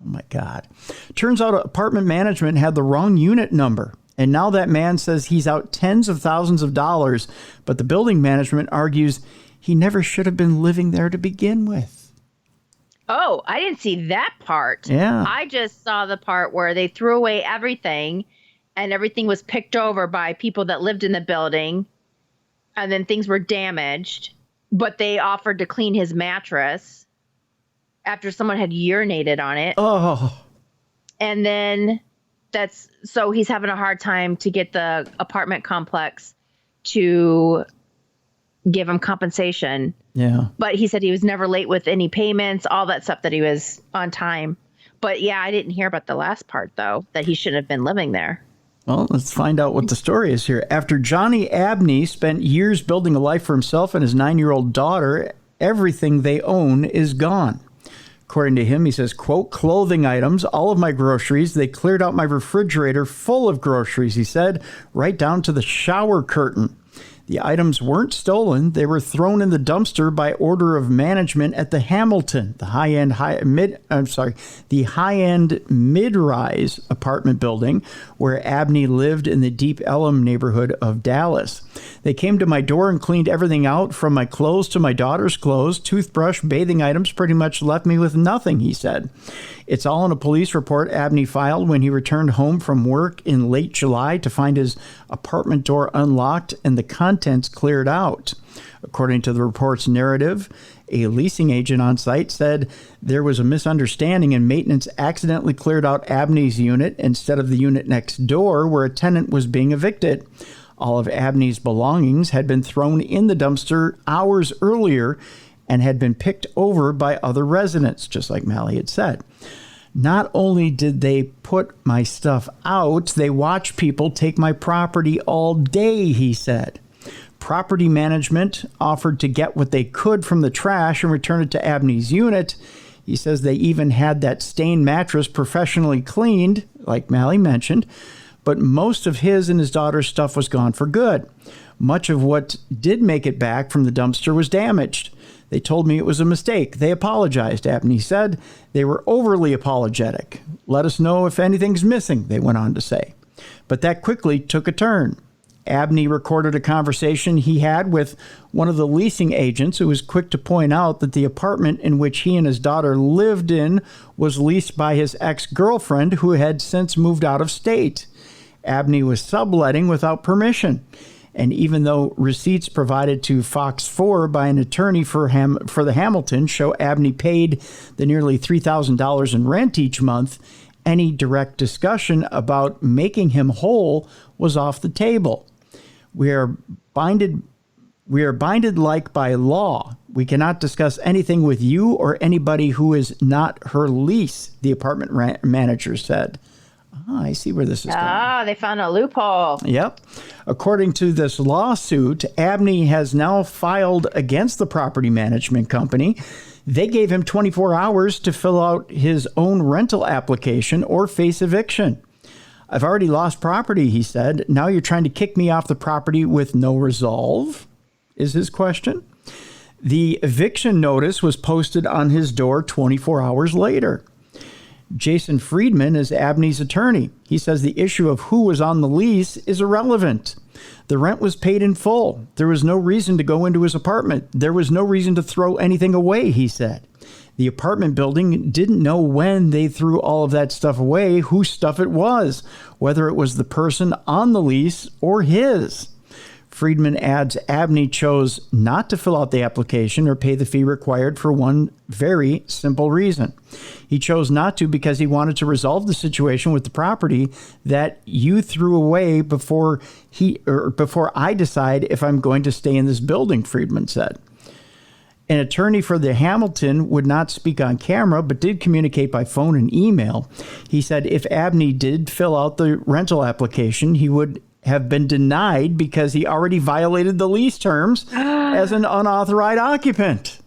Oh, my God. Turns out apartment management had the wrong unit number. And now that man says he's out tens of thousands of dollars, but the building management argues he never should have been living there to begin with. Oh, I didn't see that part. Yeah. I just saw the part where they threw away everything and everything was picked over by people that lived in the building, and then things were damaged, but they offered to clean his mattress after someone had urinated on it. Oh. And then so he's having a hard time to get the apartment complex to give him compensation. Yeah. But he said he was never late with any payments, all that stuff, that he was on time. But yeah, I didn't hear about the last part, though, that he shouldn't have been living there. Well, let's find out what the story is here. After Johnny Abney spent years building a life for himself and his 9-year-old daughter, everything they own is gone. According to him, he says, quote, clothing items, all of my groceries. They cleared out my refrigerator full of groceries, he said, right down to the shower curtain. The items weren't stolen. They were thrown in the dumpster by order of management at the Hamilton, the high-end mid-rise apartment building where Abney lived in the Deep Ellum neighborhood of Dallas. They came to my door and cleaned everything out, from my clothes to my daughter's clothes, toothbrush, bathing items, pretty much left me with nothing, he said. It's all in a police report Abney filed when he returned home from work in late July to find his apartment door unlocked and the contents cleared out. According to the report's narrative, a leasing agent on site said there was a misunderstanding and maintenance accidentally cleared out Abney's unit instead of the unit next door where a tenant was being evicted. All of Abney's belongings had been thrown in the dumpster hours earlier and had been picked over by other residents, just like MALLIE had said. Not only did they put my stuff out, they watched people take my property all day, he said. Property management offered to get what they could from the trash and return it to Abney's unit. He says they even had that stained mattress professionally cleaned, like MALLIE mentioned, but most of his and his daughter's stuff was gone for good. Much of what did make it back from the dumpster was damaged. They told me it was a mistake. They apologized, Abney said. They were overly apologetic. Let us know if anything's missing, they went on to say. But that quickly took a turn. Abney recorded a conversation he had with one of the leasing agents who was quick to point out that the apartment in which he and his daughter lived in was leased by his ex-girlfriend who had since moved out of state. Abney was subletting without permission. And even though receipts provided to Fox 4 by an attorney for the Hamilton show Abney paid the nearly $3,000 in rent each month, any direct discussion about making him whole was off the table. We are binded like by law. We cannot discuss anything with you or anybody who is not her lease, the apartment manager said. Oh, I see where this is going. Ah, they found a loophole. Yep. According to this lawsuit, Abney has now filed against the property management company. They gave him 24 hours to fill out his own rental application or face eviction. I've already lost property, he said. Now you're trying to kick me off the property with no resolve, is his question. The eviction notice was posted on his door 24 hours later. Jason Friedman is Abney's attorney. He says the issue of who was on the lease is irrelevant. The rent was paid in full. There was no reason to go into his apartment. There was no reason to throw anything away, he said. The apartment building didn't know when they threw all of that stuff away, whose stuff it was, whether it was the person on the lease or his. Friedman adds Abney chose not to fill out the application or pay the fee required for one very simple reason. He chose not to because he wanted to resolve the situation with the property that you threw away before I decide if I'm going to stay in this building, Friedman said. An attorney for the Hamilton would not speak on camera, but did communicate by phone and email. He said if Abney did fill out the rental application, he would have been denied because he already violated the lease terms as an unauthorized occupant.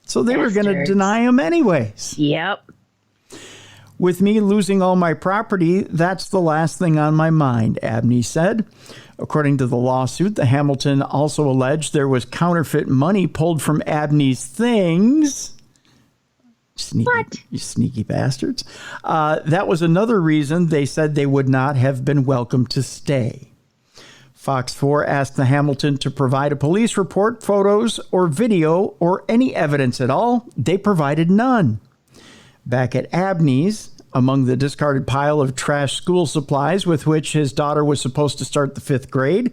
So they were going to deny him anyways. Yep. With me losing all my property, that's the last thing on my mind, Abney said. According to the lawsuit, the Hamilton also alleged there was counterfeit money pulled from Abney's things. You sneaky bastards. That was another reason they said they would not have been welcome to stay. Fox 4 asked the Hamilton to provide a police report, photos, or video, or any evidence at all. They provided none. Back at Abney's, among the discarded pile of trash school supplies with which his daughter was supposed to start the 5th grade,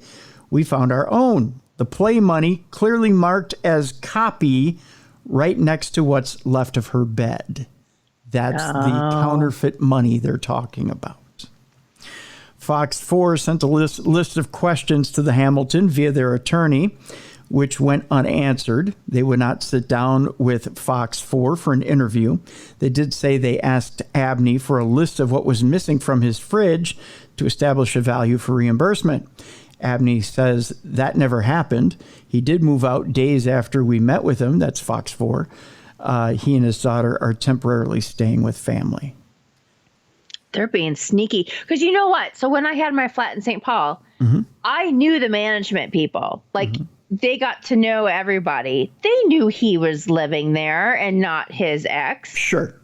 we found our own. The play money clearly marked as copy right next to what's left of her bed. That's the counterfeit money they're talking about. Fox 4 sent a list of questions to the Hamilton via their attorney, which went unanswered. They would not sit down with Fox 4 for an interview. They did say they asked Abney for a list of what was missing from his fridge to establish a value for reimbursement. Abney says that never happened. He did move out days after we met with him. That's Fox 4. He and his daughter are temporarily staying with family. They're being sneaky. Because you know what? So when I had my flat in St. Paul, I knew the management people. Like, they got to know everybody. They knew he was living there and not his ex. Sure.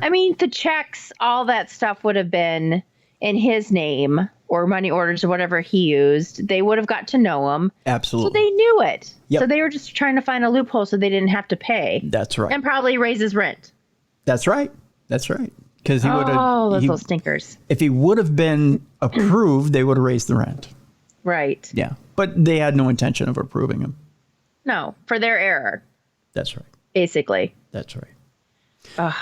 I mean, the checks, all that stuff would have been in his name, or money orders or whatever he used. They would have got to know him. Absolutely. So they knew it. Yep. So they were just trying to find a loophole so they didn't have to pay. That's right. And probably raise his rent. That's right. Because he would have. Oh, those little stinkers. If he would have been approved, they would have raised the rent. Right. Yeah. But they had no intention of approving him. No, for their error. That's right. Basically. That's right.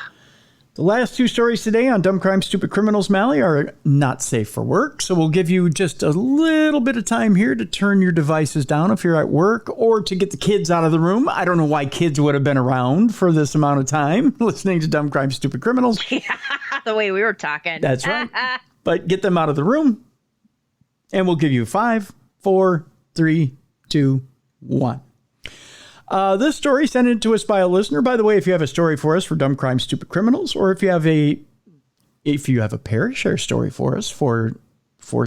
The last 2 stories today on Dumb Crime, Stupid Criminals, MALLIE, are not safe for work. So we'll give you just a little bit of time here to turn your devices down if you're at work, or to get the kids out of the room. I don't know why kids would have been around for this amount of time listening to Dumb Crime, Stupid Criminals. The way we were talking. That's right. But get them out of the room, and we'll give you 5, 4, 3, 2, 1. This story sent in to us by a listener. By the way, if you have a story for us for Dumb Crime, Stupid Criminals, or if you have a Parashare story for us for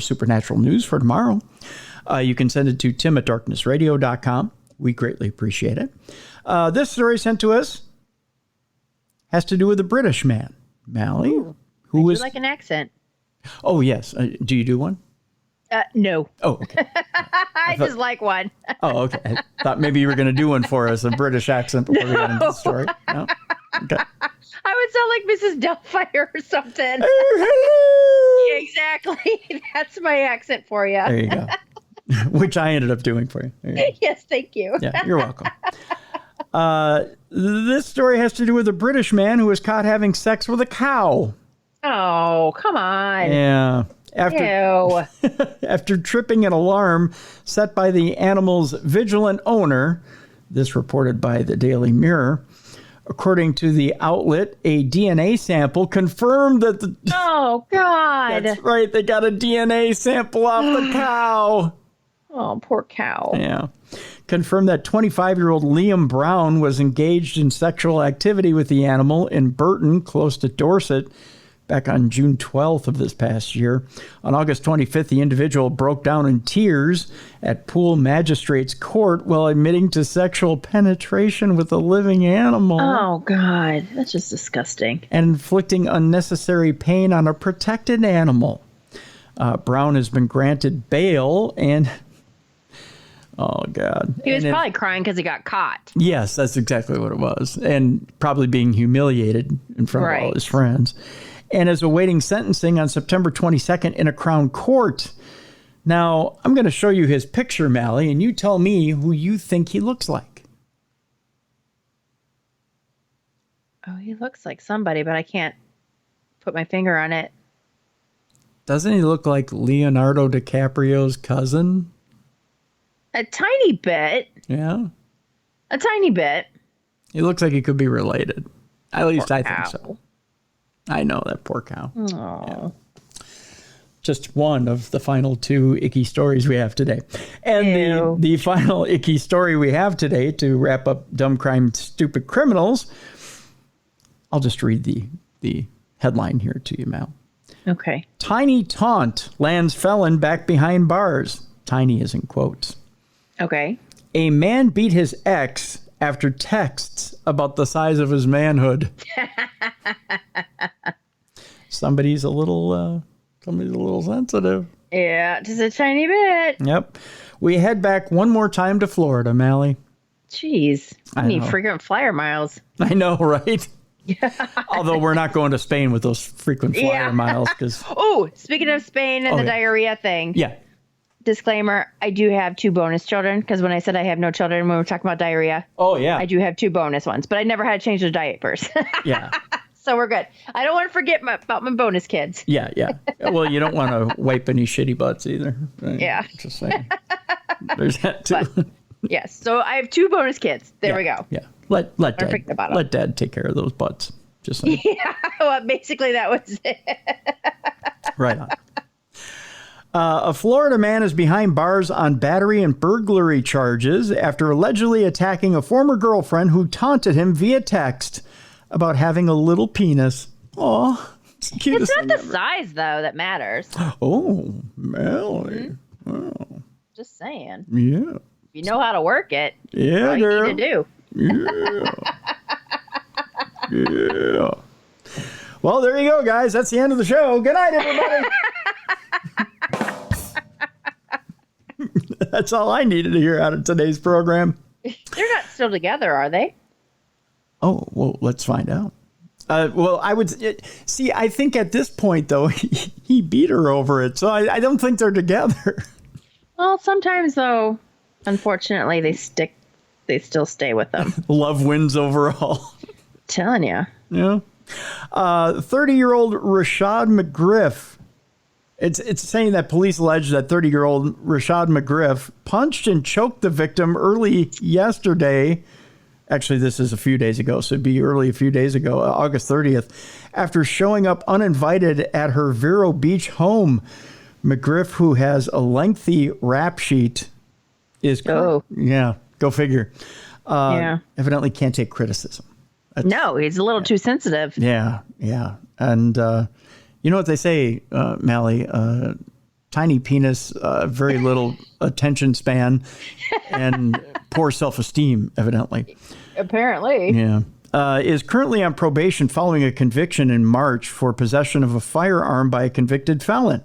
Supernatural News for tomorrow, you can send it to tim@darknessradio.com. We greatly appreciate it. This story sent to us has to do with a British man, MALLIE, who was like an accent. Oh, yes. Do you do one? No. Oh, okay. I just like one. Oh, okay. I thought maybe you were going to do one for us, a British accent before we got into the story. No? Okay. I would sound like Mrs. Doubtfire or something. Oh, hello. Exactly. That's my accent for you. There you go. Which I ended up doing for you. There you go. Yes, thank you. Yeah, you're welcome. This story has to do with a British man who was caught having sex with a cow. Oh, come on. Yeah. Ew. After tripping an alarm set by the animal's vigilant owner, this reported by the Daily Mirror, according to the outlet, a DNA sample confirmed that the... Oh, God. That's right. They got a DNA sample off the cow. Oh, poor cow. Yeah. Confirmed that 25-year-old Liam Brown was engaged in sexual activity with the animal in Burton, close to Dorset, back on June 12th of this past year. On August 25th, the individual broke down in tears at Poole Magistrates Court while admitting to sexual penetration with a living animal. Oh, God. That's just disgusting. And inflicting unnecessary pain on a protected animal. Brown has been granted bail and... Oh, God. He was probably crying because he got caught. Yes, that's exactly what it was. And probably being humiliated in front of all his friends. And is awaiting sentencing on September 22nd in a Crown court. Now, I'm going to show you his picture, MALLIE, and you tell me who you think he looks like. Oh, he looks like somebody, but I can't put my finger on it. Doesn't he look like Leonardo DiCaprio's cousin? A tiny bit. Yeah. A tiny bit. He looks like he could be related. At least I think so. I know, that poor cow. Oh. just one of the final 2 icky stories we have today. And the final icky story we have today to wrap up Dumb Crime, Stupid Criminals, I'll just read the headline here to you, Mal. Okay. Tiny taunt lands felon back behind bars. Tiny is in quotes. Okay. A man beat his ex after texts about the size of his manhood. Somebody's a little sensitive. Yeah, just a tiny bit. Yep. We head back one more time to Florida, Mallie. Jeez. I need frequent flyer miles. I know, right? Although we're not going to Spain with those frequent flyer miles. Oh, speaking of Spain and the diarrhea thing. Yeah. Disclaimer, I do have 2 bonus children, because when I said I have no children when we were talking about diarrhea, I do have 2 bonus ones, but I never had to change their diapers. Yeah. So we're good. I don't want to forget about my bonus kids. Yeah. Well, you don't want to wipe any shitty butts either. Right? Yeah. Just saying. There's that too. But, yes. So I have 2 bonus kids. There we go. Yeah. Let Dad take care of those butts. Just saying. Yeah. Well, basically that was it. Right on. A Florida man is behind bars on battery and burglary charges after allegedly attacking a former girlfriend who taunted him via text about having a little penis. Oh, it's not the size, though, that matters. Oh, Mallie. Mm-hmm. Oh. Just saying. Yeah. If you know how to work it, yeah, that's all you need to do. Yeah. Yeah. Well, there you go, guys. That's the end of the show. Good night, everybody. That's all I needed to hear out of today's program. They're not still together, are they? Oh, well, let's find out. Well, I would see. I think at this point, though, he beat her over it, so I don't think they're together. Well, sometimes, though, unfortunately, they still stay with them. Love wins overall. Telling you. Yeah. 30-year-old Rashad McGriff. It's saying that police allege that 30-year-old Rashad McGriff punched and choked the victim early yesterday. Actually, this is a few days ago, so it'd be a few days ago, August 30th, after showing up uninvited at her Vero Beach home. McGriff, who has a lengthy rap sheet, is... Yeah, go figure. Evidently can't take criticism. No, he's a little too sensitive. Yeah. And you know what they say, Mallie? Tiny penis, very little attention span, and poor self-esteem, evidently. Apparently. Yeah. Is currently on probation following a conviction in March for possession of a firearm by a convicted felon.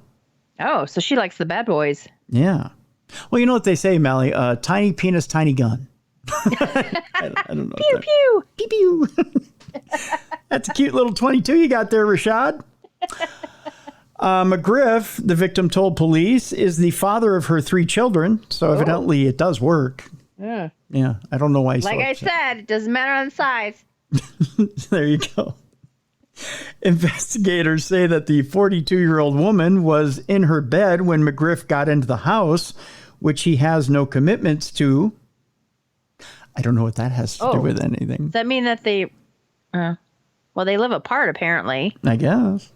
Oh, so she likes the bad boys. Yeah. Well, you know what they say, Mallie? Tiny penis, tiny gun. I don't know. Pew, pew. Pew, pew. That's a cute little 22 you got there, Rashad. McGriff, the victim told police, is the father of her 3 children. So evidently it does work. Yeah. Yeah. I don't know why he's like I said, it doesn't matter on the size. There you go. Investigators say that the 42-year-old woman was in her bed when McGriff got into the house, which he has no commitments to. I don't know what that has to do with anything. Does that mean that they live apart, apparently? I guess.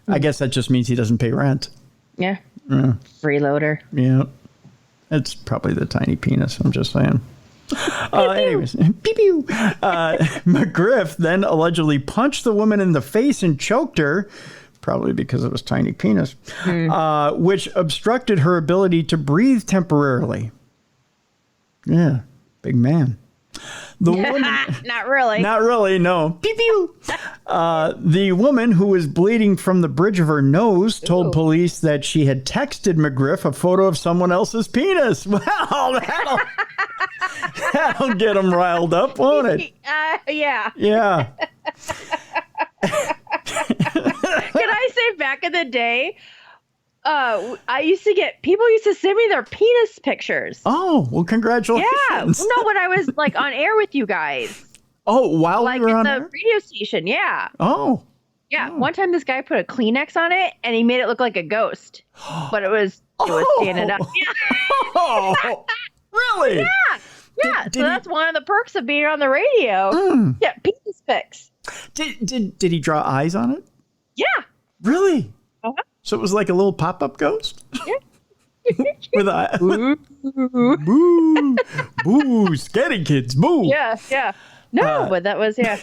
I guess that just means he doesn't pay rent. Yeah. Freeloader. Yeah. It's probably the tiny penis, I'm just saying. Anyways, pew pew. McGriff then allegedly punched the woman in the face and choked her, probably because of his tiny penis, which obstructed her ability to breathe temporarily. Yeah, big man. The woman, not really. Not really, no. Pew pew. The woman, who was bleeding from the bridge of her nose, told police that she had texted McGriff a photo of someone else's penis. Well, that'll get him riled up, won't it? Yeah. Yeah. Can I say back in the day, people used to send me their penis pictures. Oh, well, congratulations. Yeah. No, when I was like on air with you guys. Oh, while like we were on the radio station. Yeah. Oh. Yeah. Oh. One time this guy put a Kleenex on it and he made it look like a ghost, but it was standing up. Yeah. Oh, really? Yeah. Yeah. So that's one of the perks of being on the radio. Yeah. Penis pics. Did he draw eyes on it? Yeah. Really? Uh-huh. So it was like a little pop-up ghost? With a boo, scaredy kids, boo. Yeah. No, but that was, I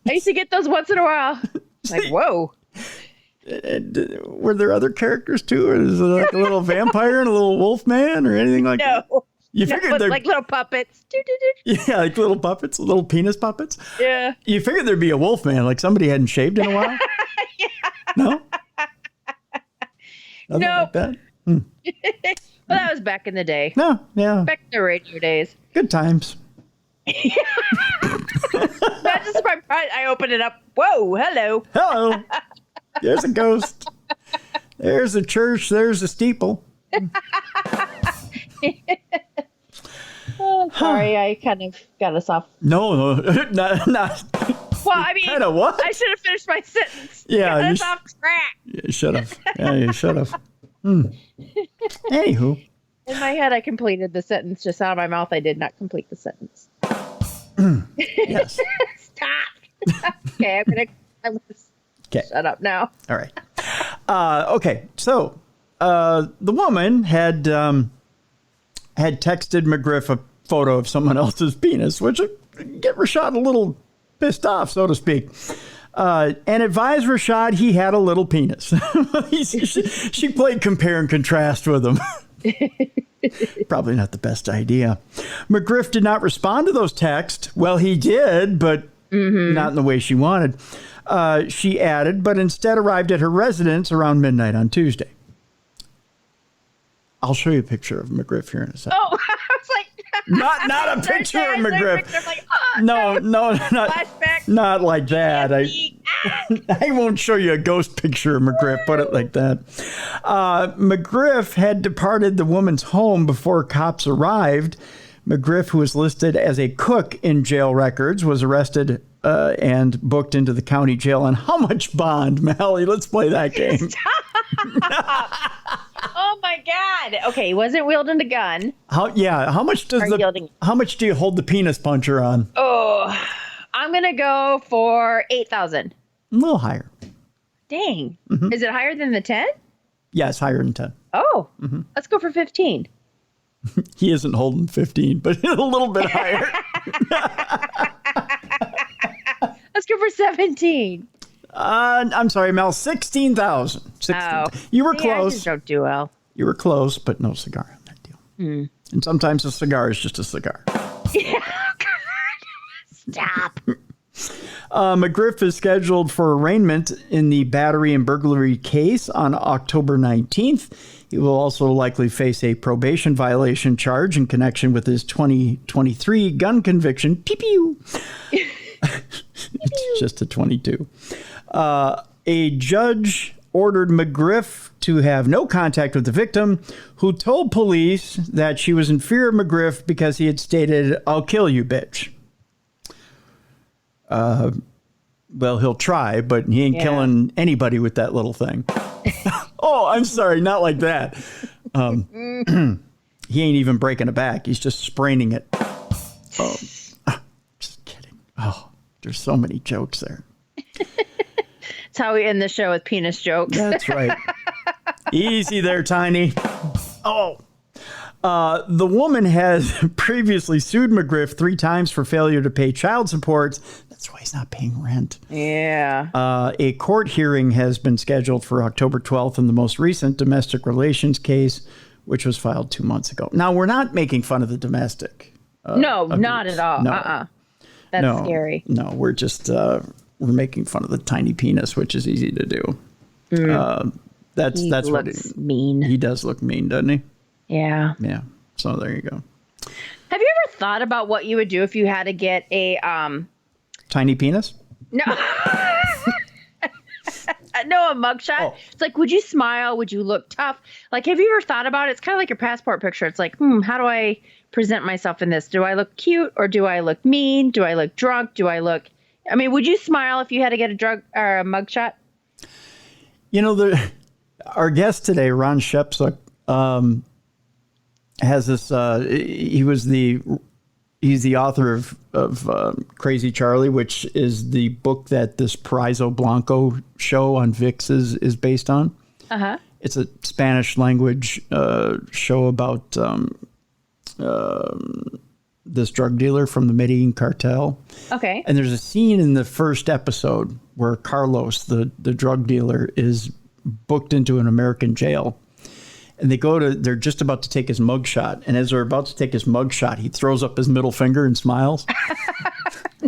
used to get those once in a while. Like, whoa. Were there other characters too? Or is it like a little vampire and a little wolf man or anything like that? No. You figured they're like little puppets. Yeah, like little puppets, little penis puppets. Yeah. You figured there'd be a wolf man, like somebody hadn't shaved in a while? Yeah. No? Nothing Nope. like that? Well, that was back in the day. No, yeah. Back in the radio days. Good times. Imagine if I opened it up. Whoa, hello. Hello. There's a ghost. There's a church. There's a steeple. Oh, sorry, I kind of got us off. No, not. Well, I mean, Kinda what? I should have finished my sentence. Yeah, Got you us off track. You should have. Yeah, you should have. Anywho. In my head, I completed the sentence. Just out of my mouth, I did not complete the sentence. Yes. Stop. Okay, I'm gonna shut up now. All right. Okay. So the woman had texted McGriff a photo of someone else's penis, which get Rashad a little pissed off, so to speak. And advised Rashad he had a little penis. She played compare and contrast with him. Probably not the best idea. McGriff did not respond to those texts. Well, he did, but not in the way she wanted. She added, but instead arrived at her residence around midnight on Tuesday. I'll show you a picture of McGriff here in a second. Oh, I was like, not a picture of McGriff. Like, no, not flashback. Not like that. I won't show you a ghost picture of McGriff. Put it like that. McGriff had departed the woman's home before cops arrived. McGriff, who was listed as a cook in jail records, was arrested and booked into the county jail on how much bond, Mallie? Let's play that game. Oh my God! Okay, he wasn't wielding a gun. How much do you hold the penis puncher on? Oh, I'm gonna go for 8,000. A little higher. Dang, Is it higher than the 10? Yes, higher than 10. Oh, let's go for 15. He isn't holding 15, but a little bit higher. Let's go for 17. I'm sorry, Mel. 16,000. 16. Oh, You were I close. just don't do well. You were close, but no cigar on that deal. And sometimes a cigar is just a cigar. Stop. McGriff is scheduled for arraignment in the battery and burglary case on October 19th. He will also likely face a probation violation charge in connection with his 2023 gun conviction. Pew-pew. It's just a 22. A judge ordered McGriff to have no contact with the victim, who told police that she was in fear of McGriff because he had stated, "I'll kill you, bitch." Well, he'll try, but he ain't killing anybody with that little thing. Oh, I'm sorry, not like that. He ain't even breaking it back. He's just spraining it. Oh, just kidding. Oh, there's so many jokes there. That's how we end the show, with penis jokes. That's right. Easy there, Tiny. Oh. The woman has previously sued McGriff 3 times for failure to pay child support. That's why he's not paying rent. Yeah. A court hearing has been scheduled for October 12th in the most recent domestic relations case, which was filed 2 months ago. Now, we're not making fun of the domestic. No, abuse. not at all. No. That's scary. No, we're just we're making fun of the tiny penis, which is easy to do. That's He what looks mean. He does look mean, doesn't he? Yeah. Yeah. So there you go. Have you ever thought about what you would do if you had to get a Tiny penis? No. No, a mugshot. Oh. It's like, would you smile? Would you look tough? Like, have you ever thought about it? It's kind of like your passport picture. It's like, how do I present myself in this? Do I look cute or do I look mean? Do I look drunk? Would you smile if you had to get a drug or a mugshot? You know, our guest today, Ron Chepesiuk, has this. He's the author of Crazy Charlie, which is the book that this Paraiso Blanco show on VIX is based on. It's a Spanish language show about this drug dealer from the Medellin Cartel. Okay. And there's a scene in the first episode where Carlos, the drug dealer, is booked into an American jail. And they're just about to take his mugshot. And as they're about to take his mugshot, he throws up his middle finger and smiles.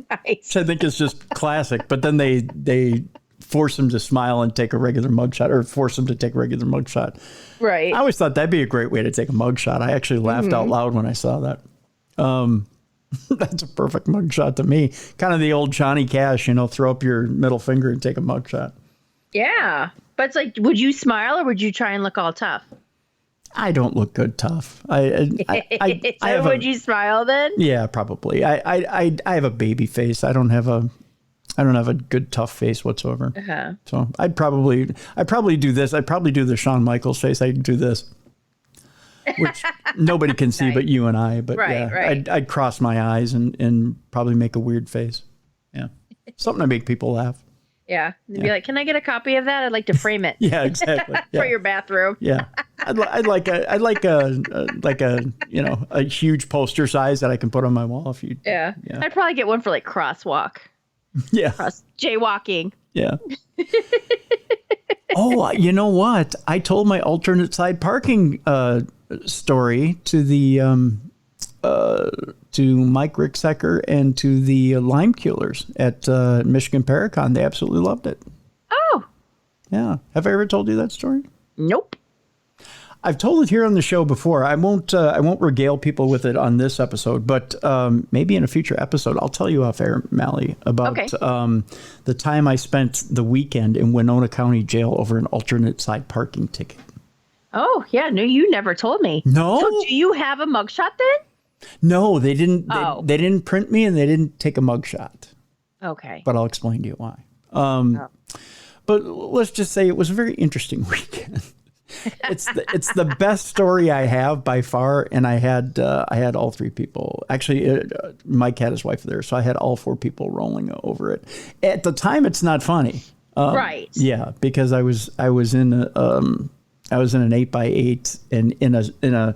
Nice. Which I think is just classic. But then they force him to smile and take a regular mugshot, or force him to take a regular mugshot. Right. I always thought that'd be a great way to take a mugshot. I actually laughed out loud when I saw that. That's a perfect mugshot to me. Kind of the old Johnny Cash, throw up your middle finger and take a mugshot. Yeah. But it's like, would you smile or would you try and look all tough? I don't look good tough. I have would you smile then? Yeah, probably. I have a baby face. I don't have a good tough face whatsoever. So I'd probably do this. I'd probably do the Shawn Michaels face. I'd do this, which nobody can see but you and I. But right. I'd cross my eyes and probably make a weird face. Yeah, something to make people laugh. Yeah, and be like, "Can I get a copy of that? I'd like to frame it." Yeah, exactly. For your bathroom. Yeah, I'd like a huge poster size that I can put on my wall. If you. Yeah. I'd probably get one for like crosswalk. Yeah. Jaywalking. Yeah. Oh, you know what? I told my alternate side parking story to the to Mike Ricksecker and to the Lime Killers at Michigan Paracon. They absolutely loved it. Oh. Yeah. Have I ever told you that story? Nope. I've told it here on the show before. I won't regale people with it on this episode, but maybe in a future episode, I'll tell you off air, Mallie, about the time I spent the weekend in Winona County Jail over an alternate side parking ticket. Oh, yeah. No, you never told me. No. So do you have a mugshot then? No, they didn't. Oh. They didn't print me, and they didn't take a mugshot. Okay. But I'll explain to you why. But let's just say it was a very interesting weekend. It's the best story I have by far, and I had all three people. Actually, Mike had his wife there, so I had all four people rolling over it. At the time, it's not funny, right? Yeah, because I was in an 8x8 and in a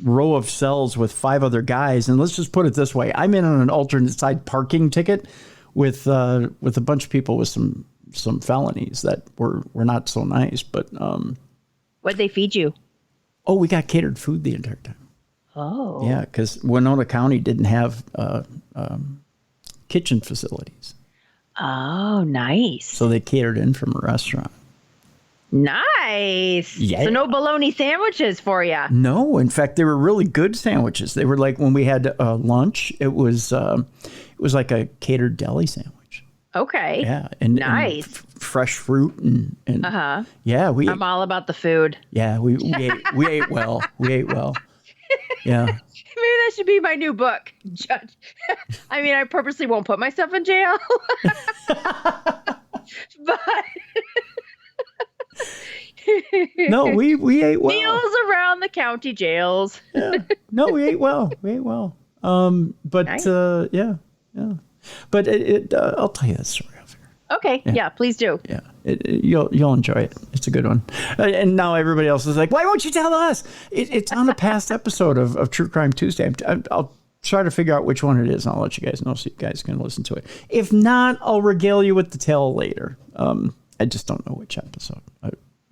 row of cells with 5 other guys, and let's just put it this way: I'm in on an alternate side parking ticket with a bunch of people with some felonies that were not so nice, but. What'd they feed you? Oh, we got catered food the entire time. Oh. Yeah, because Winona County didn't have kitchen facilities. Oh, nice. So they catered in from a restaurant. Nice. Yeah. So no bologna sandwiches for you. No, in fact, they were really good sandwiches. They were like when we had lunch, it was like a catered deli sandwich. Okay. Yeah, and nice. And fresh fruit and yeah, I'm all about the food. Yeah, we ate well. We ate well. Yeah. Maybe that should be my new book. Judge. I mean, I purposely won't put myself in jail. But no, we ate well. Meals around the county jails. Yeah. No, we ate well. We ate well. But nice. Yeah. But I'll tell you that story over here. Okay. Yeah, please do. Yeah. You'll enjoy it. It's a good one. And now everybody else is like, why won't you tell us? It's on a past episode of True Crime Tuesday. I'll try to figure out which one it is, and I'll let you guys know so you guys can listen to it. If not, I'll regale you with the tale later. I just don't know which episode.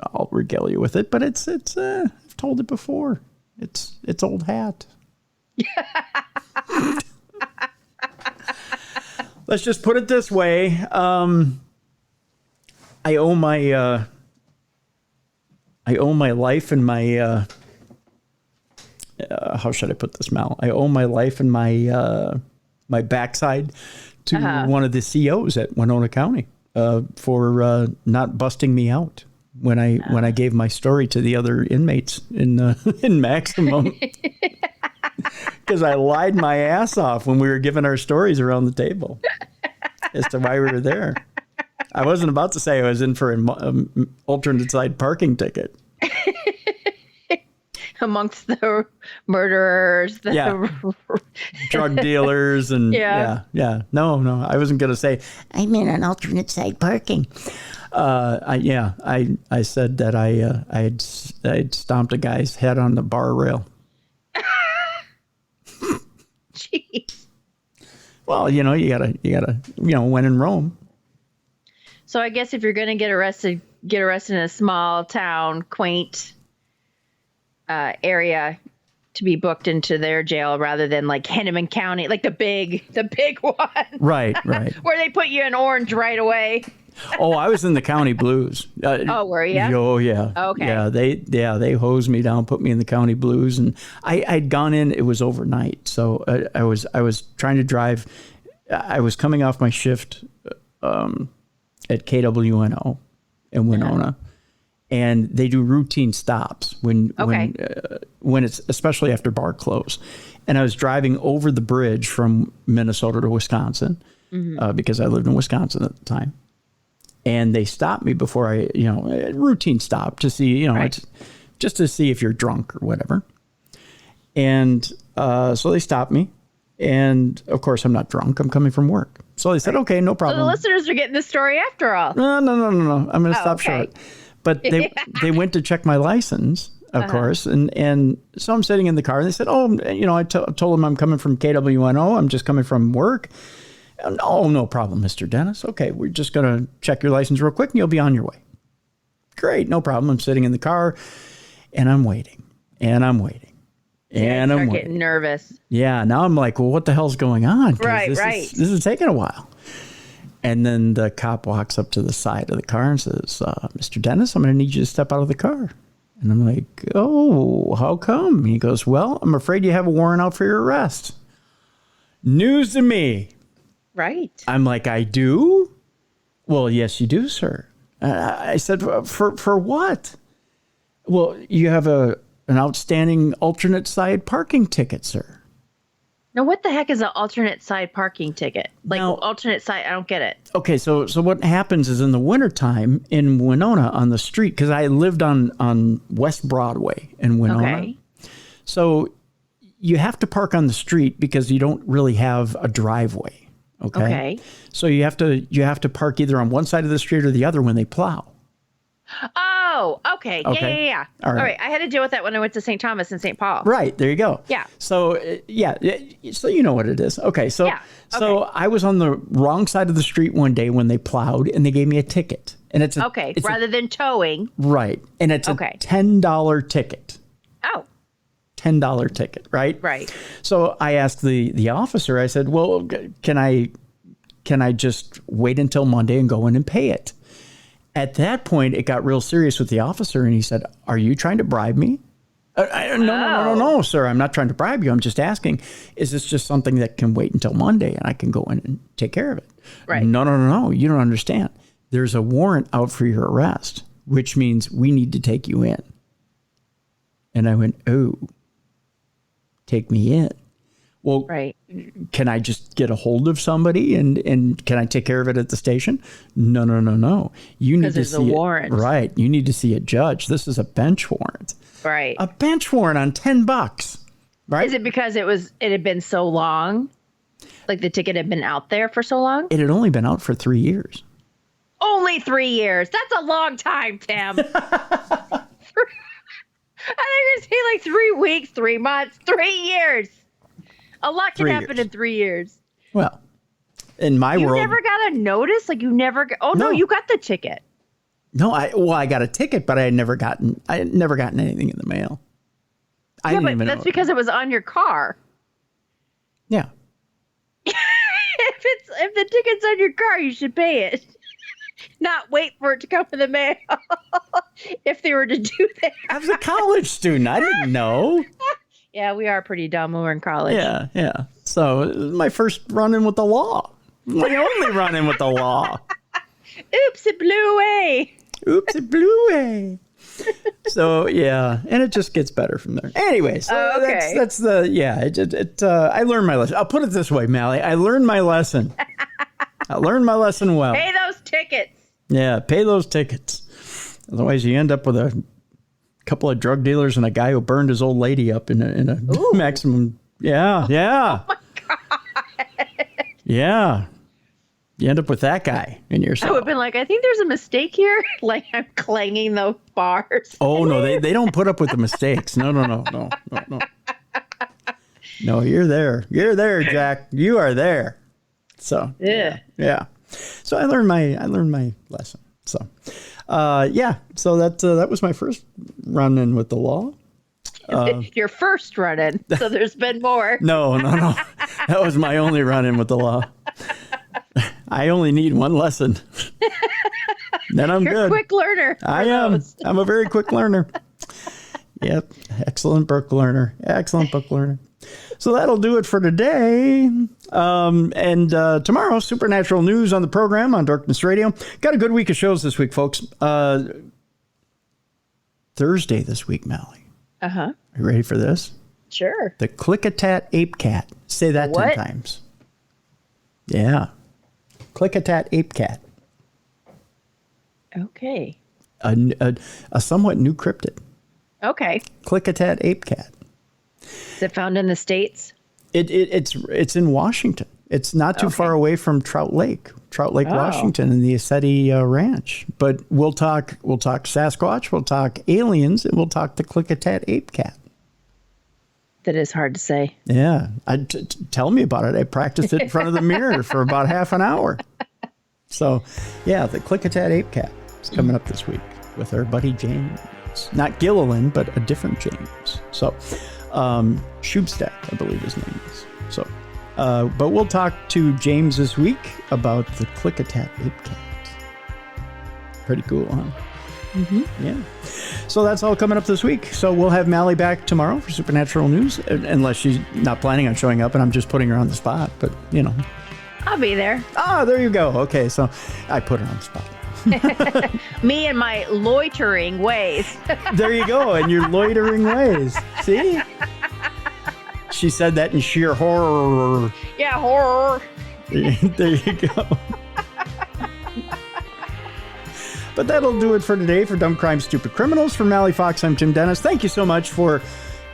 I'll regale you with it, but it's I've told it before. It's old hat. Let's just put it this way. I owe my life and my how should I put this, Mal? I owe my life and my my backside to one of the COs at Winona County for not busting me out when I gave my story to the other inmates in maximum. Because I lied my ass off when we were giving our stories around the table as to why we were there. I wasn't about to say I was in for an alternate side parking ticket. Amongst the murderers, drug dealers, and yeah. No, I wasn't going to say I'm in on alternate side parking. I said that I had stomped a guy's head on the bar rail. Jeez. Well, you gotta, when in Rome. So I guess if you're going to get arrested in a small town, quaint area, to be booked into their jail rather than like Henneman County, like the big one. Right. Where they put you in orange right away. Oh, I was in the county blues. Were you? Oh, yeah. Okay. They hosed me down, put me in the county blues, and I'd gone in. It was overnight, so I was trying to drive. I was coming off my shift at KWNO in Winona, and they do routine stops when it's especially after bar close. And I was driving over the bridge from Minnesota to Wisconsin because I lived in Wisconsin at the time. And they stopped me before a routine stop to see, it's just to see if you're drunk or whatever. And so they stopped me. And of course, I'm not drunk. I'm coming from work. So they said, okay, no problem. So the listeners are getting the story after all. No. I'm going to stop short. But they went to check my license, of course. And so I'm sitting in the car and they said, I told them I'm coming from KWNO. I'm just coming from work. Oh, no problem, Mr. Dennis. Okay, we're just going to check your license real quick and you'll be on your way. Great, no problem. I'm sitting in the car and I'm waiting and I'm waiting. And I'm getting nervous. Yeah, now I'm like, well, what the hell's going on? Right. This is taking a while. And then the cop walks up to the side of the car and says, Mr. Dennis, I'm going to need you to step out of the car. And I'm like, oh, how come? And he goes, well, I'm afraid you have a warrant out for your arrest. News to me. Right. I'm like, I do? Well, yes, you do, sir. I said, for what? Well, you have an outstanding alternate side parking ticket, sir. Now, what the heck is an alternate side parking ticket? Like, now, alternate side, I don't get it. Okay, so what happens is in the wintertime in Winona on the street, because I lived on West Broadway in Winona. Okay. So you have to park on the street because you don't really have a driveway. Okay. So you have to park either on one side of the street or the other when they plow. Oh, okay. Yeah. All right. I had to deal with that when I went to St. Thomas and St. Paul. Right. There you go. Yeah. So, so you know what it is. Okay. So, so I was on the wrong side of the street one day when they plowed and they gave me a ticket. And it's rather than towing. Right. And it's a $10 ticket. Oh. $10 ticket, right? Right. So I asked the officer, I said, well, can I just wait until Monday and go in and pay it? At that point, it got real serious with the officer, and he said, are you trying to bribe me? No, sir. I'm not trying to bribe you. I'm just asking, is this just something that can wait until Monday and I can go in and take care of it? Right. No. You don't understand. There's a warrant out for your arrest, which means we need to take you in. And I went, oh. Take me in. Well, can I just get a hold of somebody and can I take care of it at the station? No. You need to see a warrant. Right. You need to see a judge. This is a bench warrant. Right. A bench warrant on $10. Right. Is it because it had been so long? Like the ticket had been out there for so long? It had only been out for 3 years. Only 3 years. That's a long time, Tim. I think you're saying like 3 weeks, 3 months, 3 years. A lot can happen in 3 years. Well, in my world. You never got a notice? Like you never got, no, you got the ticket. No, I got a ticket, but I had never gotten anything in the mail. That's because it was on your car. Yeah. If the ticket's on your car, you should pay it. Not wait for it to come in the mail. If they were to do that. I was a college student. I didn't know. Yeah, we are pretty dumb when we're in college. Yeah. So my first run-in with the law. My only run-in with the law. Oops, it blew away. So, yeah. And it just gets better from there. Anyway, so that's I learned my lesson. I'll put it this way, Mallie. I learned my lesson. Well. Pay those tickets. Yeah, pay those tickets. Otherwise, you end up with a couple of drug dealers and a guy who burned his old lady up in a maximum. Yeah. Oh, my God. Yeah. You end up with that guy in your I cell. would have been like, I think there's a mistake here. Like I'm clanging the bars. Oh, no, they don't put up with the mistakes. No. No, you're there. You're there, Jack. You are there. So, yeah. So I learned my lesson. So, so that was my first run-in with the law. Your first run-in. So there's been more. No. That was my only run-in with the law. I only need one lesson. Then I'm You're good. a quick learner. I am. I'm a very quick learner. Yep. Excellent book learner. So that'll do it for today. And tomorrow, Supernatural News on the program on Darkness Radio. Got a good week of shows this week, folks. Thursday this week, Mallie. Uh-huh. Are you ready for this? Sure. The Click-a-Tat Ape Cat. Say that What? 10 times. Yeah. Click-a-Tat Ape Cat. Okay. A somewhat new cryptid. Okay. Click-a-Tat Ape Cat. Is it found in the States? It's in Washington. It's not too far away from Trout Lake, Washington, and the Essetti Ranch. But we'll talk Sasquatch, we'll talk aliens, and we'll talk the Click-a-Tat Ape Cat. That is hard to say. Yeah, tell me about it. I practiced it in front of the mirror for about half an hour. So, yeah, the Click-a-Tat Ape Cat is coming up this week with our buddy James. Not Gilliland, but a different James. So, Schubstadt, I believe his name is. So, but we'll talk to James this week about the Click-a-Tat Ape Cat. Pretty cool, huh? Mm-hmm. Yeah. So that's all coming up this week. So we'll have Mallie back tomorrow for Supernatural News, unless she's not planning on showing up, and I'm just putting her on the spot. But, I'll be there. Ah, there you go. Okay, so I put her on the spot. Me and my loitering ways. There you go, and your loitering ways. See? She said that in sheer horror. Yeah, horror. There you go. But that'll do it for today. For Dumb Crime, Stupid Criminals, for Mallie Fox, I'm Jim Dennis. Thank you so much for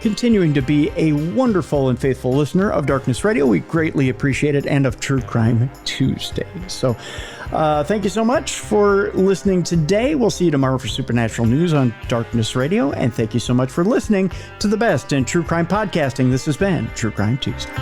continuing to be a wonderful and faithful listener of Darkness Radio. We greatly appreciate it, and of True Crime Tuesday. So thank you so much for listening today. We'll see you tomorrow for Supernatural News on Darkness Radio. And thank you so much for listening to the best in true crime podcasting. This has been True Crime Tuesday.